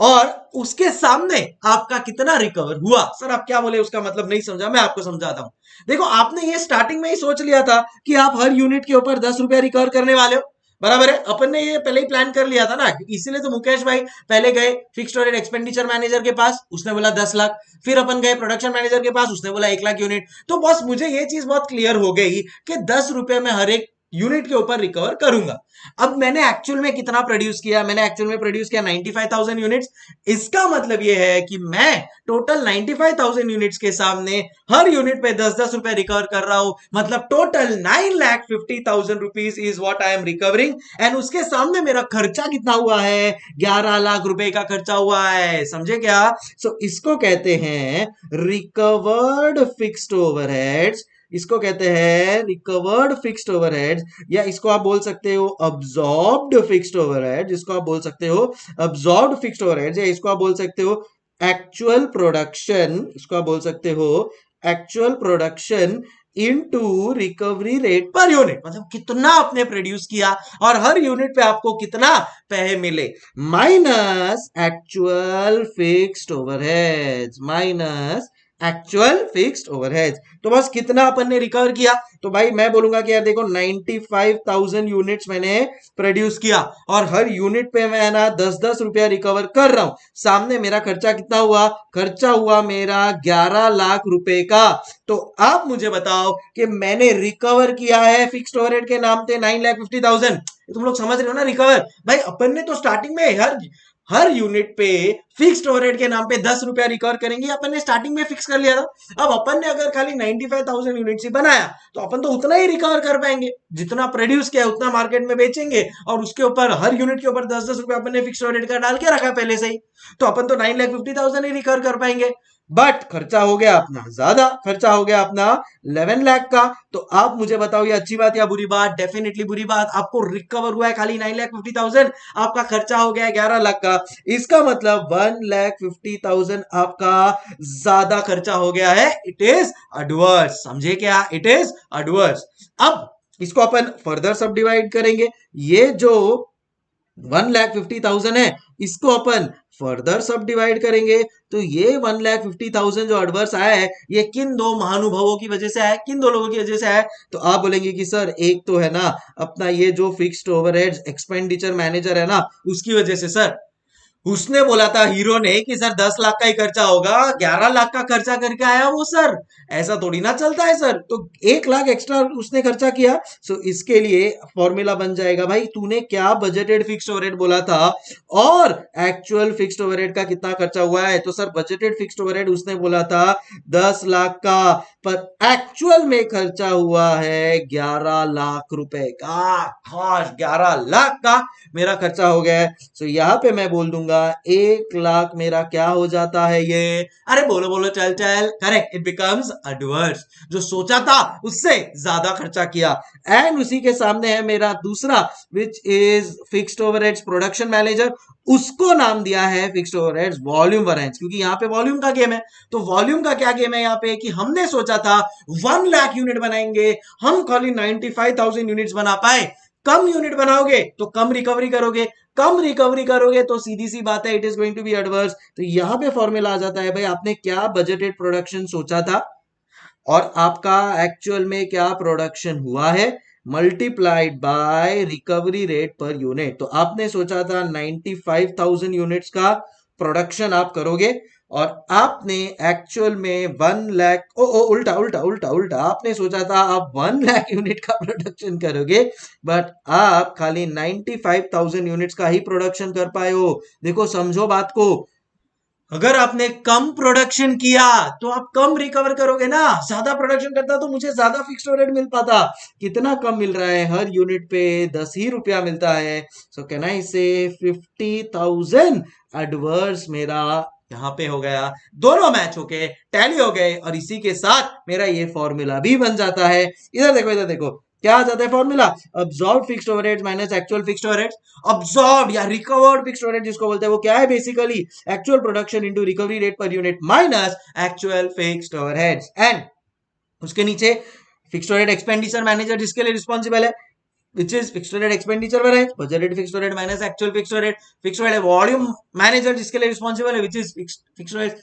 A: और उसके सामने आपका कितना रिकवर हुआ। सर आप क्या बोले, उसका मतलब नहीं समझा, मैं आपको समझाता हूं। देखो, आपने ये स्टार्टिंग में ही सोच लिया था कि आप हर यूनिट के ऊपर ₹10 रिकवर करने वाले हो, बराबर है। अपन ने ये पहले ही प्लान कर लिया था ना, इसीलिए तो मुकेश भाई पहले गए फिक्स्ड ओवरहेड एक्सपेंडिचर मैनेजर के पास, उसने बोला 10 लाख। फिर अपन गए प्रोडक्शन मैनेजर के पास, उसने बोला 1 लाख यूनिट। तो बस मुझे ये चीज बहुत क्लियर हो गई कि ₹10 में हर एक यूनिट के ऊपर रिकवर करूंगा। अब मैंने एक्चुअल में कितना प्रोड्यूस किया, मैंने एक्चुअल में प्रोड्यूस किया 95,000 यूनिट्स। इसका मतलब ये है कि मैं टोटल 95,000 यूनिट्स के सामने हर यूनिट पे 10-10 रुपए रिकवर कर रहा हूं। मतलब total 9,50,000 rupees is what I am recovering. And उसके सामने मेरा खर्चा कितना हुआ है, 11 लाख रुपए का खर्चा हुआ है। समझे क्या? सो इसको कहते हैं रिकवर्ड फिक्स्ड ओवरहेड्स। इसको कहते हैं रिकवर्ड फिक्स्ड ओवरहेड्स, या इसको आप बोल सकते हो अब्सॉर्ब्ड फिक्स्ड ओवरहेड, जिसको आप बोल सकते हो अब्सॉर्ब्ड फिक्स्ड ओवरहेड्स, या इसको आप बोल सकते हो एक्चुअल प्रोडक्शन, इसको आप बोल सकते हो actual production into recovery rate per unit. मतलब कितना आपने प्रोड्यूस किया और हर यूनिट पे आपको कितना पैसे मिले, minus actual fixed overheads, minus actual fixed overheads. तो बस कितना अपन ने रिकवर किया। तो भाई मैं बोलूंगा कि यार देखो 95,000 यूनिट्स मैंने प्रोड्यूस किया और हर यूनिट पे मैं ना 10-10 रुपया रिकवर कर रहा हूं। सामने मेरा खर्चा कितना हुआ, खर्चा हुआ मेरा 11 लाख रुपए का। तो आप मुझे बताओ कि मैंने रिकवर किया है फिक्स्ड ओवरहेड के नाम पे 9,50,000। तुम लोग समझ रहे हो ना रिकवर? भाई अपन ने तो स्टार्टिंग में हर यूनिट पे फिक्स्ड ओवरहेड के नाम पे 10 रुपया रिकवर करेंगे, अपन ने स्टार्टिंग में फिक्स कर लिया था। अब अपन ने अगर खाली 95,000 यूनिट ही बनाया तो अपन तो उतना ही रिकवर कर पाएंगे, जितना प्रोड्यूस किया उतना मार्केट में बेचेंगे, और उसके ऊपर हर यूनिट के ऊपर 10-10 रुपया अपन ने फिक्स्ड ओवरहेड का डाल के रखा पहले से ही, तो अपन तो 9,50,000 ही रिकवर कर पाएंगे। बट खर्चा हो गया अपना ज्यादा, खर्चा हो गया अपना 11 लाख का। तो आप मुझे बताओ ये अच्छी बात या बुरी बात? डेफिनेटली बुरी बात। आपको रिकवर हुआ है खाली 9,50,000, आपका खर्चा हो गया 11 लाख का। इसका मतलब 1,50,000 आपका ज्यादा खर्चा हो गया है। It is adverse. समझे क्या? It is adverse. अब इसको अपन फर्दर सब डिवाइड करेंगे। ये जो 1,50,000 है इसको अपन फर्दर सब डिवाइड करेंगे। तो ये 1,50,000 जो एडवर्स आया है ये किन दो महानुभावों की वजह से आया, किन दो लोगों की वजह से आया? तो आप बोलेंगे कि सर एक तो है ना अपना ये जो फिक्स्ड ओवरहेड्स एक्सपेंडिचर मैनेजर है ना उसकी वजह से। सर उसने बोला था हीरो ने कि सर 10 लाख का ही खर्चा होगा, 11 लाख का खर्चा करके आया वो सर। ऐसा थोड़ी ना चलता है सर। तो 1 लाख एक्स्ट्रा उसने खर्चा किया। सो इसके लिए फॉर्मूला बन जाएगा भाई, तूने क्या बजटेड फिक्स्ड ओवरहेड बोला था और एक्चुअल फिक्स्ड ओवरहेड का कितना खर्चा हुआ है। तो सर बजटेड फिक्स्ड ओवरहेड उसने बोला था 10 लाख का, पर एक्चुअल में खर्चा हुआ है 11 लाख रुपए का। हाँ, 11 लाख का मेरा खर्चा हो गया है। सो यहाँ पे मैं बोल दूंगा 1 लाख मेरा क्या हो जाता है ये। अरे बोलो बोलो, चल चल, करेक्ट, इट बिकम्स एडवर्स। जो सोचा था उससे ज्यादा खर्चा किया। एंड उसी के सामने है मेरा दूसरा, which is fixed overheads production manager. उसको नाम दिया है फिक्स्ड ओवरहेड्स वॉल्यूम वेरिएंस, क्योंकि यहाँ पे वॉल्यूम का गेम है। तो वॉल्यूम का क्या गेम है यहाँ पे कि हमने सोचा था 1 लाख यूनिट बनाएंगे, हम खाली 95,000 यूनिट्स बना पाए। कम यूनिट बनाओगे तो कम रिकवरी करोगे, कम रिकवरी करोगे तो सीधी सी बात है it is going to be adverse. तो यहां पे फॉर्मूला आ जाता है भाई, आपने क्या बजटेड प्रोडक्शन सोचा था और आपका एक्चुअल में क्या प्रोडक्शन हुआ है, multiplied by recovery rate per unit. तो आपने सोचा था 95,000 यूनिट्स का प्रोडक्शन आप करोगे और आपने एक्चुअल में 1 लाख, ओ उल्टा उल्टा उल्टा उल्टा, आपने सोचा था आप 1 लाख यूनिट का प्रोडक्शन करोगे, बट आप खाली 95,000 यूनिट्स का ही प्रोडक्शन कर पाए हो। देखो समझो बात को, अगर आपने कम प्रोडक्शन किया तो आप कम रिकवर करोगे ना। ज्यादा प्रोडक्शन करता तो मुझे ज्यादा फिक्स्ड ओवरहेड मिल पाता। कितना कम मिल रहा है, हर यूनिट पे 10 ही रुपया मिलता है। सो कैन आई से 50,000 एडवर्स मेरा यहाँ पे हो गया। दोनों मैच होके टैली हो गए और इसी के साथ मेरा ये फॉर्मूला भी बन जाता है। इधर देखो इधर देखो, क्या आ जाता है formula, absorb fixed overheads minus actual fixed overheads. Absorb या रिकवर्ड फिक्स्ड ओवरहेड जिसको बोलते हैं, वो क्या है basically actual production into recovery rate per unit minus actual fixed overheads. And उसके नीचे फिक्स्ड ओवरहेड एक्सपेंडिचर मैनेजर जिसके लिए रिस्पॉन्सिबल है, which is fixed overhead expenditure variance, budgeted fixed overhead minus actual fixed overhead, fixed overhead volume manager जिसके लिए responsible है, which is fixed overhead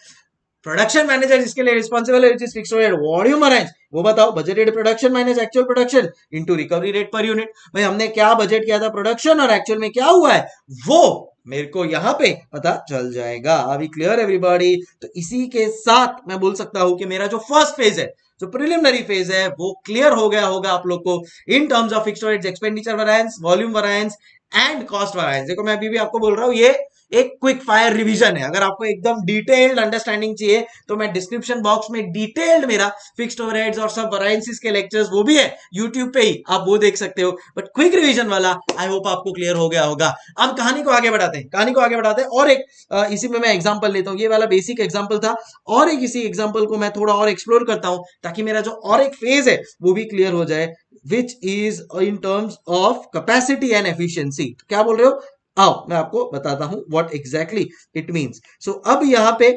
A: production manager जिसके लिए रिस्पॉन्सिबल है, which is fixed overhead volume arrange. वो बताओ, budgeted production minus actual production into recovery rate per unit. भाई हमने क्या बजट किया था प्रोडक्शन और एक्चुअल में क्या हुआ है वो मेरे को यहाँ पे पता चल जाएगा। अभी क्लियर एवरीबॉडी? तो इसी के साथ मैं बोल सकता हूं कि मेरा जो फर्स्ट फेज है, जो प्रिलिमिनरी फेज है, वो क्लियर हो गया होगा आप लोग को इन terms of fixed overheads expenditure variance, volume variance and cost variance. देखो मैं अभी भी आपको बोल रहा हूं, ये एक क्विक फायर रिवीजन है। अगर आपको एकदम डिटेल्ड अंडरस्टैंडिंग चाहिए तो मैं डिस्क्रिप्शन बॉक्स में डिटेल्ड मेरा फिक्स्ड ओवरहेड्स और सब वेरिएंसेस के लेक्चर्स वो भी है यूट्यूब पे ही, आप वो देख सकते हो। बट क्विक रिवीजन वाला आई होप आपको क्लियर हो गया होगा। अब कहानी को आगे बढ़ाते हैं, कहानी को आगे बढ़ाते हैं और एक इसी में मैं एग्जांपल लेता हूं। ये वाला बेसिक एग्जांपल था और एक इसी एग्जांपल को मैं थोड़ा और एक्सप्लोर करता हूं ताकि मेरा जो और एक फेज है वो भी क्लियर हो जाए, which is in terms of capacity and efficiency. क्या बोल रहे हो? आओ मैं आपको बताता हूं व्हाट एग्जैक्टली इट मींस। सो अब यहां पे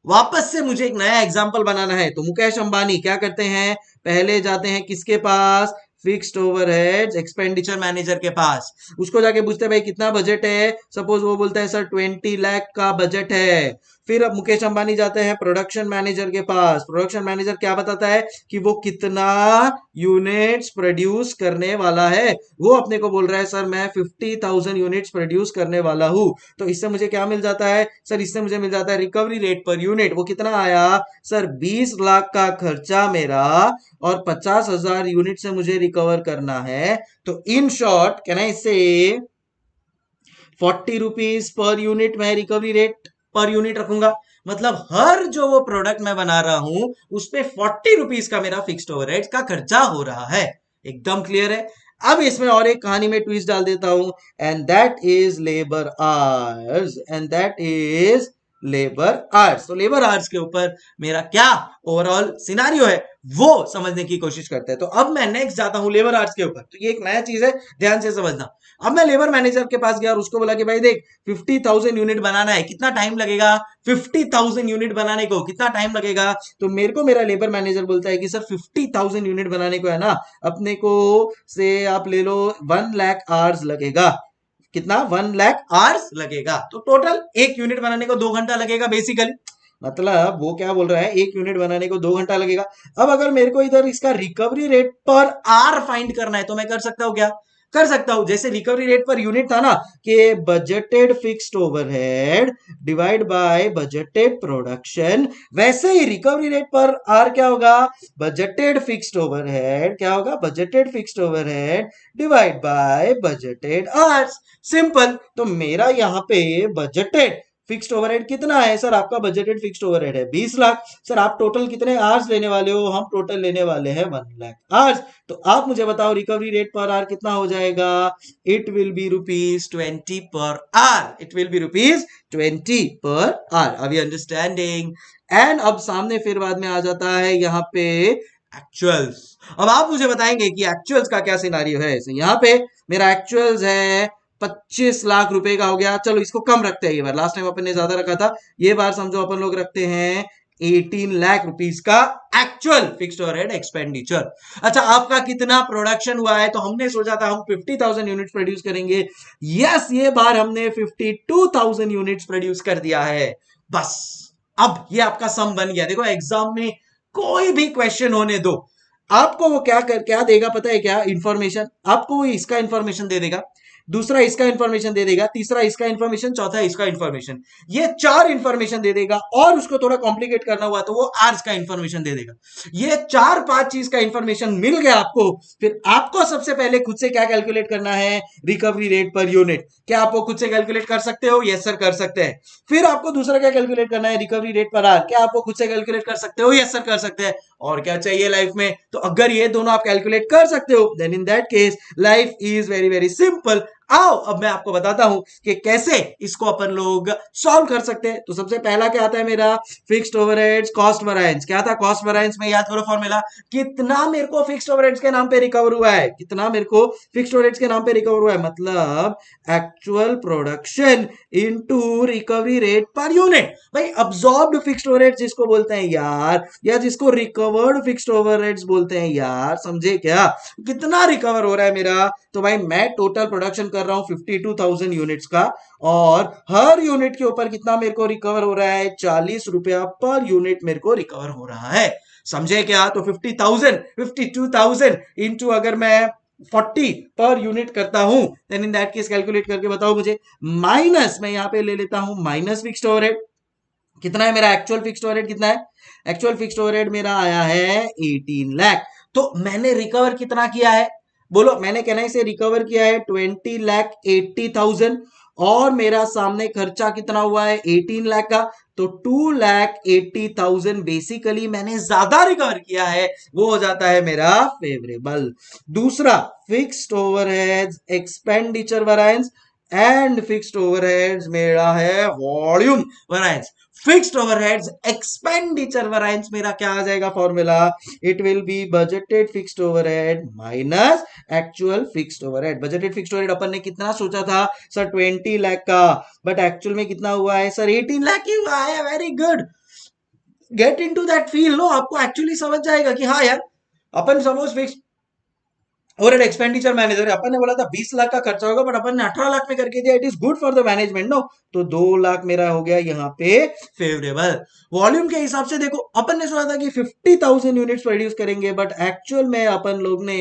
A: वापस से मुझे एक नया एग्जांपल बनाना है। तो मुकेश अंबानी क्या करते हैं, पहले जाते हैं किसके पास, फिक्स्ड ओवरहेड्स एक्सपेंडिचर मैनेजर के पास। उसको जाके पूछते हैं भाई कितना बजट है, सपोज वो बोलता है सर 20 लाख का बजट है। फिर अब मुकेश अंबानी जाते हैं प्रोडक्शन मैनेजर के पास। प्रोडक्शन मैनेजर क्या बताता है कि वो कितना यूनिट्स प्रोड्यूस करने वाला है। वो अपने को बोल रहा है सर मैं 50,000 यूनिट्स प्रोड्यूस करने वाला हूं। तो इससे मुझे क्या मिल जाता है सर, इससे मुझे मिल जाता है रिकवरी रेट पर यूनिट। वो कितना आया सर, 20 लाख का खर्चा मेरा और 50,000 यूनिट से मुझे रिकवर करना है। तो इन शॉर्ट कैन आई से 40 रुपीज पर यूनिट मैं रिकवरी रेट पर यूनिट रखूंगा। मतलब हर जो वो प्रोडक्ट मैं बना रहा हूं उस पे 40 रुपीज का मेरा फिक्स्ड ओवरहेड का खर्चा हो रहा है। एकदम क्लियर है? अब इसमें और एक कहानी में ट्विस्ट डाल देता हूं, and that is labour hours, and that is labour hours. तो लेबर आवर्स के ऊपर मेरा क्या ओवरऑल सिनारियो है वो समझने की कोशिश करते हैं। तो अब मैं नेक्स्ट जाता हूं लेबर आवर्स के ऊपर। तो ये एक नया चीज है, ध्यान से समझना। अब मैं लेबर मैनेजर के पास गया और उसको बोला कि भाई देख 50,000 यूनिट बनाना है, कितना टाइम लगेगा, 50,000 यूनिट बनाने को कितना टाइम लगेगा। तो मेरे को मेरा लेबर मैनेजर बोलता है कि सर 50,000 यूनिट बनाने को है ना, अपने को से आप ले लो 1 लाख आवर्स लगेगा। कितना? 1 लाख आवर्स लगेगा। तो टोटल एक यूनिट बनाने को 2 घंटा लगेगा बेसिकली। मतलब वो क्या बोल रहा है, एक यूनिट बनाने को 2 घंटा लगेगा। अब अगर मेरे को इधर इसका recovery rate per are find करना है तो मैं कर सकता हूं क्या
B: कर सकता हूं। जैसे रिकवरी रेट पर यूनिट था ना कि budgeted fixed overhead divide by budgeted production, वैसे ही रिकवरी रेट पर आर क्या होगा, बजटेड फिक्स्ड ओवरहेड, क्या होगा, budgeted fixed overhead divide by budgeted hours. Simple. तो मेरा यहां पे बजटेड फिक्स्ड ओवरहेड कितना है सर, आपका बजटेड फिक्स्ड ओवरहेड है 20 लाख। सर आप टोटल कितने आवर्स लेने वाले हो, हम टोटल लेने वाले हैं 1 लाख आवर्स। तो आप मुझे बताओ रिकवरी रेट पर आर कितना हो जाएगा, it will be ₹20 per our, it will be ₹20 per hour. Are we understanding? And अब सामने फिर बाद में आ जाता है यहाँ पे एक्चुअल्स। अब आप मुझे बताएंगे कि एक्चुअल्स का क्या सिनारियो है। यहाँ पे मेरा एक्चुअल्स है 25 लाख रुपए का हो गया। चलो इसको कम रखते हैं, ये बार लास्ट टाइम अपन ने ज्यादा रखा था, ये बार समझो अपन लोग रखते हैं 18 लाख रुपीस का एक्चुअल फिक्स्ड ओवरहेड एक्सपेंडिचर। अच्छा आपका कितना प्रोडक्शन हुआ है, तो हमने सोचा था हम 50,000 यूनिट्स प्रोड्यूस करेंगे। यस, ये बार हमने 52,000 यूनिट्स प्रोड्यूस कर दिया है। बस अब ये आपका सम बन गया। देखो एग्जाम में कोई भी क्वेश्चन होने दो, आपको वो क्या देगा पता है क्या, इंफॉर्मेशन। आपको वो इसका इंफॉर्मेशन दे देगा, दूसरा इसका इंफॉर्मेशन दे देगा, तीसरा इसका इंफॉर्मेशन, चौथा इसका इंफॉर्मेशन, ये 4 इंफॉर्मेशन दे देगा। और उसको थोड़ा कॉम्प्लिकेट करना हुआ तो वो आर्स का इंफॉर्मेशन दे देगा। ये 4-5 चीज का इंफॉर्मेशन मिल गया आपको, फिर आपको सबसे पहले खुद से क्या कैलकुलेट करना है, रिकवरी रेट पर यूनिट। क्या आप वो खुद से कैलकुलेट कर सकते हो? यस सर कर सकते हैं। फिर आपको दूसरा क्या कैलकुलेट करना है, रिकवरी रेट पर आर। क्या आप वो खुद से कैलकुलेट कर सकते हो? यस सर कर सकते हैं। और क्या चाहिए लाइफ में? तो अगर ये दोनों आप कैलकुलेट कर सकते हो then in that case life is very very simple. आओ अब मैं आपको बताता हूं कि कैसे इसको अपन लोग सॉल्व कर सकते हैं। तो सबसे पहला क्या आता है मेरा, फिक्स्ड ओवरहेड्स कॉस्ट वेरिएंस। क्या था कॉस्ट वेरिएंस में, याद करो फॉर्मूला, कितना मेरे को फिक्स्ड ओवरहेड्स के नाम पे रिकवर हुआ है, कितना मेरे को फिक्स्ड ओवरहेड्स के नाम पे रिकवर हुआ है, मतलब actual production into recovery rate per unit. भाई अब्सॉर्ब्ड फिक्स्ड ओवरहेड्स जिसको बोलते हैं यार, या जिसको रिकवर्ड फिक्स्ड ओवरहेड्स बोलते हैं यार, समझे क्या, कितना रिकवर हो रहा है मेरा। तो भाई मैं टोटल प्रोडक्शन कर रहा हूं 52,000 यूनिट्स का, और हर यूनिट के ऊपर कितना मेरे को रिकवर हो रहा है, 40 रुपया पर यूनिट मेरे को रिकवर हो रहा है। समझे क्या? तो 50,000 52,000 इंटू अगर मैं 40 पर यूनिट करता हूं then in that case calculate करके बताओ मुझे, माइनस मैं यहां पे ले लेता हूं माइनस फिक्स्ड ओवरहेड। कितना है मेरा एक्चुअल फिक्स्ड ओवरहेड, कितना है एक्चुअल फिक्स्ड ओवरहेड मेरा आया है 18 लाख। तो मैंने रिकवर कितना किया है, बोलो, मैंने कहना से रिकवर किया है 20,80,000, और मेरा सामने खर्चा कितना हुआ है 18 लाख का, तो 2,80,000 बेसिकली मैंने ज्यादा रिकवर किया है, वो हो जाता है मेरा फेवरेबल। दूसरा fixed overheads expenditure variance and fixed overheads मेरा है volume variance. Fixed overheads expenditure variance मेरा क्या आ जाएगा formula, it will be budgeted fixed overhead minus actual fixed overhead. Budgeted fixed overhead अपन ने कितना सोचा था सर 20 लाख का, बट एक्चुअल में कितना हुआ है सर 18 लाख ही हुआ है। Very good, get into that feel no, आपको एक्चुअली समझ जाएगा कि हाँ यार अपन सपोज फिक्स और एक्सपेंडिचर मैनेजर अपन ने बोला था 20 लाख का खर्चा होगा, बट अपन ने 18 लाख में करके दिया, it is good for the management no. तो 2 लाख मेरा हो गया यहाँ पे फेवरेबल। वॉल्यूम के हिसाब से देखो, अपन ने सोचा था कि 50,000 यूनिट्स प्रोड्यूस करेंगे, बट एक्चुअल में अपन लोग ने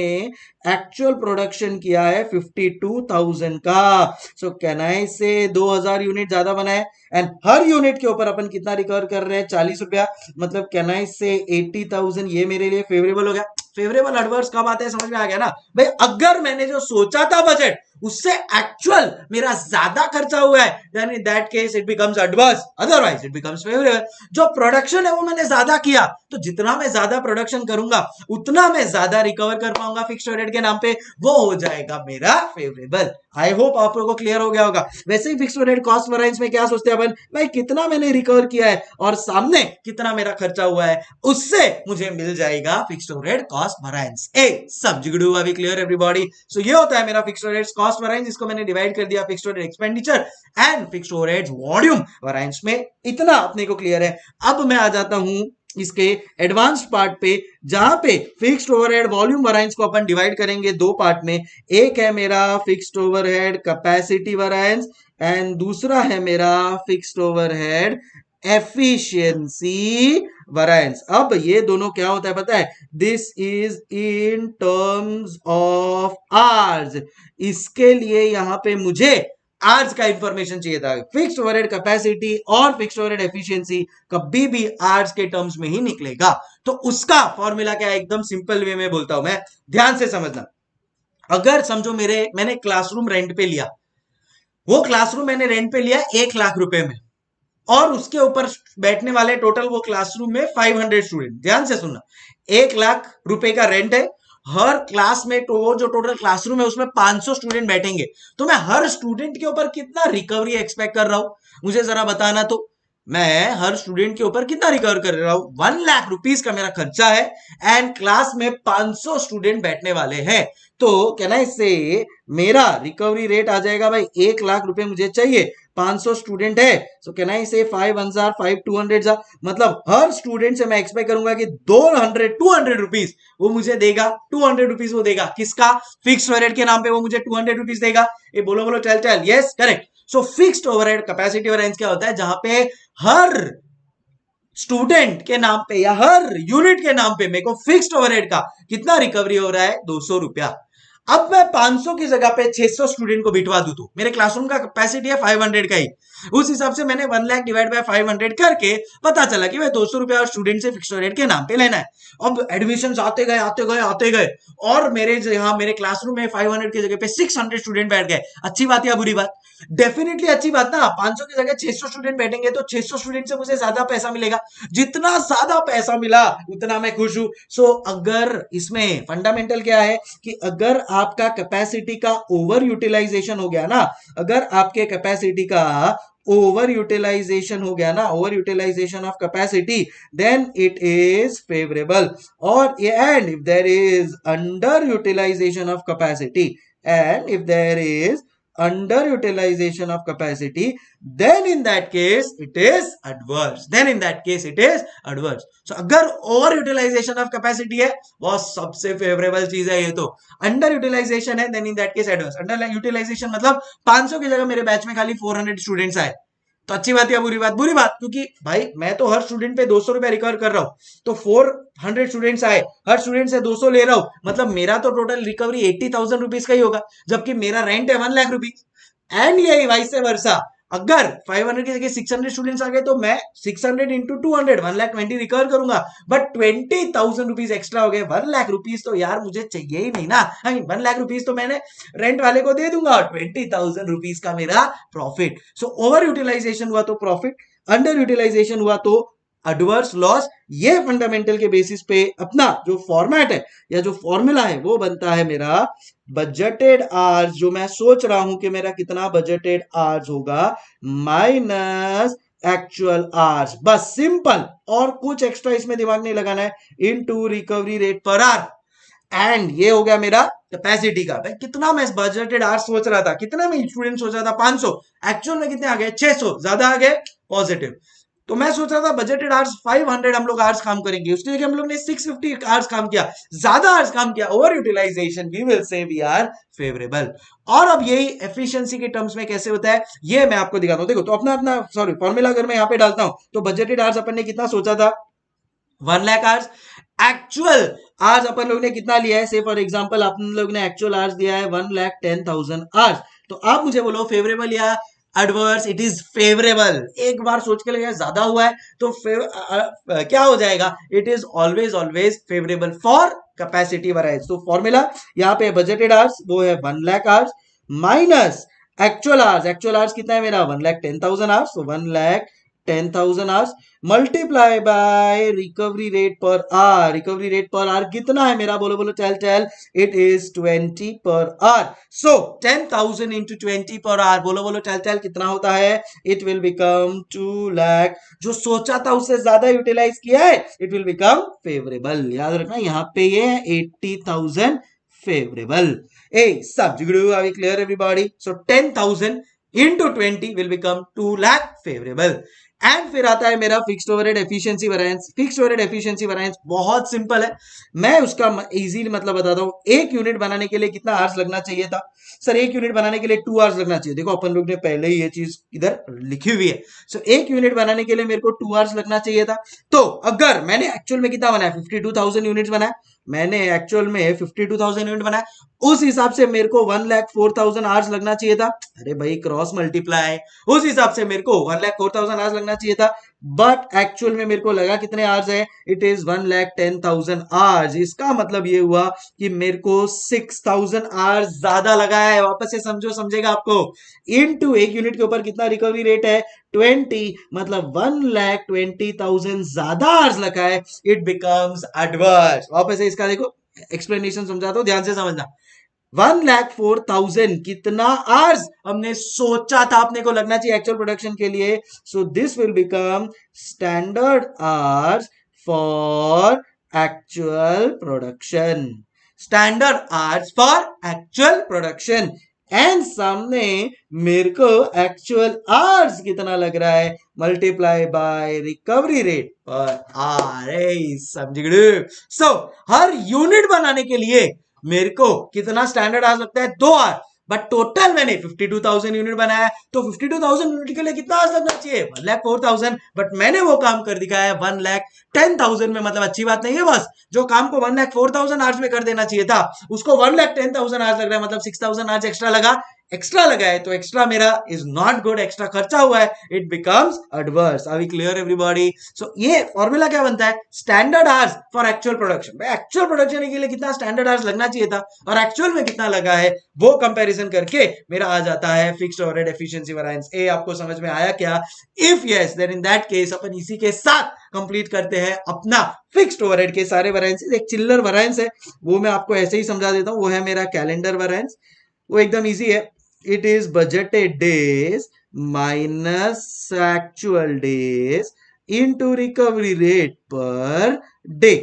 B: एक्चुअल प्रोडक्शन किया है 52,000 का। सो कैन आई से 2,000 यूनिट ज्यादा बना है, एंड हर यूनिट के ऊपर अपन कितना रिकवर कर रहे हैं 40 रुपया, मतलब कैन आई से 80,000, ये मेरे लिए फेवरेबल हो गया। फेवरेबल एडवर्स कब आते हैं समझ में आ गया ना भाई, अगर मैंने जो सोचा था बजट उससे एक्चुअल मेरा ज्यादा खर्चा हुआ है then in that case it becomes adverse, otherwise it becomes favourable. जो प्रोडक्शन है वो मैंने ज्यादा किया, तो जितना मैं ज्यादा प्रोडक्शन करूंगा उतना मैं ज्यादा रिकवर कर पाऊंगा फिक्स्ड ओवरहेड के नाम पे, वो हो जाएगा मेरा फेवरेबल। आई होप आप लोगों को क्लियर हो गया होगा। वैसे ही फिक्स्ड ओवरहेड कॉस्ट वेरिएंस में क्या सोचते हैं अपन, भाई कितना मैंने रिकवर किया है और सामने कितना मेरा खर्चा हुआ है, उससे मुझे मिल जाएगा फिक्स्ड ओवरहेड कॉस्ट वेरिएंस। ए सब जिगड़ू अभी क्लियर एवरीबॉडी? सो ये होता है मेरा फिक्स्ड ओवरहेड कॉस्ट वेरिएंस, इसको मैंने डिवाइड कर दिया fixed overhead expenditure and fixed overhead volume variance में। इतना अपने को क्लियर है। अब मैं आ जाता हूं इसके एडवांस्ड पार्ट पे, जहां पे फिक्स्ड ओवरहेड वॉल्यूम वेरिएंस को अपन डिवाइड करेंगे दो पार्ट में। एक है मेरा fixed overhead capacity variance and दूसरा है मेरा फिक्स्ड ओवरहेड एफिशिएंसी वेरिएंस। अब ये दोनों क्या होता है पता है? This is in terms of hours. इसके लिए यहां पे मुझे आवर्स का इंफॉर्मेशन चाहिए था। फिक्स्ड ओवरहेड कैपेसिटी और फिक्स्ड ओवरहेड एफिशिएंसी कभी भी आवर्स के टर्म्स में ही निकलेगा। तो उसका फॉर्मूला क्या है? एकदम सिंपल वे में बोलता हूं मैं, ध्यान से समझना। अगर समझो मैंने क्लासरूम रेंट पे लिया, वो क्लासरूम मैंने रेंट पे लिया 1 लाख रुपए में, और उसके ऊपर बैठने वाले टोटल वो क्लासरूम में 500 स्टूडेंट। ध्यान से सुनना, 1 लाख रुपए का रेंट है, हर क्लास में तो वो जो टोटल क्लासरूम है उसमें 500 स्टूडेंट बैठेंगे, तो मैं हर स्टूडेंट के ऊपर कितना रिकवरी एक्सपेक्ट कर रहा हूं, मुझे जरा बताना। तो मैं हर स्टूडेंट के ऊपर कितना रिकवर कर रहा हूं? 1 लाख रुपीज का मेरा खर्चा है, एंड क्लास में 500 स्टूडेंट बैठने वाले हैं। तो कहना इससे मेरा रिकवरी रेट आ जाएगा भाई, 1 लाख रुपए मुझे चाहिए, 500 स्टूडेंट है, सो कैन आई से 5 1 जार 5 200 जार, मतलब हर स्टूडेंट से मैं एक्सपेक्ट करूंगा कि 200 रुपीज वो मुझे देगा। 200 रुपीज वो देगा, किसका? फिक्स्ड ओवरहेड के नाम पे वो मुझे 200 रुपीज देगा। ये बोलो बोलो चल चल, यस करेक्ट। सो फिक्स्ड ओवरहेड कैपेसिटी वेरिएंस क्या होता है? जहां पे हर स्टूडेंट के नाम पे या हर यूनिट के नाम पे मेरे को फिक्स्ड ओवरहेड का कितना रिकवरी हो रहा है? 200 रुपया। अब मैं 500 की जगह पे 600 स्टूडेंट को बिठवा दूं तो मेरे क्लासरूम का कैपेसिटी है 500 का ही, उस हिसाब से मैंने 1 लाख डिवाइड बाय 500 करके पता चला कि भाई 200 रुपया और स्टूडेंट से फिक्स्ड ओवरहेड के नाम पे लेना है। अब एडमिशन आते गए आते गए आते गए, और मेरे क्लासरूम में 500 की जगह पे 600 स्टूडेंट बैठ गए। अच्छी बात या बुरी बात? डेफिनेटली अच्छी बात ना। 500 की जगह 600 स्टूडेंट बैठेंगे तो 600 स्टूडेंट से मुझे ज्यादा पैसा मिलेगा, जितना ज्यादा पैसा मिला उतना मैं खुश हूं। सो अगर इसमें फंडामेंटल क्या है कि अगर आपका कैपेसिटी का ओवर यूटिलाइजेशन हो गया ना, अगर आपके कैपेसिटी का ओवर यूटिलाइजेशन हो गया ना, over utilization of capacity, then it is favourable. और and if there is under utilization of capacity, and if there is underutilization of capacity, then in that case it is adverse, then in that case it is adverse. So अगर over utilization of capacity है वो सबसे favorable चीज है। ये तो under utilization है, then in that case adverse। under utilization मतलब 500 की जगह मेरे बैच में खाली 400 स्टूडेंट्स आए, तो अच्छी बात या बुरी बात? बुरी बात, क्योंकि भाई मैं तो हर स्टूडेंट पे 200 रुपया रिकवर कर रहा हूं, तो 400 स्टूडेंट्स आए, हर स्टूडेंट से 200 ले रहा हूं, मतलब मेरा तो टोटल रिकवरी 80,000 रुपीज का ही होगा, जबकि मेरा रेंट है 1 लाख रुपीज। एंड यही वाइस वर्सा, अगर 500 की जगह 600 स्टूडेंट्स आ गए तो मैं 600 इंटू 200 1,20,000 रिकवर करूंगा, बट 20,000 रुपीज एक्स्ट्रा हो गए। 1 लाख रुपीज तो यार मुझे चाहिए ही नहीं ना। 1 लाख रुपीज तो मैंने रेंट वाले को दे दूंगा, 20,000 रुपीज का मेरा प्रॉफिट। सो ओवर यूटिलाइजेशन हुआ तो प्रॉफिट, अंडर यूटिलाइजेशन हुआ तो एडवर्स लॉस। ये फंडामेंटल के बेसिस पे अपना जो फॉर्मेट है या जो फॉर्मूला है वो बनता है मेरा बजटेड आवर्स, जो मैं सोच रहा हूं कि मेरा कितना बजटेड आवर्स होगा, माइनस एक्चुअल आवर्स। बस सिंपल, और कुछ एक्स्ट्रा इसमें दिमाग नहीं लगाना है, into recovery rate per our. And ये हो गया मेरा कैपेसिटी का। भाई कितना मैं बजटेड आवर्स सोच रहा था, कितना मैं स्टूडेंट सोच रहा था 500, एक्चुअल में कितने आ गए? 600, ज्यादा आ गए पॉजिटिव। तो मैं सोच रहा था बजटेड आवर्स 500 हम लोग आवर्स काम करेंगे, उसकी जगह हम लोग ने 650 आवर्स काम किया, ज्यादा आवर्स काम किया, over utilisation, we will say we are favourable. और अब यही एफिशिएंसी के टर्म्स में कैसे होता है ये मैं आपको दिखाता हूं। देखो, तो अपना अपना सॉरी फॉर्मूला अगर मैं यहां पे डालता हूं तो बजटेड आवर्स अपन ने कितना सोचा था? 1 लाख आवर्स। एक्चुअल आज अपन लोग ने कितना लिया है? से फॉर एग्जांपल अपन लोग ने एक्चुअल आवर्स दिया है 1,10,000 आवर्स। तो आप मुझे बोलो फेवरेबल या एडवर्स? It is favourable. एक बार सोच के लगे ज्यादा हुआ है तो क्या हो जाएगा? It is always always favourable for capacity variance. तो फॉर्मूला यहाँ पे बजटेड आवर्स वो है 1 lakh hours minus actual hours. Actual hours कितना है मेरा? 1,10,000 आवर्स। तो 1,10,000 hours multiply by recovery rate per our. Recovery rate per our कितना है मेरा? बोलो बोलो चल चल, it is 20 per our. So 10,000 into 20 per our, बोलो बोलो चल चल कितना होता है? It will become 2 lakh. जो सोचा था उससे ज्यादा यूटिलाइज किया है, इट विल बिकम फेवरेबल। याद रखना यहाँ पे ये है 80,000 फेवरेबल। ए सब जिगड़ू, are we clear everybody? So 10,000 into 20 will become 2 lakh favorable, and फिर आता है मेरा fixed overhead efficiency variance. Fixed overhead efficiency variance बहुत सिंपल है, मैं उसका इजीली मतलब बताता हूँ। एक यूनिट बनाने के लिए कितना आवर्स लगना चाहिए था सर? एक यूनिट बनाने के लिए 2 आवर्स लगना चाहिए। देखो अपन लोग ने पहले ही ये चीज इधर लिखी हुई है। सो एक यूनिट बनाने के लिए मेरे को 2 आवर्स लगना चाहिए था। तो अगर मैंने एक्चुअल में कितना बनाया, 52,000 यूनिट्स बनाया, मैंने एक्चुअल में 52,000 यूनिट बनाया, उस हिसाब से मेरे को 1,04,000 आवर्स लगना चाहिए था। अरे भाई क्रॉस मल्टीप्लाई, उस हिसाब से मेरे को 1,04,000 आवर्स लगना चाहिए था। बट एक्चुअल में मेरे को लगा कितने आवर्स है, इट इज 1,10,000 आवर्स। इसका मतलब ये हुआ कि मेरे को 6,000 आवर्स ज्यादा लगा है। वापस से समझो, समझेगा आपको। इनटू एक यूनिट के ऊपर कितना रिकवरी रेट है, 20, मतलब 1,20,000 ज्यादा आवर्स लगा है, इट बिकम्स एडवर्स। वापस से इसका देखो एक्सप्लेनेशन समझाता हूं, ध्यान से समझना। 1,04,000 कितना आवर्स हमने सोचा था अपने को लगना चाहिए एक्चुअल प्रोडक्शन के लिए। So this will become standard hours for actual production. Standard hours for actual production. And सामने मेरे को एक्चुअल आवर्स कितना लग रहा है, multiply bye recovery rate per are. समझ। सो हर यूनिट बनाने के लिए मेरे को कितना स्टैंडर्ड आवर्स लगता है, 2 आवर। बट टोटल मैंने 52,000 यूनिट बनाया, तो 52,000 यूनिट के लिए कितना आवर्स लगना चाहिए, 1,04,000। बट मैंने वो काम कर दिखाया 1,10,000 में। मतलब अच्छी बात नहीं है बस, जो काम को 1,04,000 आवर्स में कर देना चाहिए था, उसको 1,10,000 आवर्स लग रहा है, मतलब 6,000 आवर्स एक्स्ट्रा लगा। एक्स्ट्रा लगा है तो एक्स्ट्रा मेरा इज नॉट गुड, एक्स्ट्रा खर्चा हुआ है, it becomes adverse. Are we clear everybody? So ये फॉर्मूला क्या बनता है, standard hours for actual production. Actual production के लिए कितना स्टैंडर्ड आवर्स लगना चाहिए था और एक्चुअल में कितना लगा है, वो कंपैरिजन करके मेरा आ जाता है फिक्स्ड ओवरहेड एफिशिएंसी वेरिएंस। ए आपको समझ में आया क्या? If yes, then in that case अपन इसी के साथ कंप्लीट करते हैं अपना फिक्स्ड ओवरहेड के सारे वेरिएंसेस। एक चिल्लर वेरिएंस है, वो मैं आपको ऐसे ही समझा देता हूं, वो है मेरा कैलेंडर वेरिएंस। वो एकदम इजी है, it is budgeted days minus actual days into recovery rate per day।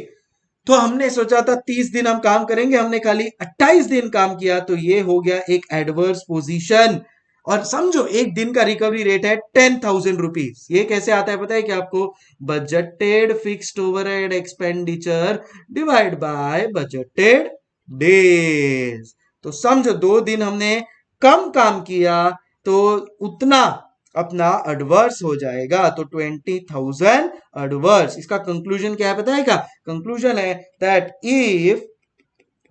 B: तो हमने सोचा था 30 दिन हम काम करेंगे, हमने खाली 28 दिन काम किया, तो ये हो गया एक एडवर्स पोजीशन। और समझो एक दिन का रिकवरी रेट है 10,000 रुपीज। ये कैसे आता है पता है कि आपको, budgeted fixed overhead expenditure divide by budgeted days. तो समझो 2 दिन हमने कम काम किया तो उतना अपना एडवर्स हो जाएगा, तो 20,000 एडवर्स। इसका कंक्लूजन क्या है पता है क्या? कंक्लूजन है दैट इफ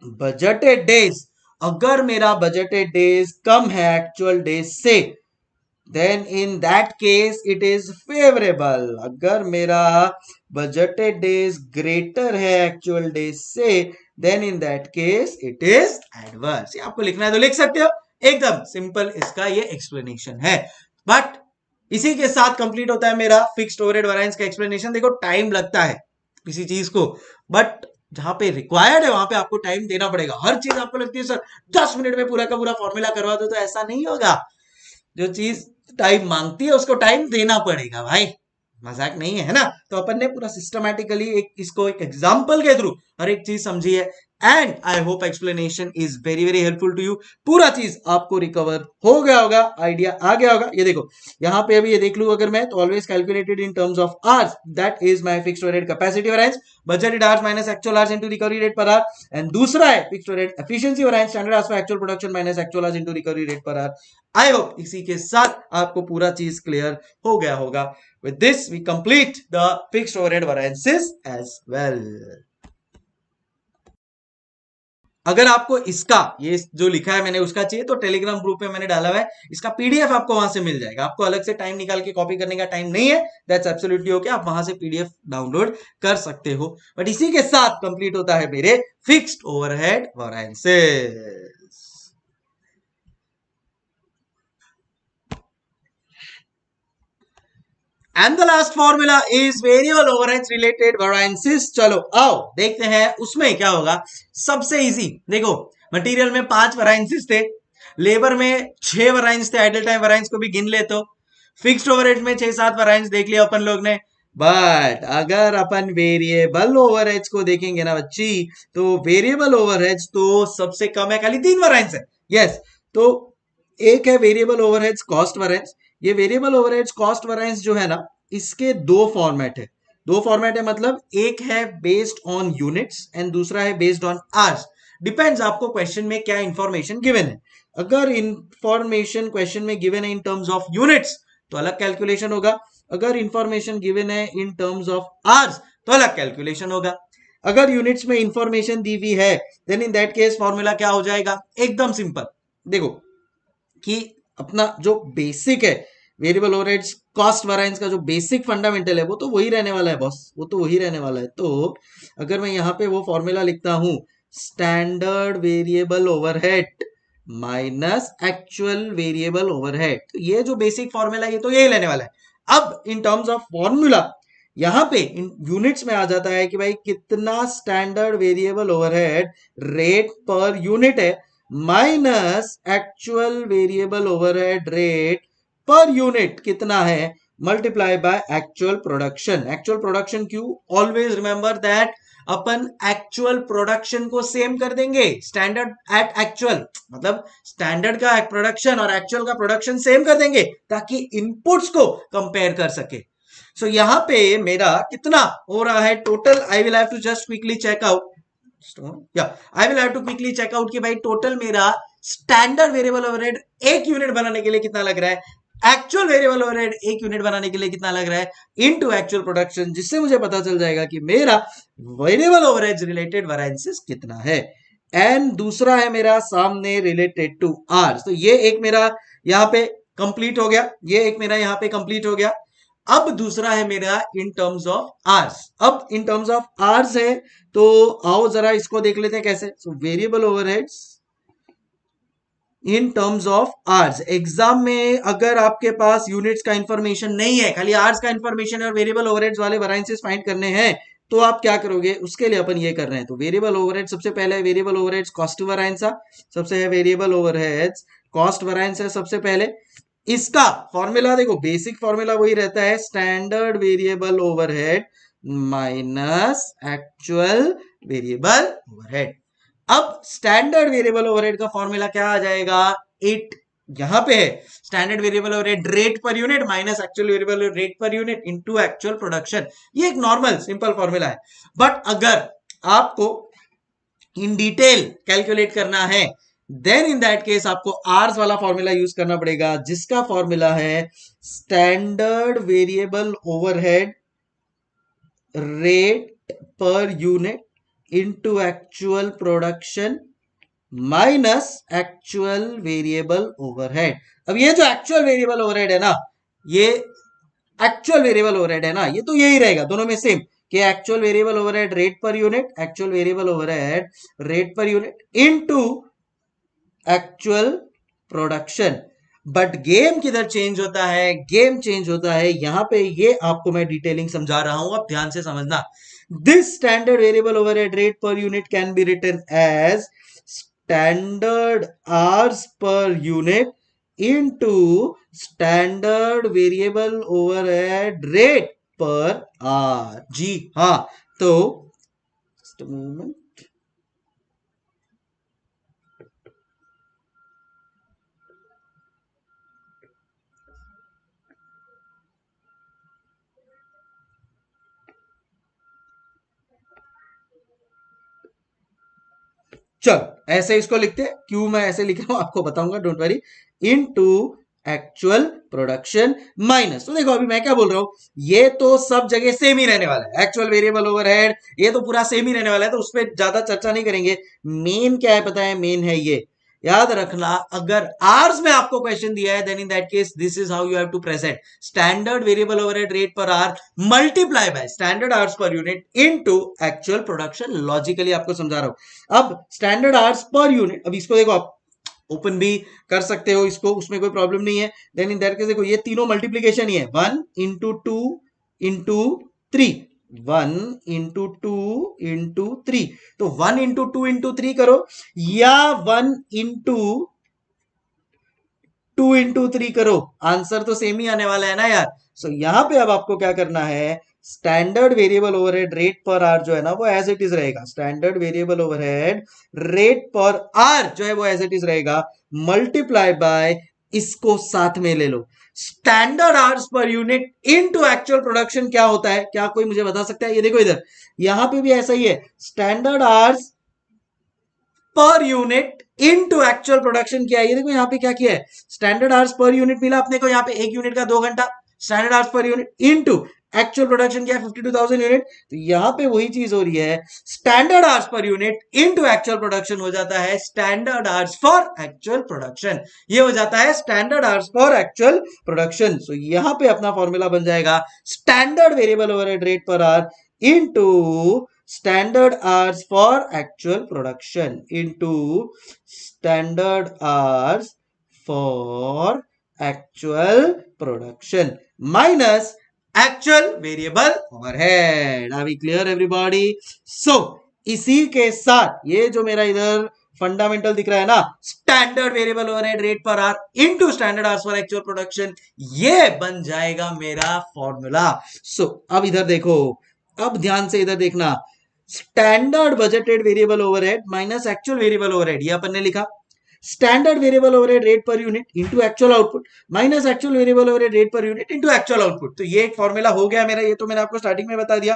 B: बजटेड डेज, अगर मेरा बजटेड डेज कम है एक्चुअल डेज से, then in that case it is favourable. अगर मेरा बजटेड डेज ग्रेटर है एक्चुअल डेज से, then in that case it is adverse. ये आपको लिखना है तो लिख सकते हो, एकदम सिंपल इसका ये एक्सप्लेनेशन है। बट इसी के साथ कंप्लीट होता है मेरा फिक्स्ड ओवरहेड वेरिएंस का एक्सप्लेनेशन। देखो टाइम लगता है किसी चीज को, बट जहां पे रिक्वायर्ड है वहां पे आपको टाइम देना पड़ेगा। हर चीज आपको लगती है सर 10 मिनट में पूरा का पूरा फॉर्मूला करवा दो, तो ऐसा नहीं होगा। जो चीज टाइम मांगती है उसको टाइम देना पड़ेगा भाई, मजाक नहीं है ना। तो अपन ने पूरा सिस्टमैटिकली इसको एक एग्जांपल के थ्रू हर एक चीज समझी है। And I hope explanation is very very helpful to you. पूरा चीज आपको रिकवर हो गया होगा, आइडिया आ गया होगा। ये देखो यहाँ पे अभी ये देख लू अगर मैं, तो always calculated in terms of hours, that is my fixed overhead capacity variance, budgeted hours minus actual hours into recovery rate per our. And दूसरा है fixed overhead efficiency variance, standard hours for actual production minus actual hours into recovery rate per our. I hope इसी के साथ आपको पूरा चीज clear हो गया होगा। With this, we complete the fixed overhead variances as well. अगर आपको इसका ये जो लिखा है मैंने उसका चाहिए, तो टेलीग्राम ग्रुप में मैंने डाला हुआ है, इसका पीडीएफ आपको वहां से मिल जाएगा। आपको अलग से टाइम निकाल के कॉपी करने का टाइम नहीं है, दैट्स एब्सोल्युटली ओके, आप वहां से पीडीएफ डाउनलोड कर सकते हो। बट इसी के साथ कंप्लीट होता है मेरे fixed overhead variances. And the last formula is variable overheads related variances. चलो आओ देखते हैं उसमें क्या होगा। सबसे इजी देखो, मटेरियल में 5 वेरिएंसेस थे, लेबर में 6 वेरिएंस थे, आइडल टाइम वेरिएंस को भी गिन ले तो फिक्स्ड ओवरहेड में 6-7 वेरिएंस देख लिया अपन लोग ने। बट अगर अपन वेरिएबल ओवरहेड्स को देखेंगे ना बच्ची, तो वेरिएबल ओवरहेड्स तो सबसे कम है, खाली 3 वेरिएंस है। यस, तो एक है वेरिएबल ओवरहेड्स कॉस्ट वेरिएंस। ये वेरिएबल ओवरहेड्स कॉस्ट वेरिएंस जो है ना, इसके दो फॉर्मेट है। दो फॉर्मेट है मतलब एक है बेस्ड ऑन यूनिट्स एंड दूसरा है बेस्ड ऑन आवर्स। डिपेंड्स आपको क्वेश्चन में क्या इंफॉर्मेशन गिवन है। अगर इंफॉर्मेशन क्वेश्चन में गिवन है इन टर्म्स ऑफ यूनिट्स तो अलग कैलकुलेशन होगा, अगर इंफॉर्मेशन गिवन है इन टर्म्स ऑफ आवर्स तो अलग कैलकुलेशन होगा। अगर यूनिट्स में इंफॉर्मेशन दी हुई है then in that case formula क्या हो जाएगा, एकदम सिंपल। देखो कि अपना जो बेसिक है वेरिएबल ओवरहेड्स कॉस्ट वेरिएंस का जो बेसिक फंडामेंटल है वो तो वही रहने वाला है बॉस, वो तो वही रहने वाला है। तो अगर मैं यहाँ पे वो फॉर्मूला लिखता हूं standard variable overhead minus actual variable overhead, तो ये जो बेसिक फॉर्मूला ये तो यही लेने वाला है। अब इन टर्म्स ऑफ फॉर्मूला यहाँ पे इन यूनिट्स में आ जाता है कि भाई कितना standard variable overhead rate per unit है minus actual variable overhead rate per unit कितना है multiply by actual production. Actual production क्यों, ऑलवेज रिमेंबर दैट अपन एक्चुअल प्रोडक्शन को सेम कर देंगे स्टैंडर्ड एट एक्चुअल, मतलब स्टैंडर्ड का प्रोडक्शन और एक्चुअल का प्रोडक्शन सेम कर देंगे ताकि इनपुट्स को कंपेयर कर सके। सो यहाँ पे मेरा कितना हो रहा है total, I will have to just quickly check out, I will have to quickly check out कि भाई टोटल मेरा स्टैंडर्ड वेरिएबल ओवरहेड एक यूनिट बनाने के लिए कितना लग रहा है, एक्चुअल वेरिएबल ओवरहेड एक यूनिट बनाने के लिए कितना लग रहा है इनटू एक्चुअल प्रोडक्शन, जिससे मुझे पता चल जाएगा कि मेरा वेरिएबल ओवरहेड रिलेटेड वेरिएंसेस कितना है। एंड दूसरा है मेरा सामने रिलेटेड टू आर्स, तो ये एक मेरा यहाँ पे कंप्लीट हो गया, ये एक मेरा यहाँ पे कंप्लीट हो गया। अब दूसरा है मेरा इन टर्म्स ऑफ आर्स। अब इन टर्म्स ऑफ आर्स है तो आओ जरा इसको देख लेते हैं कैसे। So variable overheads in terms of hours, exam में अगर आपके पास यूनिट्स का इंफॉर्मेशन नहीं है, खाली आर्स का इंफॉर्मेशन और वेरिएबल ओवरहेड्स वाले वेरिएंसेस फाइंड करने हैं, तो आप क्या करोगे, उसके लिए अपन ये कर रहे हैं। तो वेरिएबल ओवरहेड सबसे पहले है वेरिएबल ओवरहेड्स कॉस्ट वेरिएंस, सबसे है वेरिएबल ओवरहेड्स कॉस्ट वेरिएंस है सबसे पहले। इसका फॉर्मूला देखो बेसिक फॉर्मूला वही रहता है standard variable overhead minus actual variable overhead. अब स्टैंडर्ड वेरिएबल ओवरहेड का फॉर्मूला क्या आ जाएगा, इट यहां पे है standard variable overhead rate per unit minus actual variable rate per unit into actual production. ये एक नॉर्मल सिंपल फॉर्मूला है। बट अगर आपको इन डिटेल कैलकुलेट करना है देन इन दैट केस आपको आर्स वाला फॉर्मूला यूज करना पड़ेगा, जिसका फॉर्मूला है standard variable overhead rate per unit into actual production minus actual variable overhead. अब ये जो एक्चुअल वेरिएबल ओवरहेड है ना, ये एक्चुअल वेरिएबल ओवरहेड है ना, ये तो यही रहेगा दोनों में सेम कि actual variable overhead rate per unit, actual variable overhead rate per unit into actual production. But game किधर चेंज होता है, गेम चेंज होता है यहां पे, ये आपको मैं डिटेलिंग समझा रहा हूं, अब ध्यान से समझना। This standard variable overhead rate per unit can be written as standard hours per unit into standard variable overhead rate per hour. जी हाँ, तो चलो ऐसे इसको लिखते हैं, क्यों मैं ऐसे लिख रहा हूं आपको बताऊंगा, don't worry. Into actual production minus, तो देखो अभी मैं क्या बोल रहा हूं, ये तो सब जगह सेम ही रहने वाला है, एक्चुअल वेरिएबल ओवरहेड ये तो पूरा सेम ही रहने वाला है, तो उस पर ज्यादा चर्चा नहीं करेंगे। मेन क्या है पता है, मेन है ये याद रखना, अगर आवर्स में आपको क्वेश्चन दिया है then in that case this is how you have to present standard variable overhead rate per hour multiply by standard hours per unit into actual production. Logically आपको समझा रहा हूं। अब स्टैंडर्ड आवर्स पर यूनिट, अब इसको देखो आप open भी कर सकते हो इसको, उसमें कोई प्रॉब्लम नहीं है। देन इन दैट केस देखो ये तीनों मल्टीप्लीकेशन ही है, 1 इंटू 2 इंटू 3, 1 इंटू 2 इंटू 3, तो 1 इंटू 2 इंटू 3 करो या 1 इंटू 2 इंटू 3 करो, आंसर तो सेम ही आने वाला है ना यार। सो यहां पे अब आपको क्या करना है, standard variable overhead rate per hour जो है ना वो एज इट इज रहेगा, standard variable overhead rate per hour जो है वो एज इट इज रहेगा, मल्टीप्लाई बाय इसको साथ में ले लो। Standard hours per unit into actual production क्या होता है, क्या कोई मुझे बता सकता है? ये देखो इधर, यहां पे भी ऐसा ही है, standard hours per unit into actual production क्या है। ये देखो यहाँ पे क्या किया है, स्टैंडर्ड आवर्स पर यूनिट मिला अपने को, यहाँ पे एक यूनिट का 2 घंटा, standard hours per unit into actual production क्या है 52,000 यूनिट। तो यहाँ पे वही चीज हो रही है, standard hours per unit into actual production हो जाता है standard hours for actual production, ये हो जाता है standard hours for actual production. So यहाँ पे अपना फॉर्मूला बन जाएगा standard variable overhead rate per hour into standard hours for actual production into standard hours for actual production minus actual variable overhead. Are we clear everybody? So इसी के साथ ये जो मेरा इधर फंडामेंटल दिख रहा है ना, standard variable overhead rate per hour into standard hours for actual production, ये बन जाएगा मेरा फॉर्मूला। सो अब इधर देखो, अब ध्यान से इधर देखना, standard budgeted variable overhead minus actual variable overhead, ये अपन ने लिखा। Standard variable overhead rate per unit into actual output minus actual variable overhead rate per unit into actual output. तो ये एक फॉर्मूला हो गया मेरा, ये तो मैंने आपको स्टार्टिंग में बता दिया,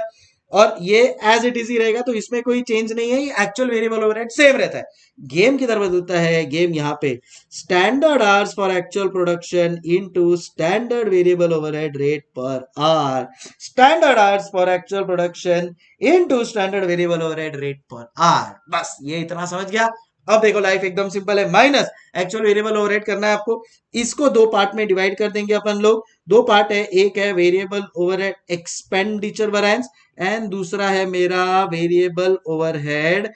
B: और ये एज इट इज ही रहेगा, तो इसमें कोई चेंज नहीं है, ये एक्चुअल वेरिएबल ओवरहेड सेम रहता है। गेम किधर बदलता है, गेम यहाँ पे standard hours for actual production into standard variable overhead rate per our, standard hours for actual production into standard variable overhead rate per our. बस ये इतना समझ गया। अब देखो लाइफ एकदम सिंपल है, माइनस एक्चुअल वेरिएबल ओवरहेड करना है आपको, इसको दो पार्ट में डिवाइड कर देंगे अपन लोग। दो पार्ट है, एक है variable overhead expenditure variance and दूसरा है मेरा वेरिएबल ओवरहेड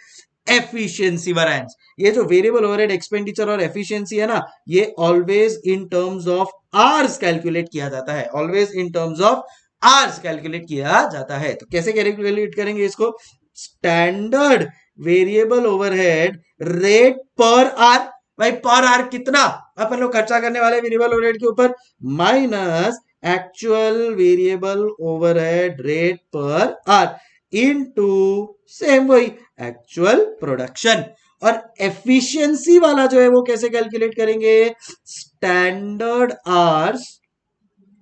B: एफिशिएंसी वैरिएंस। ये जो वेरिएबल ओवरहेड एक्सपेंडिचर और एफिशिएंसी है ना, ये always in terms of hours calculate किया जाता है, always in terms of hours calculate किया जाता है। तो कैसे कैलकुलेट करेंगे इसको, standard variable overhead rate per are, भाई पर आर कितना अपन लोग खर्चा करने वाले वेरिएबल ओवरहेड के ऊपर, minus actual variable overhead rate per hour into same वही एक्चुअल प्रोडक्शन। और एफिशिएंसी वाला जो है वो कैसे कैलकुलेट करेंगे, स्टैंडर्ड आवर्स,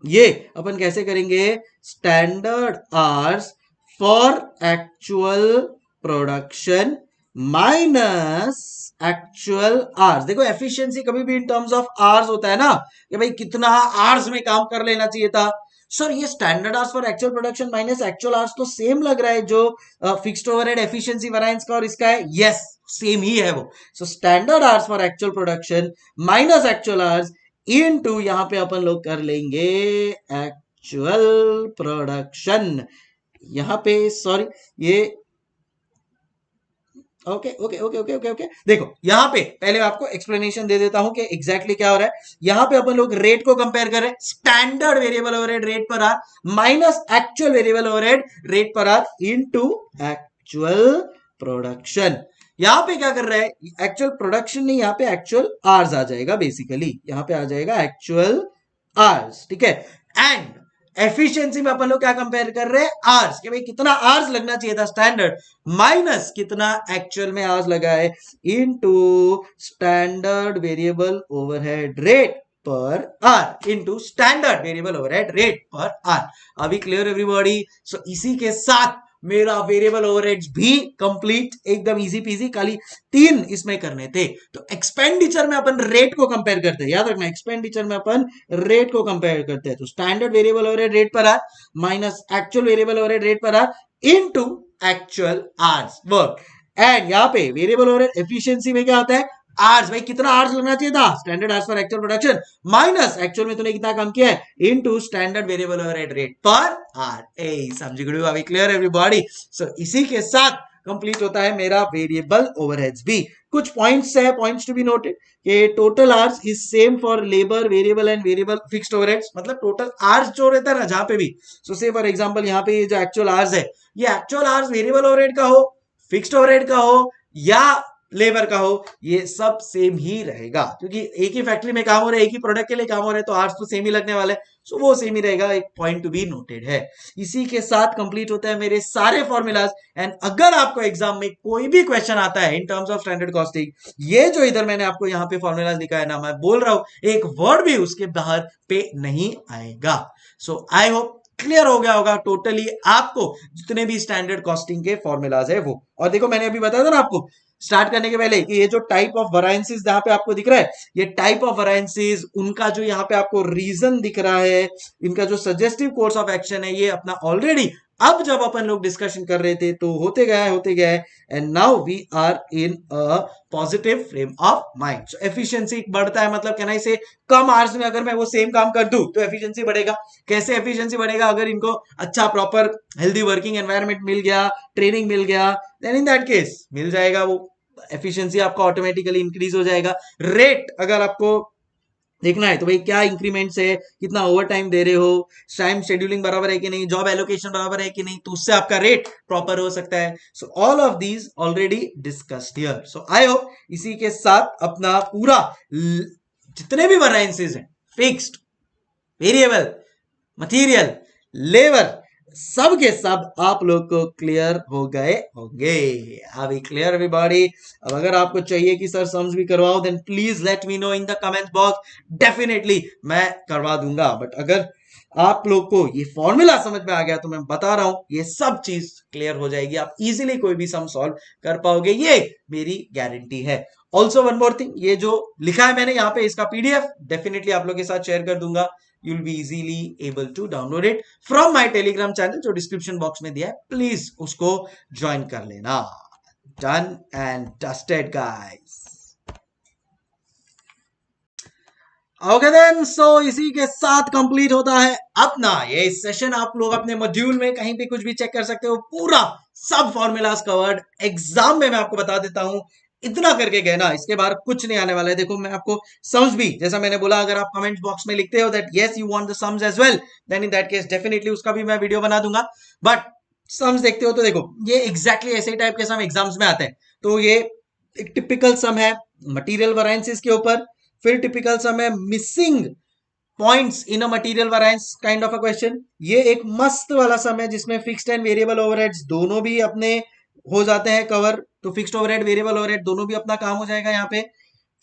B: ये अपन कैसे करेंगे, standard hours for actual production minus actual hours. देखो एफिशिएंसी कभी भी इन टर्म्स ऑफ आवर्स होता है ना, कि भाई कितना आवर्स में काम कर लेना चाहिए था। सर ये standard hours for actual production minus actual hours तो सेम लग रहा है जो फिक्स्ड ओवरहेड एफिशिएंसी वैरिएंस का और इसका है, यस सेम ही है वो। So standard hours for actual production minus actual hours into यहां पे अपन लोग कर लेंगे एक्चुअल प्रोडक्शन। यहां पे सॉरी ये okay okay okay okay okay okay देखो यहां पे पहले आपको एक्सप्लेनेशन दे देता हूं कि एग्जैक्टली क्या हो रहा है। यहां पे अपन लोग रेट को कंपेयर कर रहे हैं, standard variable overhead rate per hour minus actual variable overhead rate per hour into actual production. यहां पे क्या कर रहा है, एक्चुअल प्रोडक्शन नहीं, यहां पे एक्चुअल आवर्स आ जाएगा, बेसिकली यहां पे आ जाएगा एक्चुअल आवर्स, ठीक है। एंड एफिशिएंसी में अपन लोग क्या कंपेयर कर रहे हैं, आवर्स, कि भाई कितना आवर्स लगना चाहिए था स्टैंडर्ड, माइनस कितना एक्चुअल में आवर्स लगा है into standard variable overhead rate per hour into standard variable overhead rate per hour. अभी क्लियर एवरीबॉडी? सो इसी के साथ मेरा वेरिएबल ओवरहेड्स भी कंप्लीट, एकदम इजी पीजी, खाली 3 इसमें करने थे। तो एक्सपेंडिचर में अपन रेट को कंपेयर करते हैं, याद रखना एक्सपेंडिचर में अपन रेट को कंपेयर करते हैं। तो standard variable overhead rate per hour minus actual variable overhead rate per hour into actual hours worked. And यहाँ पे वेरिएबल ओवरहेड एफिशिएंसी में क्या होता है, आवर्स, भाई कितना आवर्स लगना चाहिए था standard hours for actual production minus actual में तूने कितना काम किया है into standard variable overhead rate per are. ए समझ गए? अभी क्लियर एवरीबॉडी? सो इसी के साथ कंप्लीट होता है मेरा वेरिएबल ओवरहेड्स भी। कुछ पॉइंट्स है, पॉइंट्स टू बी नोटेड कि total hours is same for labour variable and variable fixed overheads, मतलब टोटल आवर्स जो रहता है ना जहां पे भी, सो से फॉर एग्जांपल यहाँ पे ये जो एक्चुअल आवर्स है, ये एक्चुअल आवर्स वेरिएबल ओवरहेड का हो, फिक्स्ड ओवरहेड का हो या लेबर का हो, ये सब सेम ही रहेगा, क्योंकि एक ही फैक्ट्री में काम हो रहा है, एक ही प्रोडक्ट के लिए काम हो रहा है, तो आवर्स तो सेम ही लगने वाले। सो वो सेम ही रहेगा, एक पॉइंट टू बी नोटेड है। इसी के साथ कंप्लीट होता है मेरे सारे फॉर्मूलाज। एंड अगर आपको एग्जाम में कोई भी क्वेश्चन आता है इन टर्म्स ऑफ स्टैंडर्ड कॉस्टिंग, ये जो इधर मैंने आपको यहाँ पे फॉर्मूलाज लिखा है ना, मैं बोल रहा हूं एक वर्ड भी उसके बाहर पे नहीं आएगा। सो आई होप क्लियर हो गया होगा टोटली आपको जितने भी स्टैंडर्ड कॉस्टिंग के फॉर्मूलाज है वो। और देखो मैंने अभी बताया था ना आपको स्टार्ट करने के पहले कि ये जो टाइप ऑफ वैरिएंसेस जहां पे आपको दिख रहा है, ये टाइप ऑफ वैरिएंसेस, उनका जो यहाँ पे आपको रीजन दिख रहा है, इनका जो सजेस्टिव कोर्स ऑफ एक्शन है, ये अपना ऑलरेडी अब जब अपन लोग डिस्कशन कर रहे थे तो होते गया है। And now we are in a positive frame of mind. So efficiency बढ़ता है, मतलब कहना इसे कम आवर्स में अगर मैं वो सेम काम कर दूं तो एफिशिएंसी बढ़ेगा। कैसे एफिशिएंसी बढ़ेगा? अगर इनको अच्छा प्रॉपर हेल्दी वर्किंग एनवायरनमेंट मिल गया, ट्रेनिंग मिल गया, देन इन दैट केस मिल जाएगा वो एफिशिएंसी आपका ऑटोमेटिकली इंक्रीज हो जाएगा। रेट अगर आपको देखना है तो भाई क्या इंक्रीमेंट्स है, कितना ओवर टाइम दे रहे हो, टाइम शेड्यूलिंग बराबर है कि नहीं, जॉब एलोकेशन बराबर है कि नहीं, तो उससे आपका रेट प्रॉपर हो सकता है। सो all of these already discussed here. So I hope इसी के साथ अपना पूरा जितने भी वैरिएंसेस हैं, फिक्स्ड, वेरिएबल, मटेरियल, लेबर, सब के सब आप लोग को क्लियर हो गए होंगे। अभी क्लियर एवरीबॉडी? अब अगर आपको चाहिए कि सर सम्स भी करवाओ then please let me know in the comment box, definitely मैं करवा दूंगा। बट अगर आप लोग को ये फॉर्मूला समझ में आ गया तो मैं बता रहा हूं ये सब चीज क्लियर हो जाएगी, आप इजीली कोई भी सम सॉल्व कर पाओगे, ये मेरी गारंटी है। ऑल्सो वन मोर थिंग, ये जो लिखा है मैंने यहाँ पे इसका पीडीएफ डेफिनेटली आप लोग के साथ शेयर कर दूंगा। You'll be easily able to download it from my telegram channel जो डिस्क्रिप्शन बॉक्स में दिया है, प्लीज उसको ज्वाइन कर लेना। Done and dusted guys. Okay then, so इसी के साथ कंप्लीट होता है अपना ये सेशन। आप लोग अपने मॉड्यूल में कहीं भी कुछ भी चेक कर सकते हो, पूरा सब फॉर्मूलाज कवर्ड। एग्जाम में मैं आपको बता देता हूं, इतना करके गए ना, इसके बाहर कुछ नहीं आने वाला है। देखो मैं आपको सम्स भी, जैसा मैंने बोला, अगर आप कमेंट बॉक्स में लिखते हो that yes you want the sums as well, then in that case definitely उसका भी मैं वीडियो बना दूंगा। बट सम्स देखते हो तो देखो ये एग्जैक्टली ऐसे टाइप के सम एग्जाम्स में आते हैं। तो ये एक टिपिकल सम है मटेरियल वेरिएंसेस के ऊपर, फिर टिपिकल सम है missing points in a material variance kind of a question. ये एक मस्त वाला सम है जिसमें फिक्स्ड एंड वेरिएबल ओवरहेड्स दोनों भी अपने हो जाते हैं कवर। तो फिक्स्ड ओवरहेड, वेरिएबल ओवरहेड दोनों भी अपना काम हो जाएगा यहाँ पे।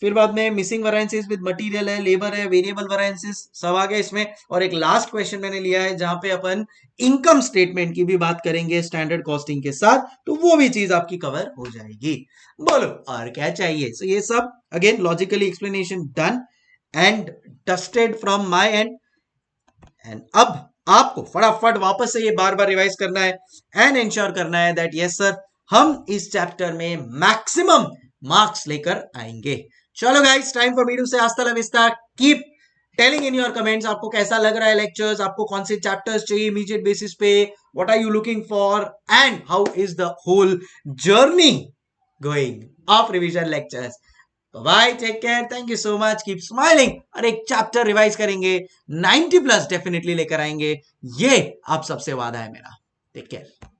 B: फिर बाद में मिसिंग वेरिएंसेस विद मटेरियल है, लेबर है, वेरिएबल वेरिएंसेस सब आ गए इसमें। और एक लास्ट क्वेश्चन मैंने लिया है जहां पे अपन इनकम स्टेटमेंट की भी बात करेंगे स्टैंडर्ड कॉस्टिंग के साथ, तो वो भी चीज आपकी कवर हो जाएगी। बोलो और क्या चाहिए? सो ये सब again logically explanation done and dusted from my and. And अब आपको फटाफट वापस से ये बार बार रिवाइज करना है एंड इंश्योर करना है दैट यस सर हम इस चैप्टर में मैक्सिमम मार्क्स लेकर आएंगे। चलो guys, time for me to say हasta la vista, keep telling in your comments आपको कैसा लग रहा है लेक्चर्स, आपको कौन से चैप्टर्स चाहिए इमीडिएट बेसिस पे, what are you looking for, and how is the whole journey going of revision lectures. Bye, take care, thank you so much, keep smiling. और एक चैप्टर रिवाइज करेंगे, 90 प्लस डेफिनेटली लेकर आएंगे, ये आप सबसे वादा है मेरा। Take care.